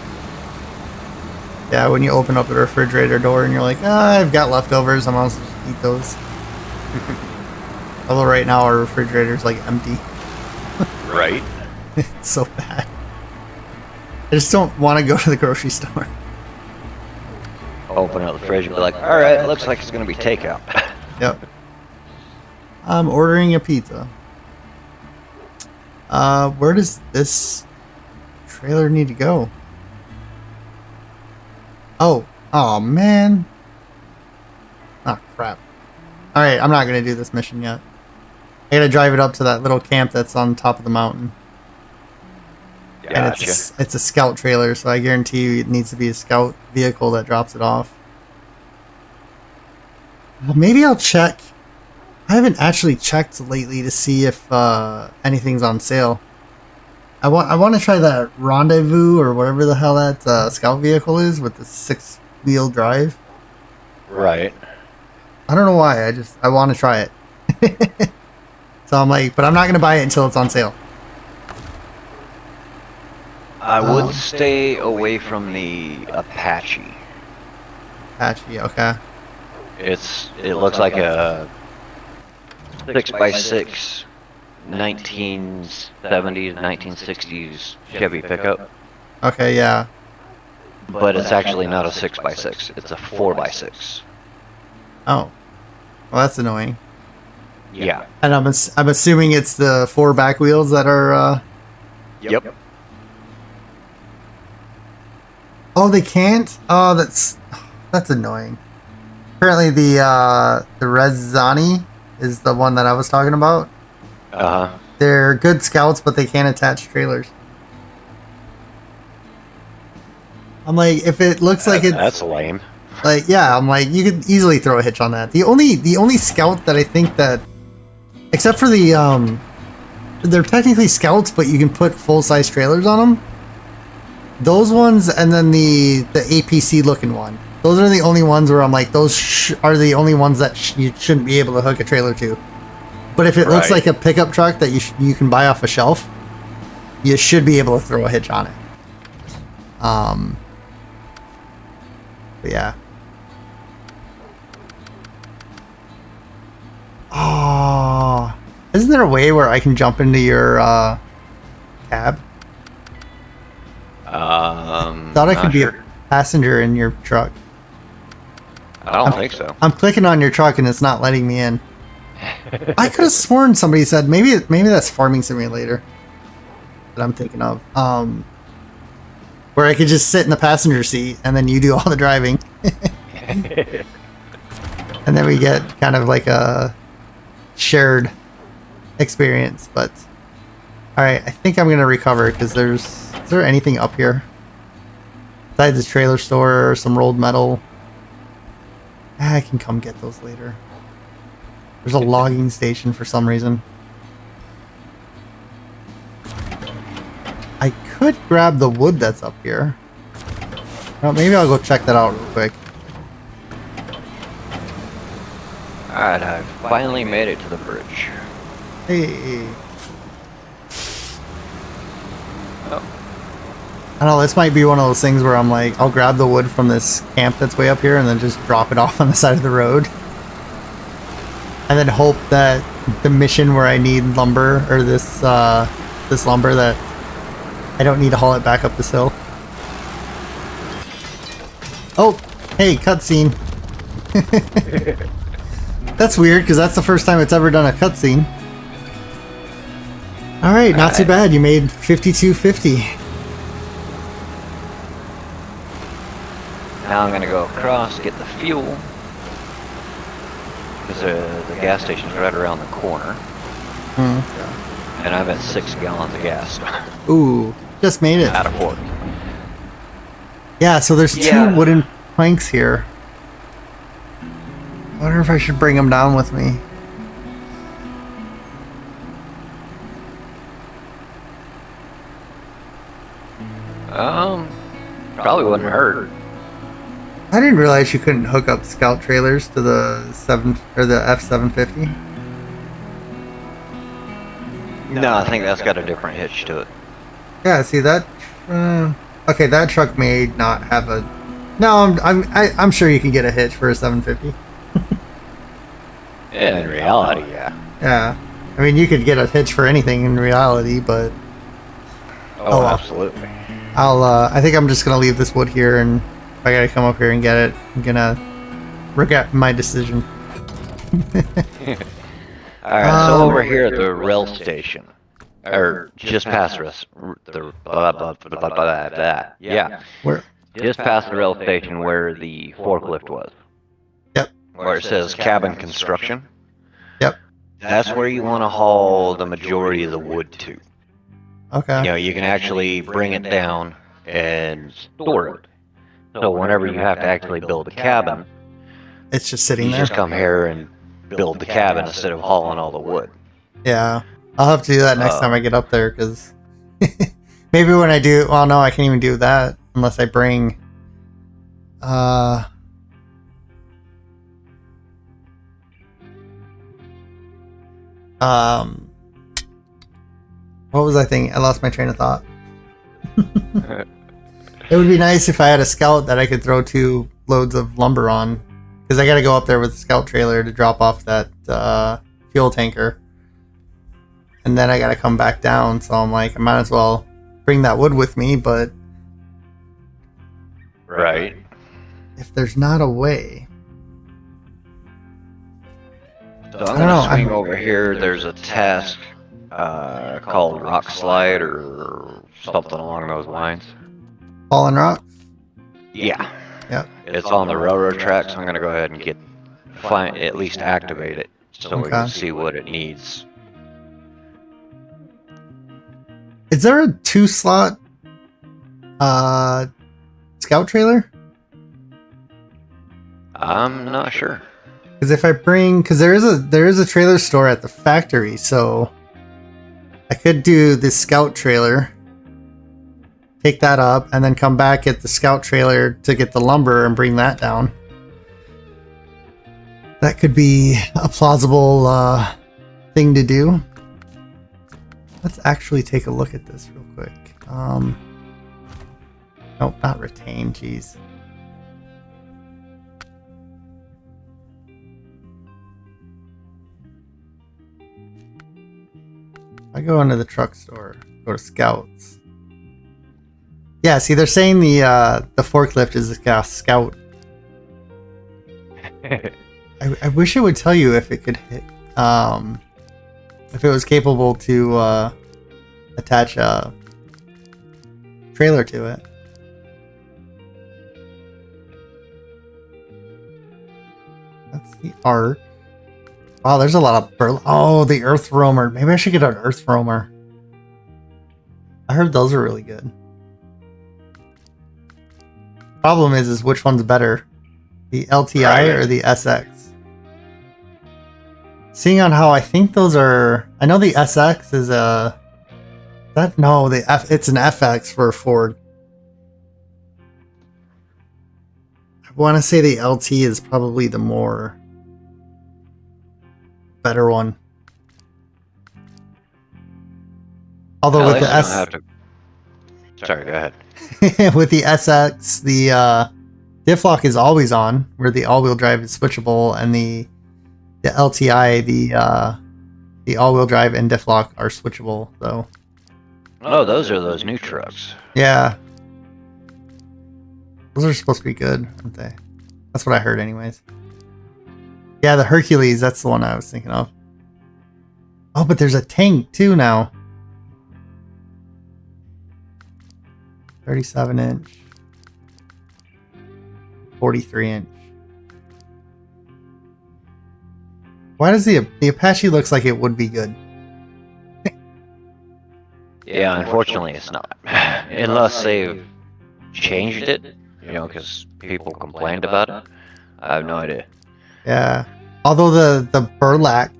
Yeah, when you open up the refrigerator door and you're like, I've got leftovers, I'm also just eat those. Although right now our refrigerator's like empty. Right. It's so bad. I just don't want to go to the grocery store. Open up the fridge and be like, all right, it looks like it's gonna be takeout. Yep. I'm ordering a pizza. Where does this trailer need to go? Oh man. Oh crap. Alright, I'm not gonna do this mission yet. I gotta drive it up to that little camp that's on top of the mountain. And Gotcha. it's a scout trailer, so I guarantee you it needs to be a scout vehicle that drops it off. Well, maybe I'll check. I haven't actually checked lately to see if anything's on sale. I want to try that Rendezvous or whatever the hell that scout vehicle is with the 6-wheel drive. Right. I don't know why. I want to try it. So I'm like, but I'm not gonna buy it until it's on sale. I would stay away from the Apache. Apache, okay. It looks like a 6x6 1970s, 1960s Chevy pickup, Okay, yeah. but it's actually not a 6x6. It's a 4x6. Oh, well, that's annoying. Yeah. And I'm assuming it's the 4 back wheels that are. Yep. Oh, they can't. Oh, that's annoying. Apparently, the Rezani is the one that I was talking about. Uh huh. they're good scouts, but they can't attach trailers. I'm like, if it looks like it's That's lame. like, yeah, I'm like, you could easily throw a hitch on that. The only scout that I think that, except for the they're technically scouts, but you can put full size trailers on them. Those ones, and then the APC looking one. Those are the only ones where I'm like, those are the only ones that you shouldn't be able to hook a trailer to. But if it looks like a pickup truck that you can buy off a shelf, you should be able to throw a hitch on it. But yeah. Oh, isn't there a way where I can jump into your cab? Thought I could be a passenger in your truck. I don't think so. I'm clicking on your truck and it's not letting me in. I could have sworn somebody said maybe that's Farming Simulator that I'm thinking of. Where I could just sit in the passenger seat and then you do all the driving. And then we get kind of like a shared experience. But alright, I think I'm gonna recover because is there anything up here? Besides the trailer store, some rolled metal. I can come get those later. There's a logging station for some reason. I could grab the wood that's up here. Well, maybe I'll go check that out real quick. Alright, I've finally made it to the bridge. Hey. Oh. I don't know, this might be one of those things where I'm like, I'll grab the wood from this camp that's way up here and then just drop it off on the side of the road. And then hope that the mission where I need lumber, or this lumber, that I don't need to haul it back up this hill. Oh, hey, cutscene. That's weird, because that's the first time it's ever done a cutscene. Alright, not too bad. You made 52.50. Now I'm gonna go across, get the fuel. Because the gas station's right around the corner. And I've at 6 gallons of gas. Ooh, just made it. Out of 40. Yeah, so there's two wooden planks here. I wonder if I should bring them down with me. Probably wouldn't hurt. I didn't realize you couldn't hook up scout trailers to the F750. No, I think that's got a different hitch to it. Yeah, see that? Okay, that truck may not have a. No, I'm sure you can get a hitch for a 750. Yeah, in reality, yeah. Yeah, I mean you could get a hitch for anything in reality, but. Oh, absolutely. I think I'm just gonna leave this wood here, and if I gotta come up here and get it, I'm gonna regret my decision. Alright, so over here at the rail station, or just past the yeah, Where? just past the rail station where the forklift was. Yep. Where it says cabin construction. Yep. That's where you want to haul the majority of the wood to. Okay. You know, you can actually bring it down and store it. So whenever you have to actually build a cabin, It's just sitting you there. just come here and build the cabin instead of hauling all the wood. Yeah, I'll have to do that next time I get up there, because maybe when I do. Well, no, I can't even do that unless I bring. What was I thinking? I lost my train of thought. It would be nice if I had a scout that I could throw 2 loads of lumber on, because I got to go up there with a scout trailer to drop off that fuel tanker, and then I got to come back down. So I'm like, I might as well bring that wood with me. But Right. if there's not a way, So I'm gonna swing over here. There's a task called rock slide or something along those lines. fallen rock. Yeah. Yep. It's on the railroad tracks. So I'm gonna go ahead and at least activate it so we can see what it needs. Is there a 2-slot scout trailer? I'm not sure. Because if I bring, because there is a trailer store at the factory, so I could do the scout trailer, take that up, and then come back at the scout trailer to get the lumber and bring that down. That could be a plausible thing to do. Let's actually take a look at this real quick. Nope, not retain, jeez. I go into the truck store, go to scouts. Yeah, see, they're saying the forklift is a scout. I wish it would tell you if it could hit, if it was capable to attach a trailer to it. That's the arc. Wow, there's a lot of oh, the earth roamer. Maybe I should get an earth roamer. I heard those are really good. Problem is which one's better, the LTI or the SX? Seeing on how I think those are, I know the SX is a it's an FX for Ford. I want to say the LT is probably the more better one. Although with the Sorry, go ahead. with the SX, the diff lock is always on, where the all-wheel drive is switchable, and the LTI, the all-wheel drive and diff lock are switchable. So. Oh, those are those new trucks. Yeah. Those are supposed to be good, aren't they? That's what I heard, anyways. Yeah, the Hercules, that's the one I was thinking of. Oh, but there's a tank too now. 37-inch. 43-inch. Why does the Apache looks like it would be good? Yeah, unfortunately it's not. Unless they've changed it, you know, because people complained about it. I have no idea. Yeah. Although the Burlak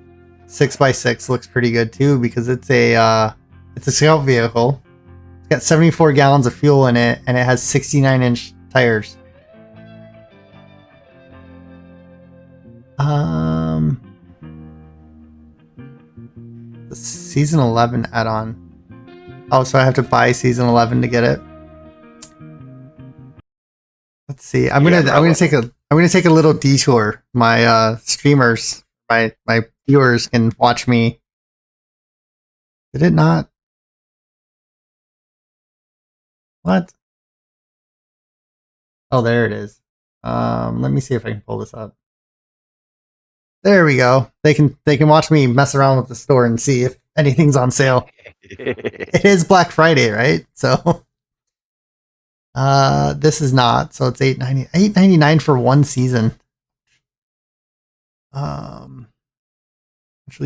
6x6 looks pretty good too, because it's a scout vehicle. It's got 74 gallons of fuel in it, and it has 69-inch tires. The season 11 add-on. Oh, so I have to buy season 11 to get it. Let's see. I'm gonna take a little detour. My streamers, my viewers can watch me. Did it not? What? Oh, there it is. Let me see if I can pull this up. There we go. They can watch me mess around with the store and see if anything's on sale. It is Black Friday, right? So this is not. So it's $8.99 for one season. Actually,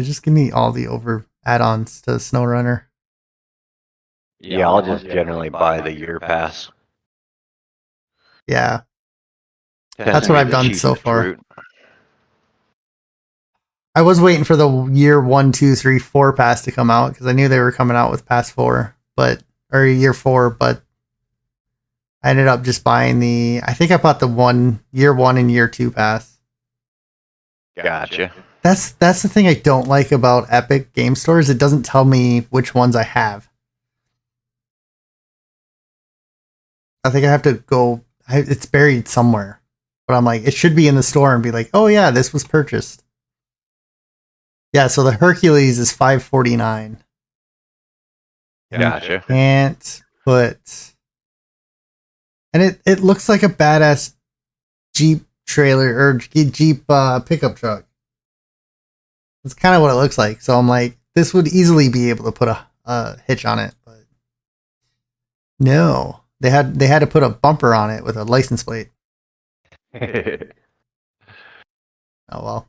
just give me all the over add-ons to SnowRunner. Yeah, I'll just generally buy the year pass. Yeah. That's what I've done so far. Route. I was waiting for the year 1, 2, 3, 4 pass to come out because I knew they were coming out with pass 4, or year 4, but I ended up just buying I think I bought the year 1 and year 2 pass. Gotcha. That's the thing I don't like about Epic Game Stores. It doesn't tell me which ones I have. I think I have to go. It's buried somewhere, but I'm like, it should be in the store and be like, oh yeah, this was purchased. Yeah, so the Hercules is $549. Gotcha. Can't put, and it looks like a badass Jeep trailer or Jeep pickup truck. That's kind of what it looks like. So I'm like, this would easily be able to put a hitch on it, but no, they had to put a bumper on it with a license plate. Oh well.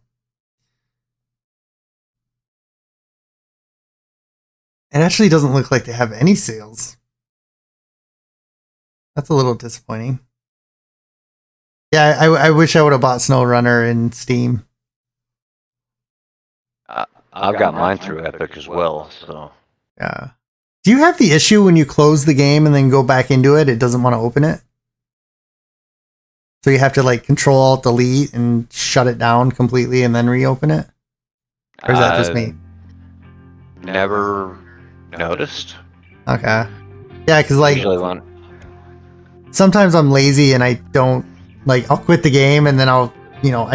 It actually doesn't look like they have any sales. That's a little disappointing. Yeah, I wish I would have bought SnowRunner in Steam. I've got mine through Epic as well, so. Yeah. Do you have the issue when you close the game and then go back into it, it doesn't want to open it? So you have to like Control Alt Delete and shut it down completely and then reopen it? Or is that just me? Never noticed. Okay. Yeah, because like sometimes I'm lazy and I don't like I'll quit the game and then I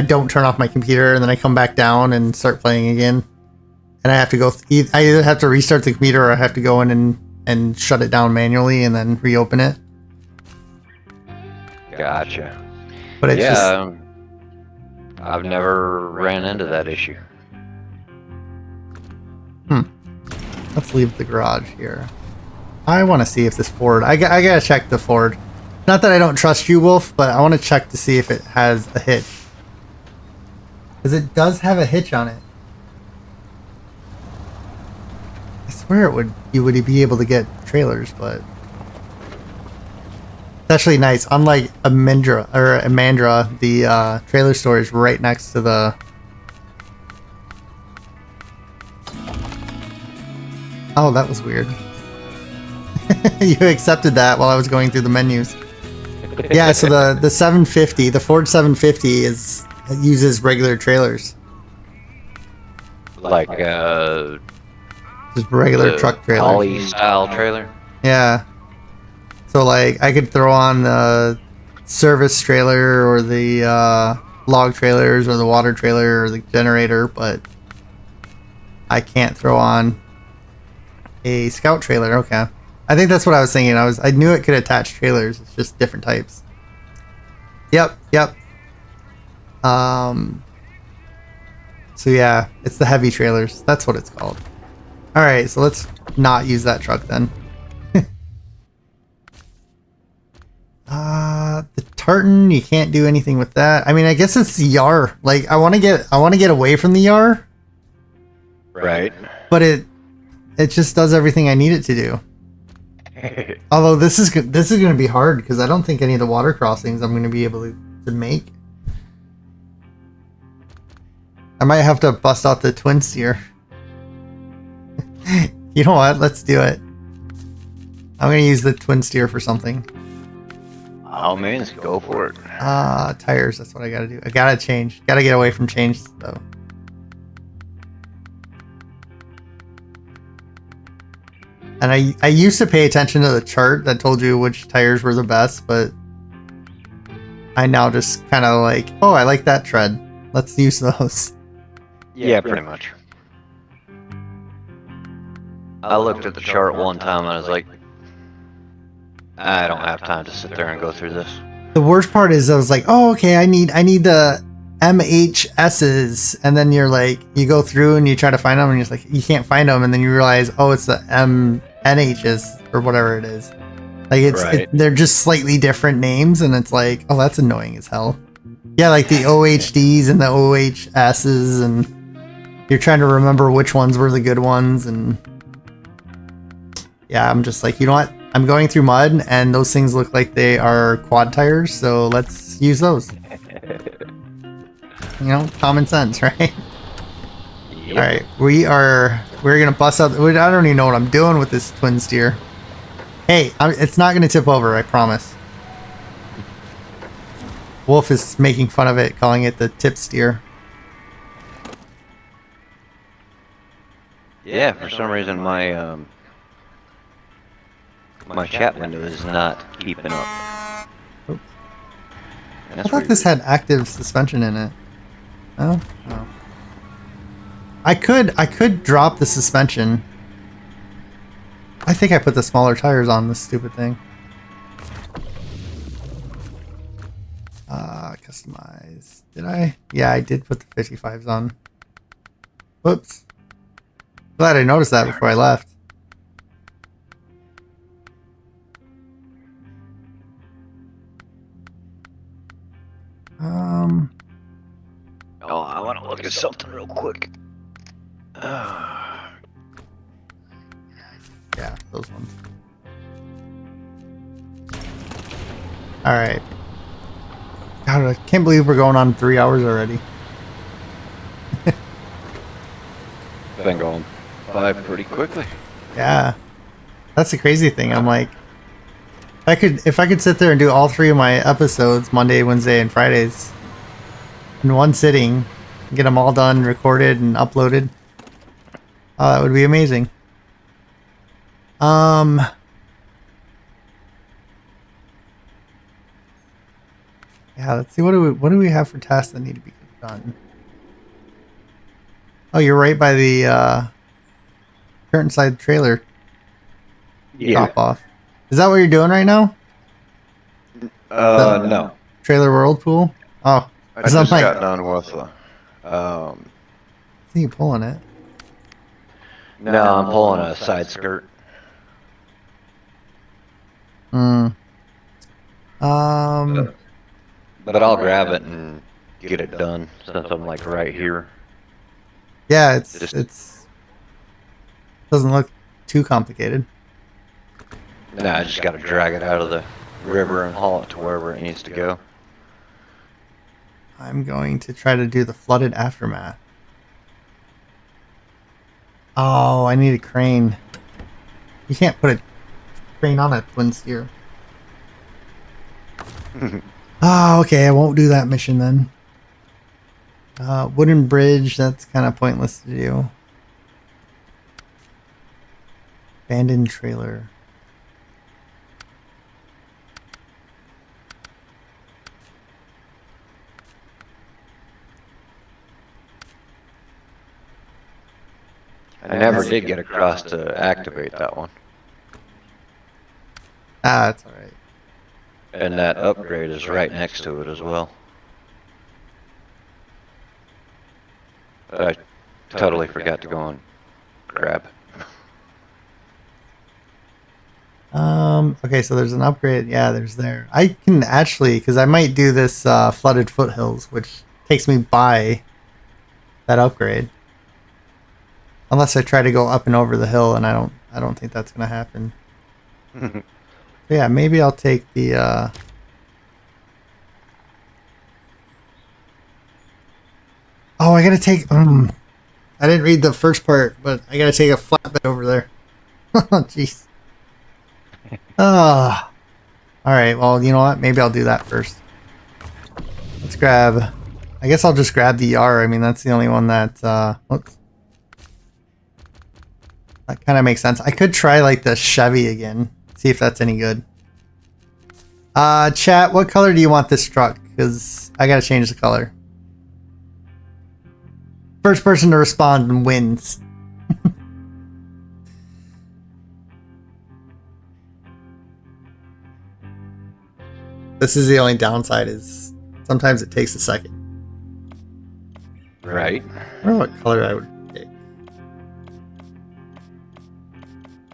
don't turn off my computer and then I come back down and start playing again. And I have to go. I either have to restart the computer or I have to go in and shut it down manually and then reopen it. Gotcha. But it's just I've never ran into that issue. Let's leave the garage here. I want to see if this Ford. I gotta check the Ford. Not that I don't trust you, Wolf, but I want to check to see if it has a hitch. Because it does have a hitch on it. I swear you would be able to get trailers, but it's actually nice. Unlike Amandra, the trailer store is right next to the. Oh, that was weird. You accepted that while I was going through the menus. Yeah, so the 750, the Ford 750 uses regular trailers. Like just regular truck trailers. Ollie style trailer. Yeah. So like I could throw on the service trailer or the log trailers or the water trailer or the generator, but I can't throw on a scout trailer. Okay. I think that's what I was thinking. I knew it could attach trailers. It's just different types. Yep. So yeah, it's the heavy trailers. That's what it's called. All right, so let's not use that truck then. The tartan, you can't do anything with that. I mean, I guess it's the Yar. Like I want to get away from the Yar. Right. But it just does everything I need it to do. Although this is going to be hard because I don't think any of the water crossings I'm going to be able to make. I might have to bust out the twin steer. You know what? Let's do it. I'm going to use the twin steer for something. Oh man, go for it. Tires. That's what I got to do. I got to change. Got to get away from change though. And I used to pay attention to the chart that told you which tires were the best, but I now just kind of like, oh, I like that tread. Let's use those. Yeah, pretty much. I looked at the chart one time and I was like, I don't have time to sit there and go through this. The worst part is I was like, oh, okay, I need the MHSs, and then you're like, you go through and you try to find them and you're just like, you can't find them, and then you realize, oh, it's the NHs or whatever it is. Like they're just slightly different names, and it's like, oh, that's annoying as hell. Yeah, like the OHDs and the OHSs, and you're trying to remember which ones were the good ones, and yeah, I'm just like, you know what? I'm going through mud, and those things look like they are quad tires, so let's use those. You know, common sense, right? Yep. All right, we're gonna bust out. I don't even know what I'm doing with this twin steer. Hey, it's not gonna tip over, I promise. Wolf is making fun of it, calling it the tip steer. Yeah, for some reason my my chat window is not keeping up. Oops. I thought this had active suspension in it. Oh, no. I could drop the suspension. I think I put the smaller tires on this stupid thing. Customize. Did I? Yeah, I did put the 55s on. Whoops. Glad I noticed that before I left. Oh, I want to look at something real quick. those ones. All right. God, I can't believe we're going on 3 hours already. Been going by pretty quickly. Yeah, that's the crazy thing. I'm like, if I could sit there and do all 3 of my episodes, Monday, Wednesday, and Fridays, in one sitting, get them all done, recorded, and uploaded, that would be amazing. Yeah, let's see. What do we have for tasks that need to be done? Oh, you're right by the curtain side trailer drop off. Is that what you're doing right now? No. Trailer whirlpool? Oh, I just got done with see you pulling it. no, I'm pulling a side skirt. But But I'll grab it and get it done since I'm like right here. yeah, it's doesn't look too complicated. Nah, I just got to drag it out of the river and haul it to wherever it needs to go. I'm going to try to do the flooded aftermath. Oh, I need a crane. You can't put a crane on a twin steer. Oh, okay, I won't do that mission then. Wooden bridge, that's kind of pointless to do. Abandoned trailer. I never did get across to activate that one. Ah, that's alright. And that upgrade is right next to it as well. But I totally forgot to go and grab. Okay, so there's an upgrade. Yeah, there's there. I can actually, because I might do this flooded foothills, which takes me by that upgrade. Unless I try to go up and over the hill, and I don't think that's gonna happen. So yeah, maybe I'll take the oh, I gotta take I didn't read the first part, but I gotta take a flatbed over there. Oh jeez. Ah. Alright, well, you know what? Maybe I'll do that first. Let's grab I guess I'll just grab the Yar. I mean, that's the only one that whoops. That kind of makes sense. I could try like the Chevy again. See if that's any good. Chat, what color do you want this truck? Because I gotta change the color. First person to respond wins. This is the only downside is sometimes it takes a second. Right. I don't know what color I would pick.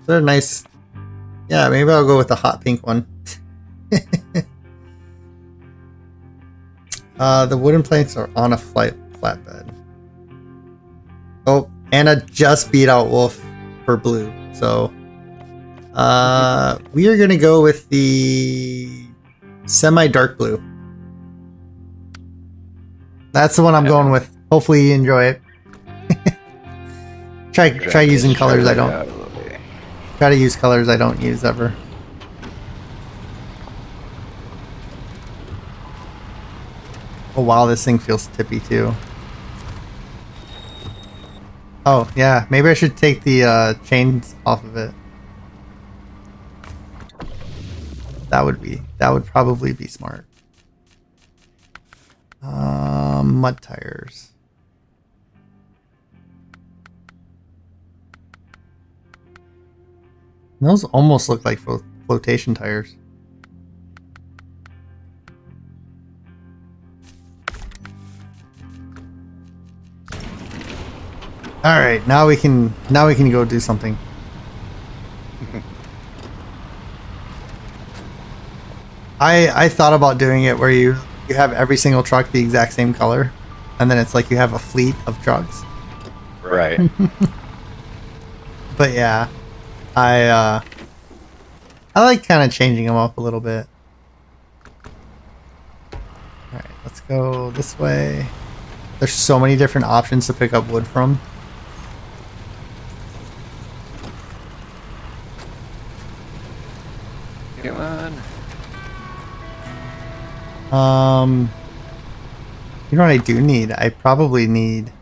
They're nice. Yeah, maybe I'll go with the hot pink one. The wooden planks are on a flatbed. Oh, Anna just beat out Wolf for blue. So we are gonna go with the semi-dark blue. That's the one I'm going with. Hopefully you enjoy it. Try using colors I don't. Try to use colors I don't use ever. Oh wow, this thing feels tippy too. Oh yeah, maybe I should take the chains off of it. That would probably be smart. Mud tires. Those almost look like flotation tires. All right, now we can go do something. I thought about doing it where you have every single truck the exact same color, and then it's like you have a fleet of trucks. Right. But yeah, I like kind of changing them up a little bit. All right, let's go this way. There's so many different options to pick up wood from. Come on. You know what I do need? I probably need.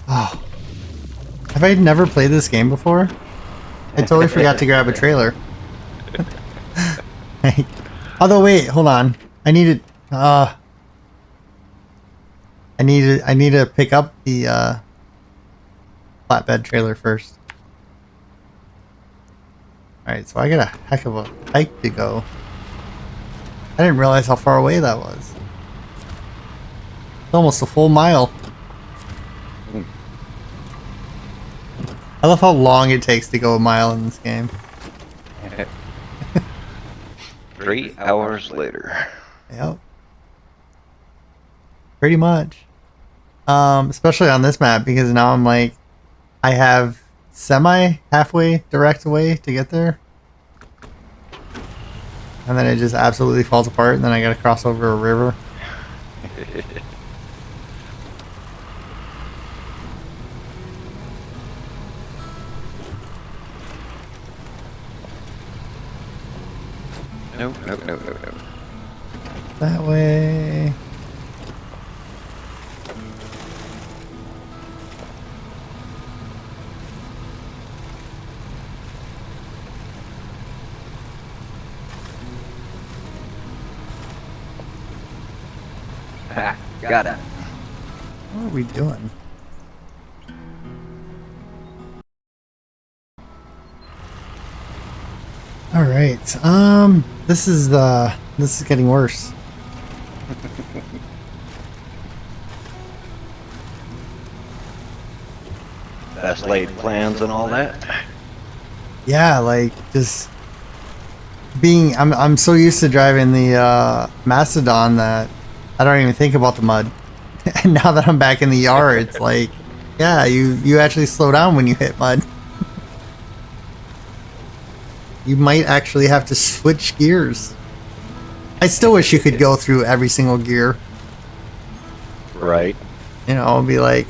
Oh, have I never played this game before? I totally forgot to grab a trailer. Although, wait, hold on. I need to. I need to pick up the flatbed trailer first. All right, so I got a heck of a hike to go. I didn't realize how far away that was. It's almost a full mile. I love how long it takes to go a mile in this game. 3 hours later. Yep. Pretty much. Especially on this map, because now I'm like, I have halfway direct way to get there. And then it just absolutely falls apart, and then I gotta cross over a river. No. That way. Got it. What are we doing? All right. This is getting worse. Best laid plans and all that. Yeah, like just being. I'm so used to driving the Mastodon that I don't even think about the mud. And now that I'm back in the yard, it's like, yeah, you actually slow down when you hit mud. You might actually have to switch gears. I still wish you could go through every single gear. Right. You know, it'd be like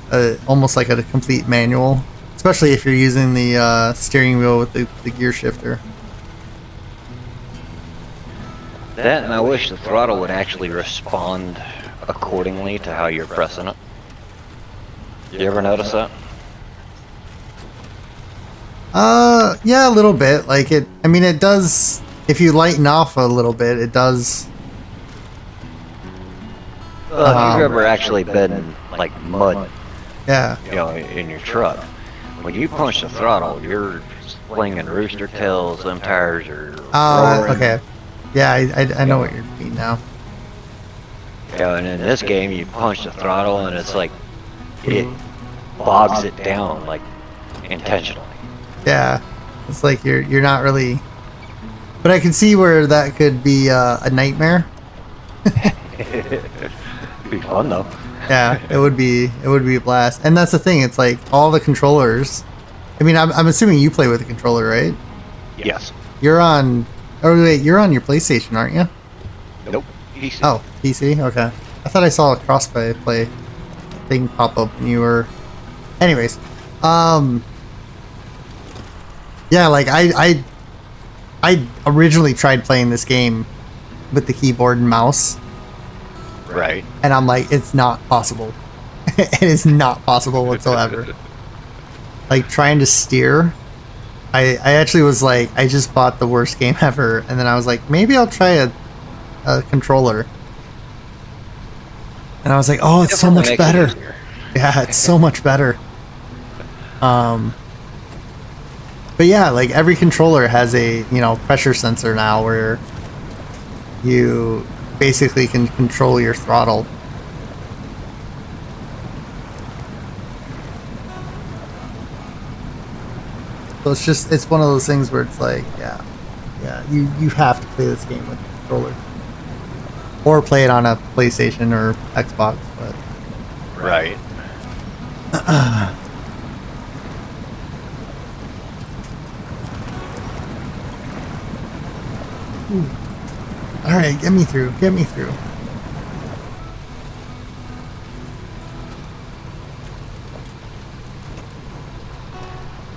almost like a complete manual, especially if you're using the steering wheel with the gear shifter. That, and I wish the throttle would actually respond accordingly to how you're pressing it. You ever notice that? Yeah, a little bit. Like it. I mean, it does. If you lighten off a little bit, it does. Well, if you've ever actually been in, like, mud, Yeah. you know, in your truck, when you punch the throttle, you're slinging rooster tails, them tires are roaring. Okay. Yeah, I know what you're mean now. Yeah, and in this game, you punch the throttle, and it's like, it bogs it down, like, intentionally. Yeah, it's like you're not really. But I can see where that could be a nightmare. Be fun, though. Yeah, it would be a blast. And that's the thing. It's like all the controllers. I mean, I'm assuming you play with a controller, right? Yes. You're on. Oh wait, you're on your PlayStation, aren't you? Nope. PC. Oh, PC. Okay. I thought I saw a play thing pop up when you were. Anyways, yeah, like I originally tried playing this game with the keyboard and mouse, Right. and I'm like, it's not possible. It is not possible whatsoever. Like trying to steer. I actually was like, I just bought the worst game ever, and then I was like, maybe I'll try a controller. And I was like, oh, it's so much better. Yeah, it's so much better. But yeah, like every controller has a, pressure sensor now where you basically can control your throttle. So it's one of those things where it's like, yeah, you have to play this game with a controller. Or play it on a PlayStation or Xbox, but Right. All right, get me through. Get me through.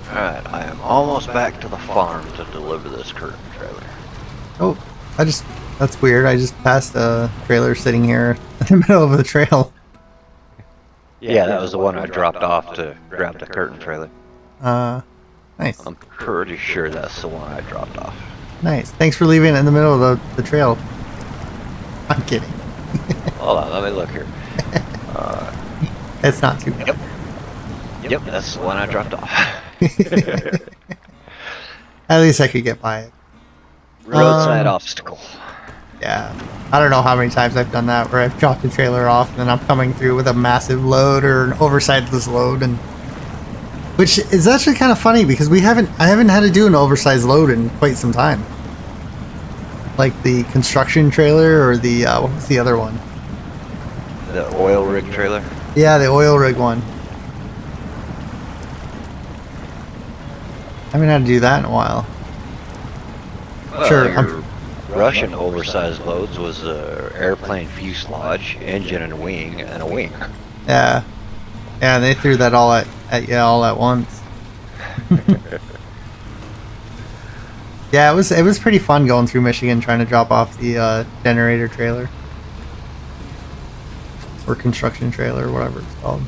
Alright, I am almost back to the farm to deliver this curtain trailer. Oh, that's weird. I just passed a trailer sitting here in the middle of the trail. Yeah, that was the one I dropped off to grab the curtain trailer. Nice. I'm pretty sure that's the one I dropped off. Nice. Thanks for leaving it in the middle of the trail. I'm kidding. Hold on, let me look here. It's not too bad. Yep, that's the one I dropped off. At least I could get by it. Roadside obstacle. Yeah. I don't know how many times I've done that where I've dropped a trailer off and then I'm coming through with a massive load or an oversized load, and which is actually kind of funny because I haven't had to do an oversized load in quite some time. Like the construction trailer or the what was the other one? The oil rig trailer? Yeah, the oil rig one. I haven't had to do that in a while. Well, Sure, your Russian oversized loads was airplane fuselage, engine and wing, and a wing. Yeah. Yeah, they threw that all at you all at once. Yeah, it was pretty fun going through Michigan trying to drop off the generator trailer. Or construction trailer, whatever it's called.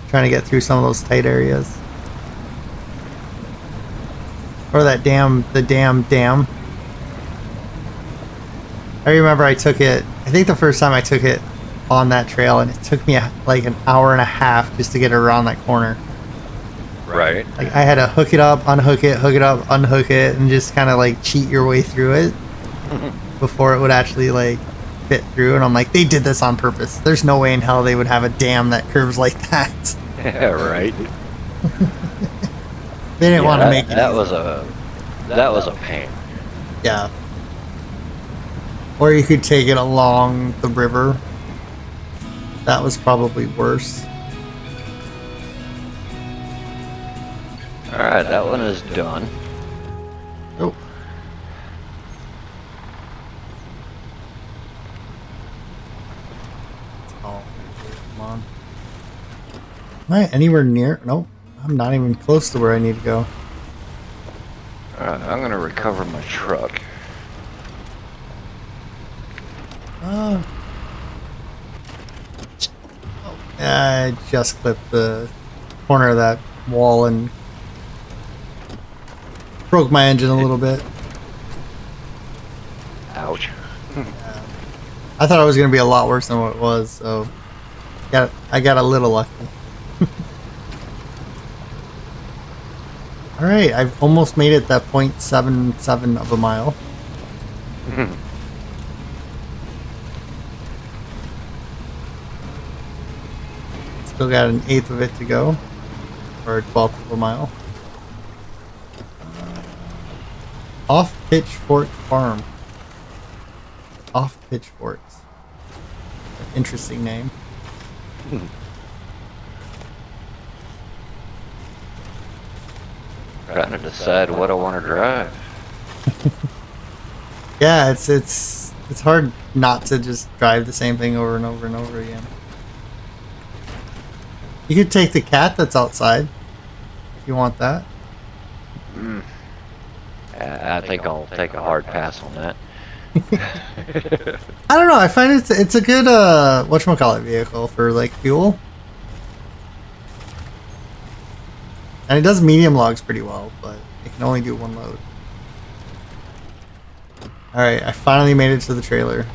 Trying to get through some of those tight areas. Or the damn dam. I remember I took it, I think the first time I took it on that trail, and it took me like an hour and a half just to get around that corner. Right. Like I had to hook it up, unhook it up, unhook it, and just kind of like cheat your way through it before it would actually like fit through. And I'm like, they did this on purpose. There's no way in hell they would have a dam that curves like that. Yeah, right. They didn't want to make it. That was a pain. Yeah. Or you could take it along the river. That was probably worse. Alright, that one is done. Oh. Oh, come on. Am I anywhere near? Nope. I'm not even close to where I need to go. Alright, I'm gonna recover my truck. Oh. I just clipped the corner of that wall and broke my engine a little bit. Ouch. I thought it was going to be a lot worse than what it was, so I got a little lucky. Alright, I've almost made it that 0.77 of a mile. Still got an eighth of it to go, or a 12th of a mile. Off Pitchfork Farm. Off Pitchforks. Interesting name. Trying to decide what I want to drive. Yeah, it's hard not to just drive the same thing over and over and over again. You could take the cat that's outside if you want that. I think I'll take a hard pass on that. I don't know. I find it's a good whatchamacallit vehicle for like fuel, and it does medium logs pretty well, but it can only do one load. All right, I finally made it to the trailer.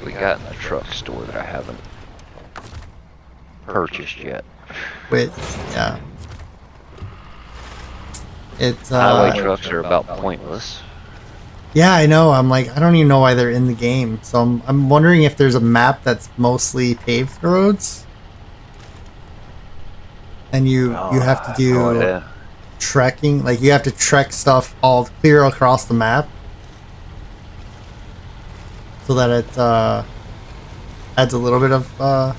We got in the truck store that I haven't purchased yet. Which, yeah, it's Highway trucks are about pointless. Yeah, I know. I'm like, I don't even know why they're in the game. So I'm wondering if there's a map that's mostly paved roads, and you have to do trekking. Like you have to trek stuff all clear across the map, so that it adds a little bit of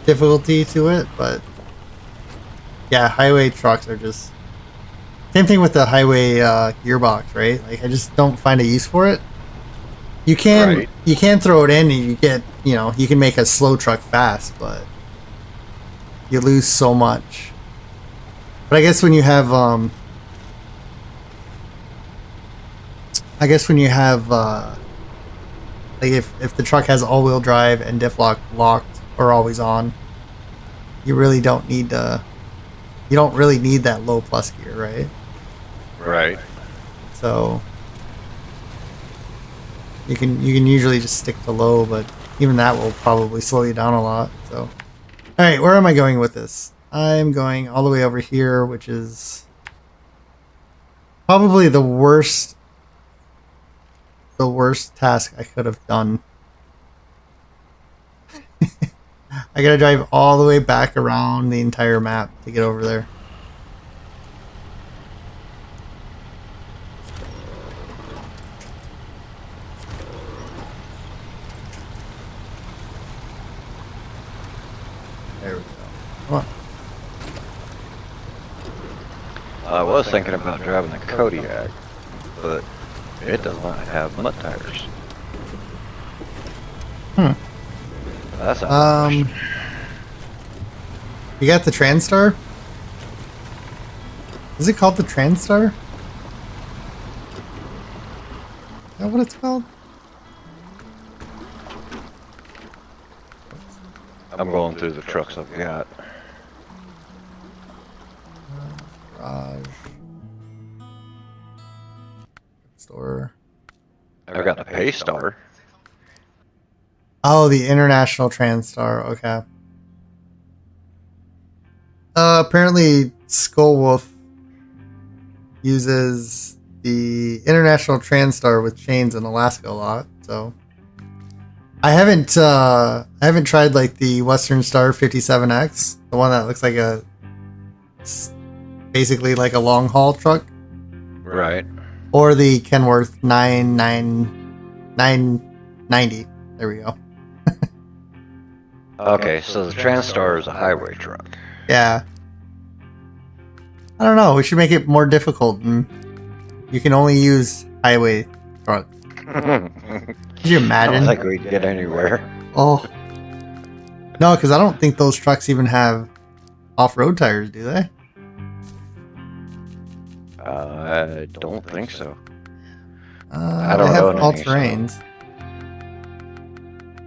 difficulty to it. But yeah, highway trucks are just Same thing with the highway gearbox, right? Like I just don't find a use for it. You can throw it in and you get, you know, you can make a slow truck fast, but you lose so much. But I guess when you have like if the truck has all-wheel drive and diff lock locked or always on, you really don't need you don't really need that low plus gear, right? Right. So you can usually just stick to low, but even that will probably slow you down a lot. So, all right, where am I going with this? I'm going all the way over here, which is probably the worst task I could have done. I gotta drive all the way back around the entire map to get over there. There we go. Come on. I was thinking about driving the Kodiak, but it does not have mud tires. That's You got the Transtar? Is it called the Transtar? Is that what it's called? I'm going through the trucks I've got. Garage. Store. I've got the Paystar. Oh, the International Transtar. Okay. Apparently, Skullwolf uses the International Transtar with chains in Alaska a lot. So, I haven't tried like the Western Star 57X, the one that looks like basically like a long haul truck, Right. or the Kenworth 990. There we go. Okay, so the Transtar is a highway truck. Yeah. I don't know. We should make it more difficult. And you can only use highway truck. Could you I imagine? don't think we'd get anywhere. Oh. No, because I don't think those trucks even have off-road tires, do they? I don't think so. I don't they have know all any, terrains.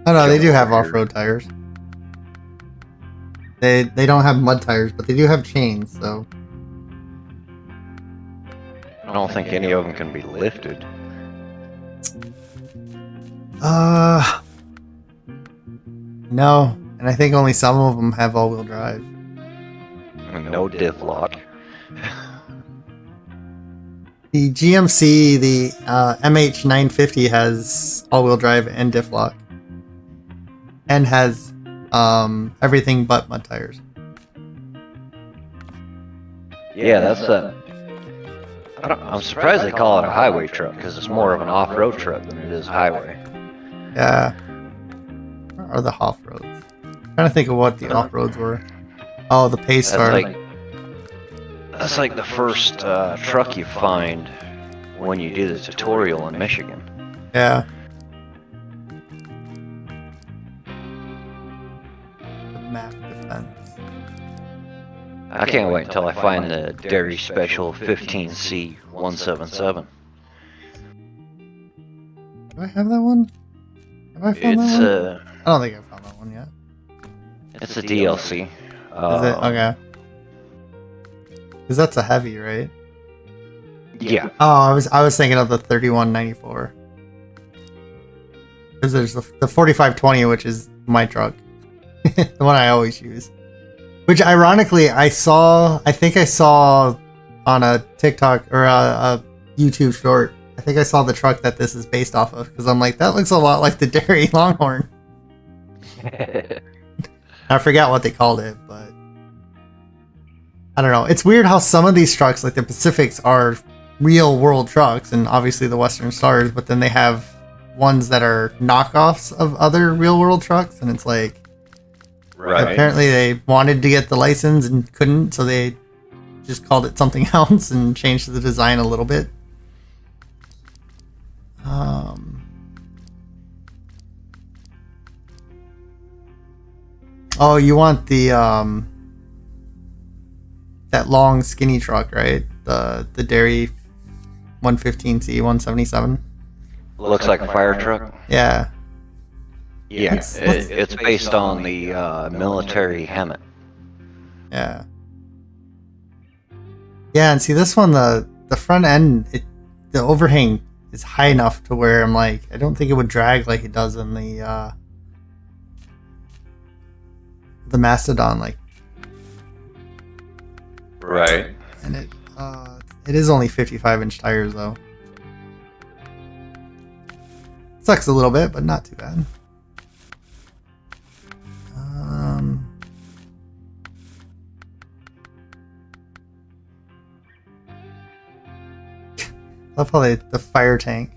Oh no, they do have off-road tires. They don't have mud tires, but they do have chains, so. I don't think any of them can be lifted. No, and I think only some of them have all-wheel drive. No diff lock. The GMC, the MH950 has all-wheel drive and diff lock, and has everything but mud tires. Yeah, that's a. I'm surprised they call it a highway truck because it's more of an off-road truck than it is highway. Yeah. Where are the off-roads? I'm trying to think of what the off-roads were. Oh, the Paystar. That's like the first truck you find when you do the tutorial in Michigan. Yeah. The map defense. I can't wait until I find the Dairy Special 15C177. Do I have that one? Have I found that one? I don't think I found that one yet. It's a DLC. Is it? Okay. Because that's a heavy, right? Yeah. Oh, I was thinking of the 3194. Because there's the 4520, which is my truck. The one I always use. Which ironically, I think I saw on a TikTok or a YouTube short. I think I saw the truck that this is based off of. Because I'm like, that looks a lot like the Dairy Longhorn. I forgot what they called it, but I don't know. It's weird how some of these trucks, like the Pacifics, are real world trucks, and obviously the Western Stars, but then they have ones that are knockoffs of other real world trucks, and it's like, right. Apparently they wanted to get the license and couldn't, so they just called it something else and changed the design a little bit. Oh, you want the that long skinny truck, right? The Dairy 115C 177. Looks like a fire truck. Yeah. Yeah, it's based on the military Hammett. Yeah. Yeah, and see this one, the front end, the overhang is high enough to where I'm like, I don't think it would drag like it does in the Mastodon, like. Right. And it is only 55-inch tires though. Sucks a little bit, but not too bad. Love how the fire tank.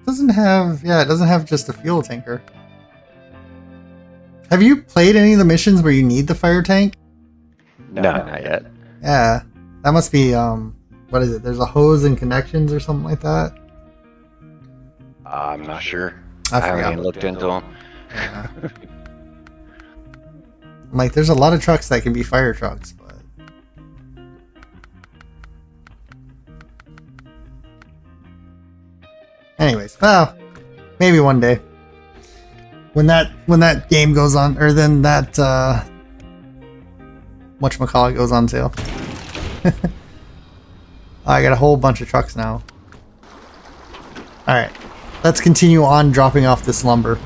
It doesn't have just a fuel tanker. Have you played any of the missions where you need the fire tank? No, not yet. Yeah. That must be what is it? There's a hose and connections or something like that. I'm not sure. I haven't forgot. even looked into them. Yeah. Like, there's a lot of trucks that can be fire trucks, but anyways, well, maybe one day when that game goes on, or then that whatchamacallit goes on sale. I got a whole bunch of trucks now. Alright, let's continue on dropping off this lumber.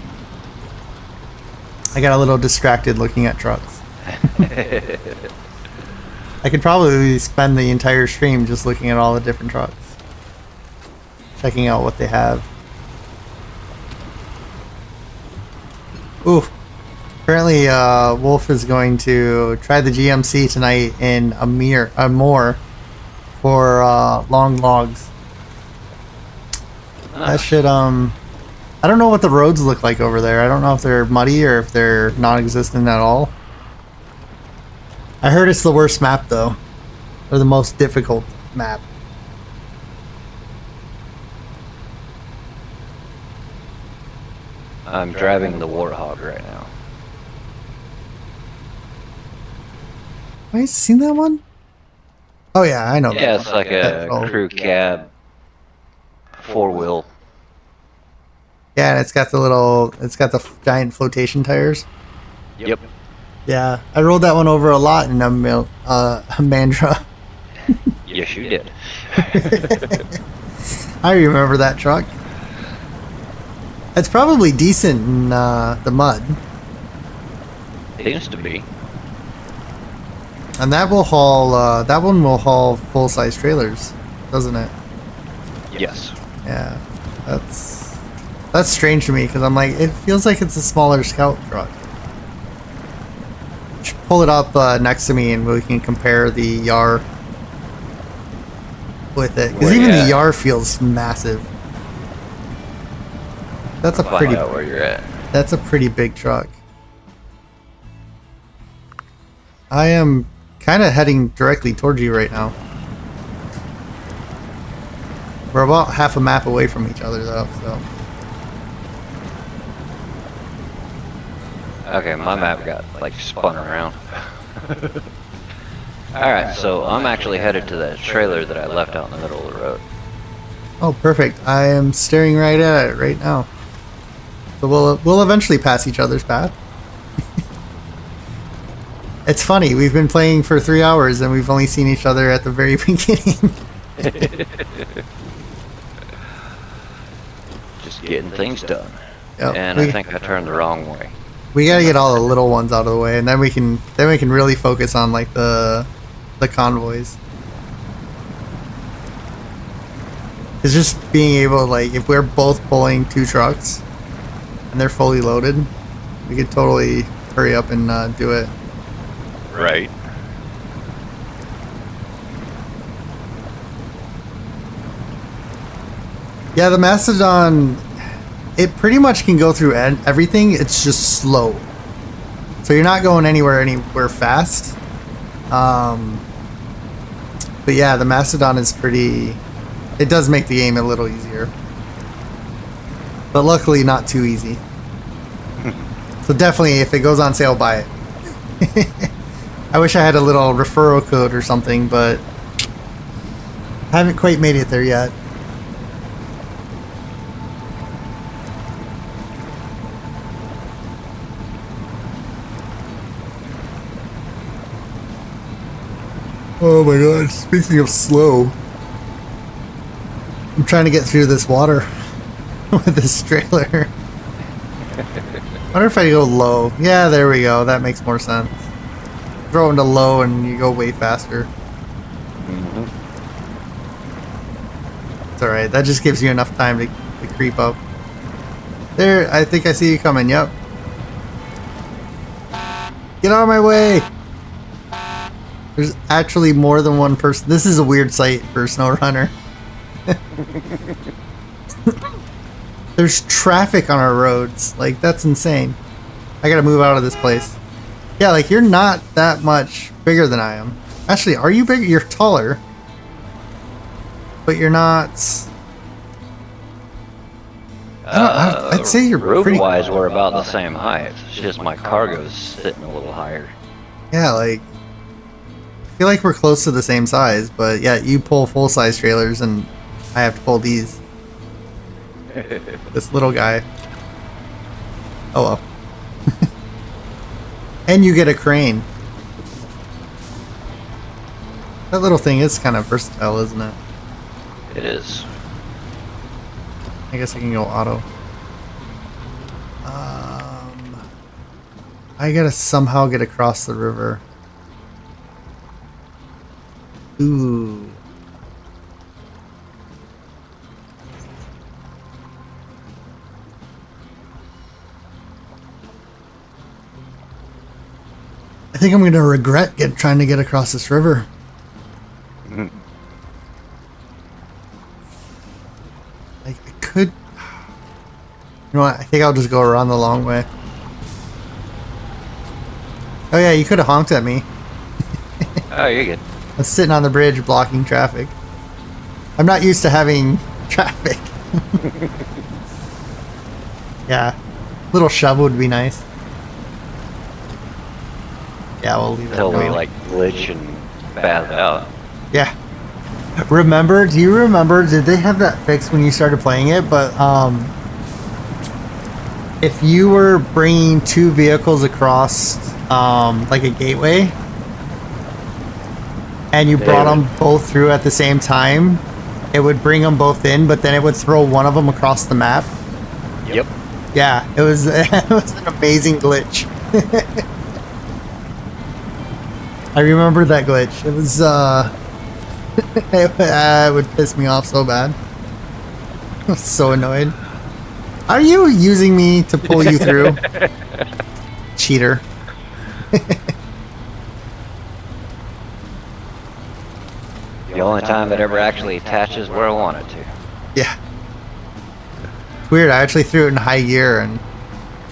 I got a little distracted looking at trucks. I could probably spend the entire stream just looking at all the different trucks. Checking out what they have. Ooh. Apparently, Wolf is going to try the GMC tonight in a moor for long logs. That should, I don't know what the roads look like over there. I don't know if they're muddy or if they're non-existent at all. I heard it's the worst map, though. Or the most difficult map. I'm driving the Warthog right now. Have you seen that one? Oh yeah, I know. Yeah, that it's one. like a crew cab, 4-wheel. Yeah, and it's got the giant flotation tires. Yep. Yeah, I rolled that one over a lot in a Mandra. Yes, you did. I remember that truck. It's probably decent in the mud. Seems to be. And that will haul. That one will haul full-size trailers, doesn't it? Yes. Yeah, that's strange to me because I'm like, it feels like it's a smaller scout truck. Should pull it up next to me and we can compare the Yar with it, because even the Yar feels massive. That's a Find out where you're at. That's a pretty big truck. I am kind of heading directly towards you right now. We're about half a map away from each other, though, so. Okay, my map got, like, spun around. Alright, so I'm actually headed to that trailer that I left out in the middle of the road. Oh, perfect. I am staring right at it right now. So we'll eventually pass each other's path. It's funny, we've been playing for 3 hours and we've only seen each other at the very beginning. Just getting things done. Yep, And I think I turned the wrong way. We gotta get all the little ones out of the way, and then we can really focus on like the convoys. It's just being able to, like, if we're both pulling 2 trucks and they're fully loaded, we could totally hurry up and do it. Right. Yeah, the Mastodon, it pretty much can go through everything. It's just slow. So you're not going anywhere fast. But yeah, the Mastodon is pretty... It does make the aim a little easier. But luckily not too easy. So definitely, if it goes on sale, buy it. I wish I had a little referral code or something, but I haven't quite made it there yet. Oh my god, speaking of slow, I'm trying to get through this water with this trailer. I wonder if I go low. Yeah, there we go. That makes more sense. Throw into low and you go way faster. Mm-hmm. It's alright. That just gives you enough time to creep up. There, I think I see you coming. Yep. Get out of my way! There's actually more than one person. This is a weird sight for SnowRunner. There's traffic on our roads. Like, that's insane. I gotta move out of this place. Yeah, like, you're not that much bigger than I am. Actually, are you bigger? You're taller. But you're not... I'd say you're pretty... Road-wise, we're about the same height. It's just my cargo's sitting a little higher. Yeah, like... I feel like we're close to the same size, but yeah, you pull full-size trailers and I have to pull these. This little guy. Oh well. And you get a crane. That little thing is kind of versatile, isn't it? It is. I guess I can go auto. I gotta somehow get across the river. Ooh. I think I'm gonna regret trying to get across this river. Mm-hmm. Like, I could... You know what? I think I'll just go around the long way. Oh yeah, you could have honked at me. Oh, you're good. I'm sitting on the bridge blocking traffic. I'm not used to having traffic. Yeah. Little shove would be nice. Yeah, we'll leave it. Until we like glitch and bad out. Yeah. Remember? Do you remember? Did they have that fixed when you started playing it? But if you were bringing two vehicles across, like a gateway, and you brought them both through at the same time, it would bring them both in, but then it would throw one of them across the map. Yep. Yeah, it was it was an amazing glitch. I remember that glitch. It was it would piss me off so bad. I was so annoyed. Are you using me to pull you through? Cheater. The only time it ever actually attaches where I want it to. Yeah. It's weird. I actually threw it in high gear, and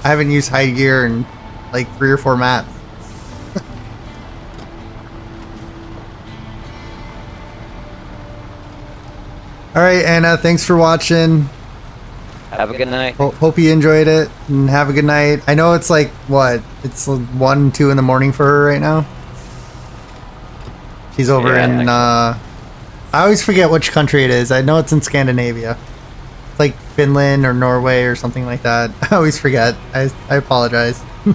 I haven't used high gear in like 3 or 4 maps. Alright, Anna, thanks for watching. Have a good night. Hope you enjoyed it, and have a good night. I know it's like, what? It's 1, 2 in the morning for her right now. She's over in, I always forget which country it is. I know it's in Scandinavia. It's like Finland or Norway or something like that. I always forget. I apologize. I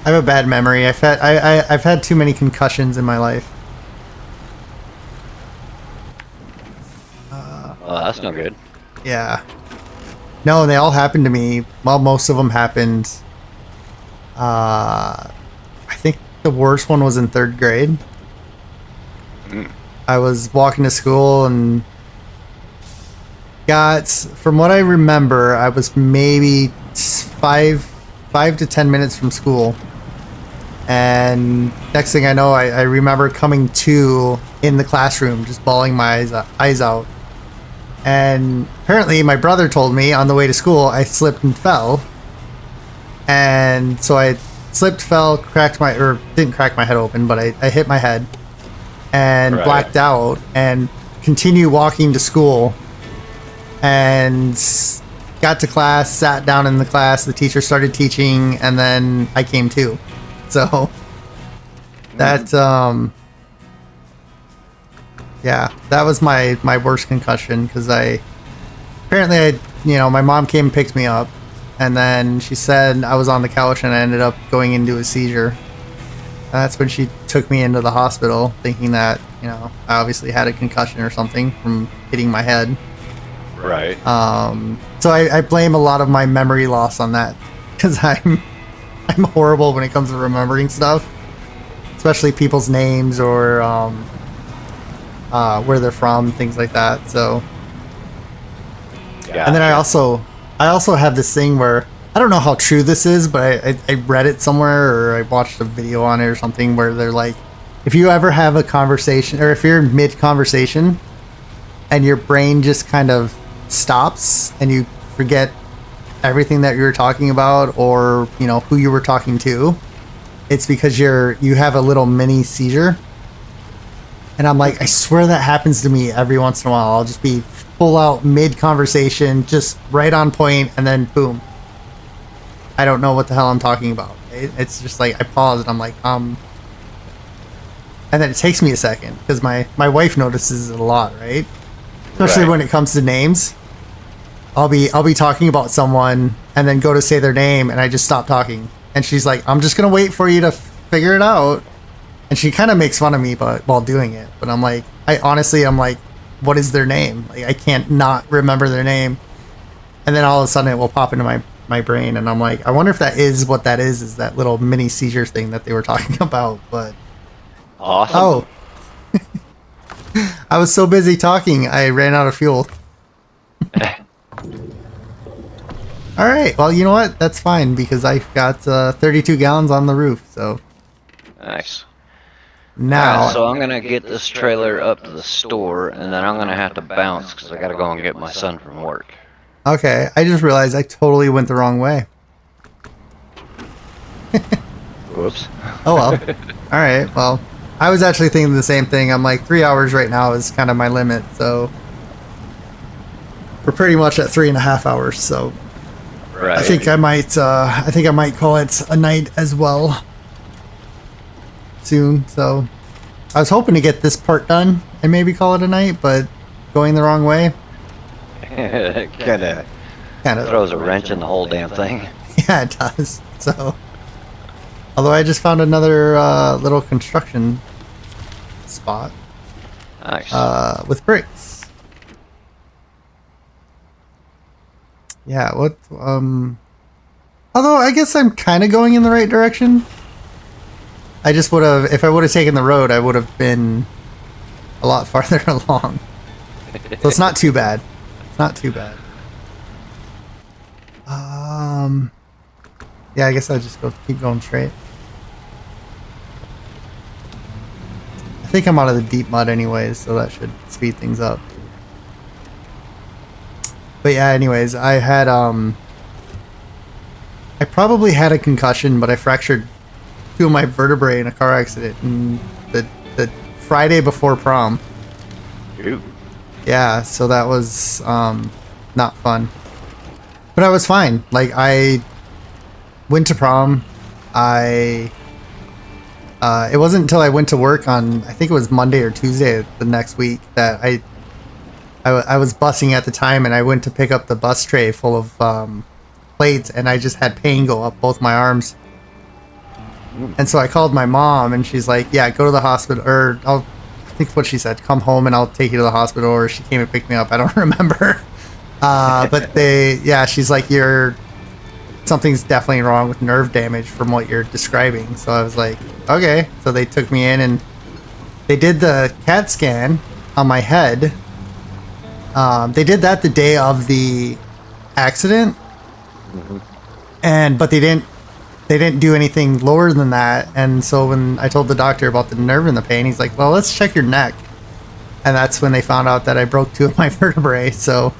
have a bad memory. I've had too many concussions in my life. Oh, that's no good. Yeah. No, they all happened to me. Well, most of them happened. I think the worst one was in 3rd grade. I was walking to school and from what I remember, I was maybe 5 to 10 minutes from school. And next thing I know, I remember coming to in the classroom, just bawling my eyes out. And apparently my brother told me on the way to school I slipped and fell. And so I slipped, fell, didn't crack my head open, but I hit my head and blacked out and continued walking to school and got to class, sat down in the class, the teacher started teaching, and then I came to. So that, yeah, that was my worst concussion because apparently my mom came and picked me up. And then she said I was on the couch and I ended up going into a seizure. And that's when she took me into the hospital thinking that, I obviously had a concussion or something from hitting my head. Right. So I blame a lot of my memory loss on that because I'm horrible when it comes to remembering stuff, especially people's names or where they're from, things like that. So, Gotcha. And then I also have this thing where I don't know how true this is, but I read it somewhere or I watched a video on it or something where they're like, if you ever have a conversation or if you're mid conversation and your brain just kind of stops and you forget everything that you were talking about or who you were talking to, it's because you have a little mini seizure. And I'm like, I swear that happens to me every once in a while. I'll just be full out mid conversation, just right on point, and then boom, I don't know what the hell I'm talking about. It's just like I pause and I'm like, and then it takes me a second because my wife notices it a lot, right? Especially when it comes to names. I'll be talking about someone and then go to say their name and I just stop talking. And she's like, I'm just gonna wait for you to figure it out. And she kind of makes fun of me while doing it. But I'm like, I'm like, what is their name? Like, I can't not remember their name. And then all of a sudden it will pop into my brain. And I'm like, I wonder if that is what that is that little mini seizure thing that they were talking about. But awesome. Oh. I was so busy talking, I ran out of fuel. All right. Well, you know what? That's fine because I've got 32 gallons on the roof. So Nice. now, So I'm gonna get this trailer up to the store, and then I'm gonna have to bounce because I gotta go and get my son from work. okay. I just realized I totally went the wrong way. Whoops. Oh well. All right. Well, I was actually thinking the same thing. I'm like 3 hours right now is kind of my limit. So we're pretty much at 3.5 hours. So Right. I think I might call it a night as well soon. So I was hoping to get this part done and maybe call it a night, but going the wrong way kind of kind of throws a wrench in the whole damn thing. yeah, it does. So although I just found another little construction spot Nice. with bricks. Yeah, what although I guess I'm kind of going in the right direction. I just would have, if I would have taken the road, I would have been a lot farther along. So it's not too bad. It's not too bad. Yeah, I guess I'll just keep going straight. I think I'm out of the deep mud anyways, so that should speed things up. But yeah, anyways, I probably had a concussion, but I fractured 2 of my vertebrae in a car accident in the Friday before prom. Ooh. Yeah, so that was not fun. But I was fine. Like, I went to prom. It wasn't until I went to work on, I think it was Monday or Tuesday the next week, that I was busing at the time, and I went to pick up the bus tray full of plates, and I just had pain go up both my arms. And so I called my mom, and she's like, yeah, go to the hospital, or I think what she said, come home and I'll take you to the hospital, or she came and picked me up. I don't remember. But she's like, something's definitely wrong with nerve damage from what you're describing. So I was like, okay. So they took me in and they did the CAT scan on my head. They did that the day of the accident. But they didn't do anything lower than that. And so when I told the doctor about the nerve and the pain, he's like, well, let's check your neck. And that's when they found out that I broke 2 of my vertebrae. So,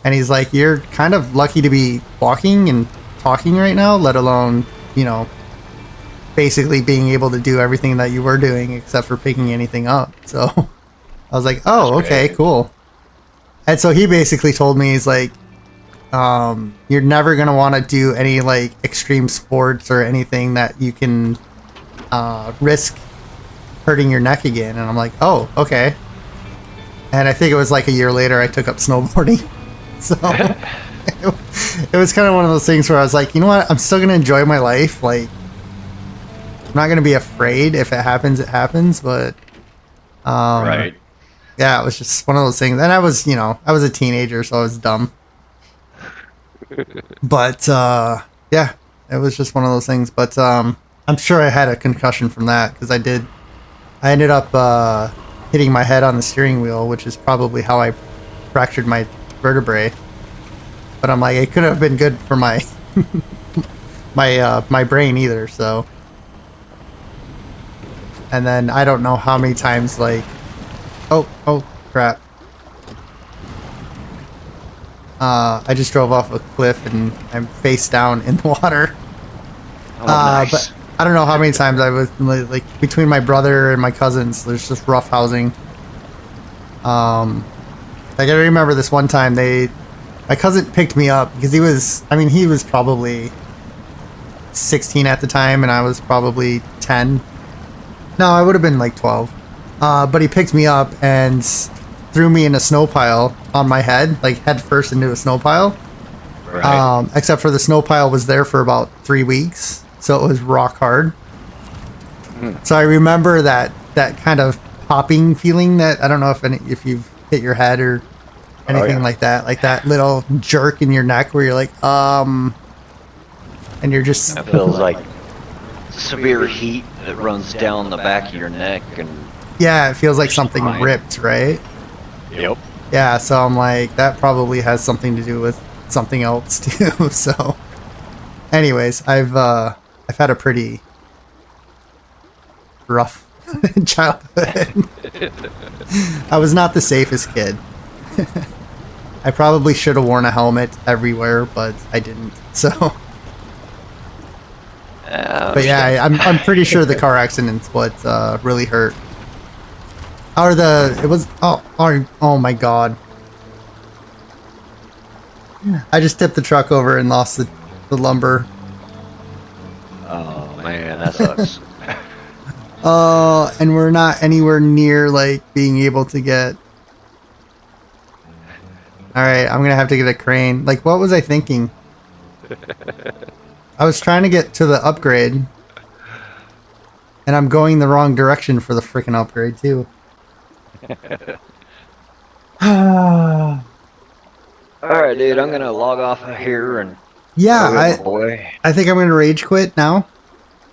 and he's like, "You're kind of lucky to be walking and talking right now, let alone, you know, basically being able to do everything that you were doing except for picking anything up." So I was like, "Oh, okay, cool." And so he basically told me, he's like, "You're never gonna want to do any like extreme sports or anything that you can risk hurting your neck again." And I'm like, "Oh, okay." And I think it was like a year later I took up snowboarding. So it was kind of one of those things where I was like, you know what? I'm still gonna enjoy my life. Like, I'm not gonna be afraid. If it happens, it happens. But Right. yeah, it was just one of those things. And I was, you know, I was a teenager, so I was dumb. But yeah, it was just one of those things. But I'm sure I had a concussion from that because I ended up hitting my head on the steering wheel, which is probably how I fractured my vertebrae. But I'm like, it couldn't have been good for my my brain either. So, and then I don't know how many times, like, oh crap. I just drove off a cliff and I'm face down in the water. Oh, nice. But I don't know how many times I was like between my brother and my cousins. There's just rough housing. Like I remember this one time my cousin picked me up because he was probably 16 at the time and I was probably 10. No, I would have been like 12. But he picked me up and threw me in a snow pile on my head, like head first into a snow pile. Right. Except for the snow pile was there for about 3 weeks, so it was rock hard. So I remember that kind of popping feeling that I don't know if you've hit your head or anything like that little jerk in your neck where you're like, and you're just. It feels like severe heat that runs down the back of your neck and. Yeah, it feels like something Fine. ripped, right? Yep. Yeah, so I'm like, that probably has something to do with something else too. So, anyways, I've had a pretty rough childhood. I was not the safest kid. I probably should have worn a helmet everywhere, but I didn't. So, but yeah, I'm pretty sure the car accident's what really hurt. Or oh my god. I just tipped the truck over and lost the lumber. Oh man, that sucks. And we're not anywhere near like being able to get. Alright, I'm gonna have to get a crane. Like, what was I thinking? I was trying to get to the upgrade. And I'm going the wrong direction for the freaking upgrade too. Alright, dude, I'm gonna log off of here and. Yeah, boy. I think I'm gonna rage quit now.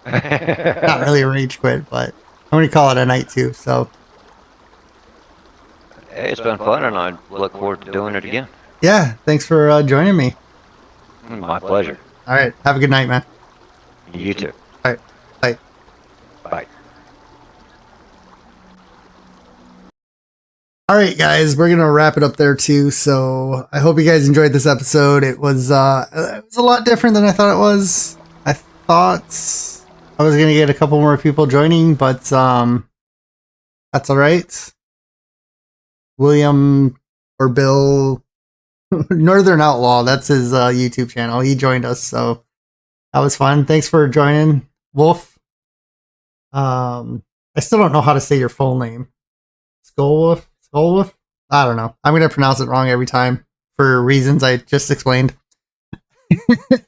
Not really a rage quit, but I'm gonna call it a night too. So Hey, it's been fun, and I look forward to doing it again. yeah, thanks for joining me. My pleasure. All right, have a good night, man. You too. All right, bye. Bye. All right, guys, we're gonna wrap it up there too. So I hope you guys enjoyed this episode. It was a lot different than I thought it was. I thought I was gonna get a couple more people joining, but that's all right. William or Bill Northern Outlaw, that's his YouTube channel. He joined us, so that was fun. Thanks for joining, Wolf. I still don't know how to say your full name. Skullwolf? Skullwolf? I don't know. I'm going to pronounce it wrong every time for reasons I just explained.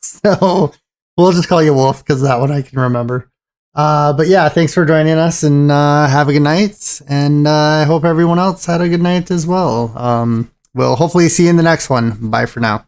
So we'll just call you Wolf because that one I can remember. But yeah, thanks for joining us and have a good night. And I hope everyone else had a good night as well. We'll hopefully see you in the next one. Bye for now.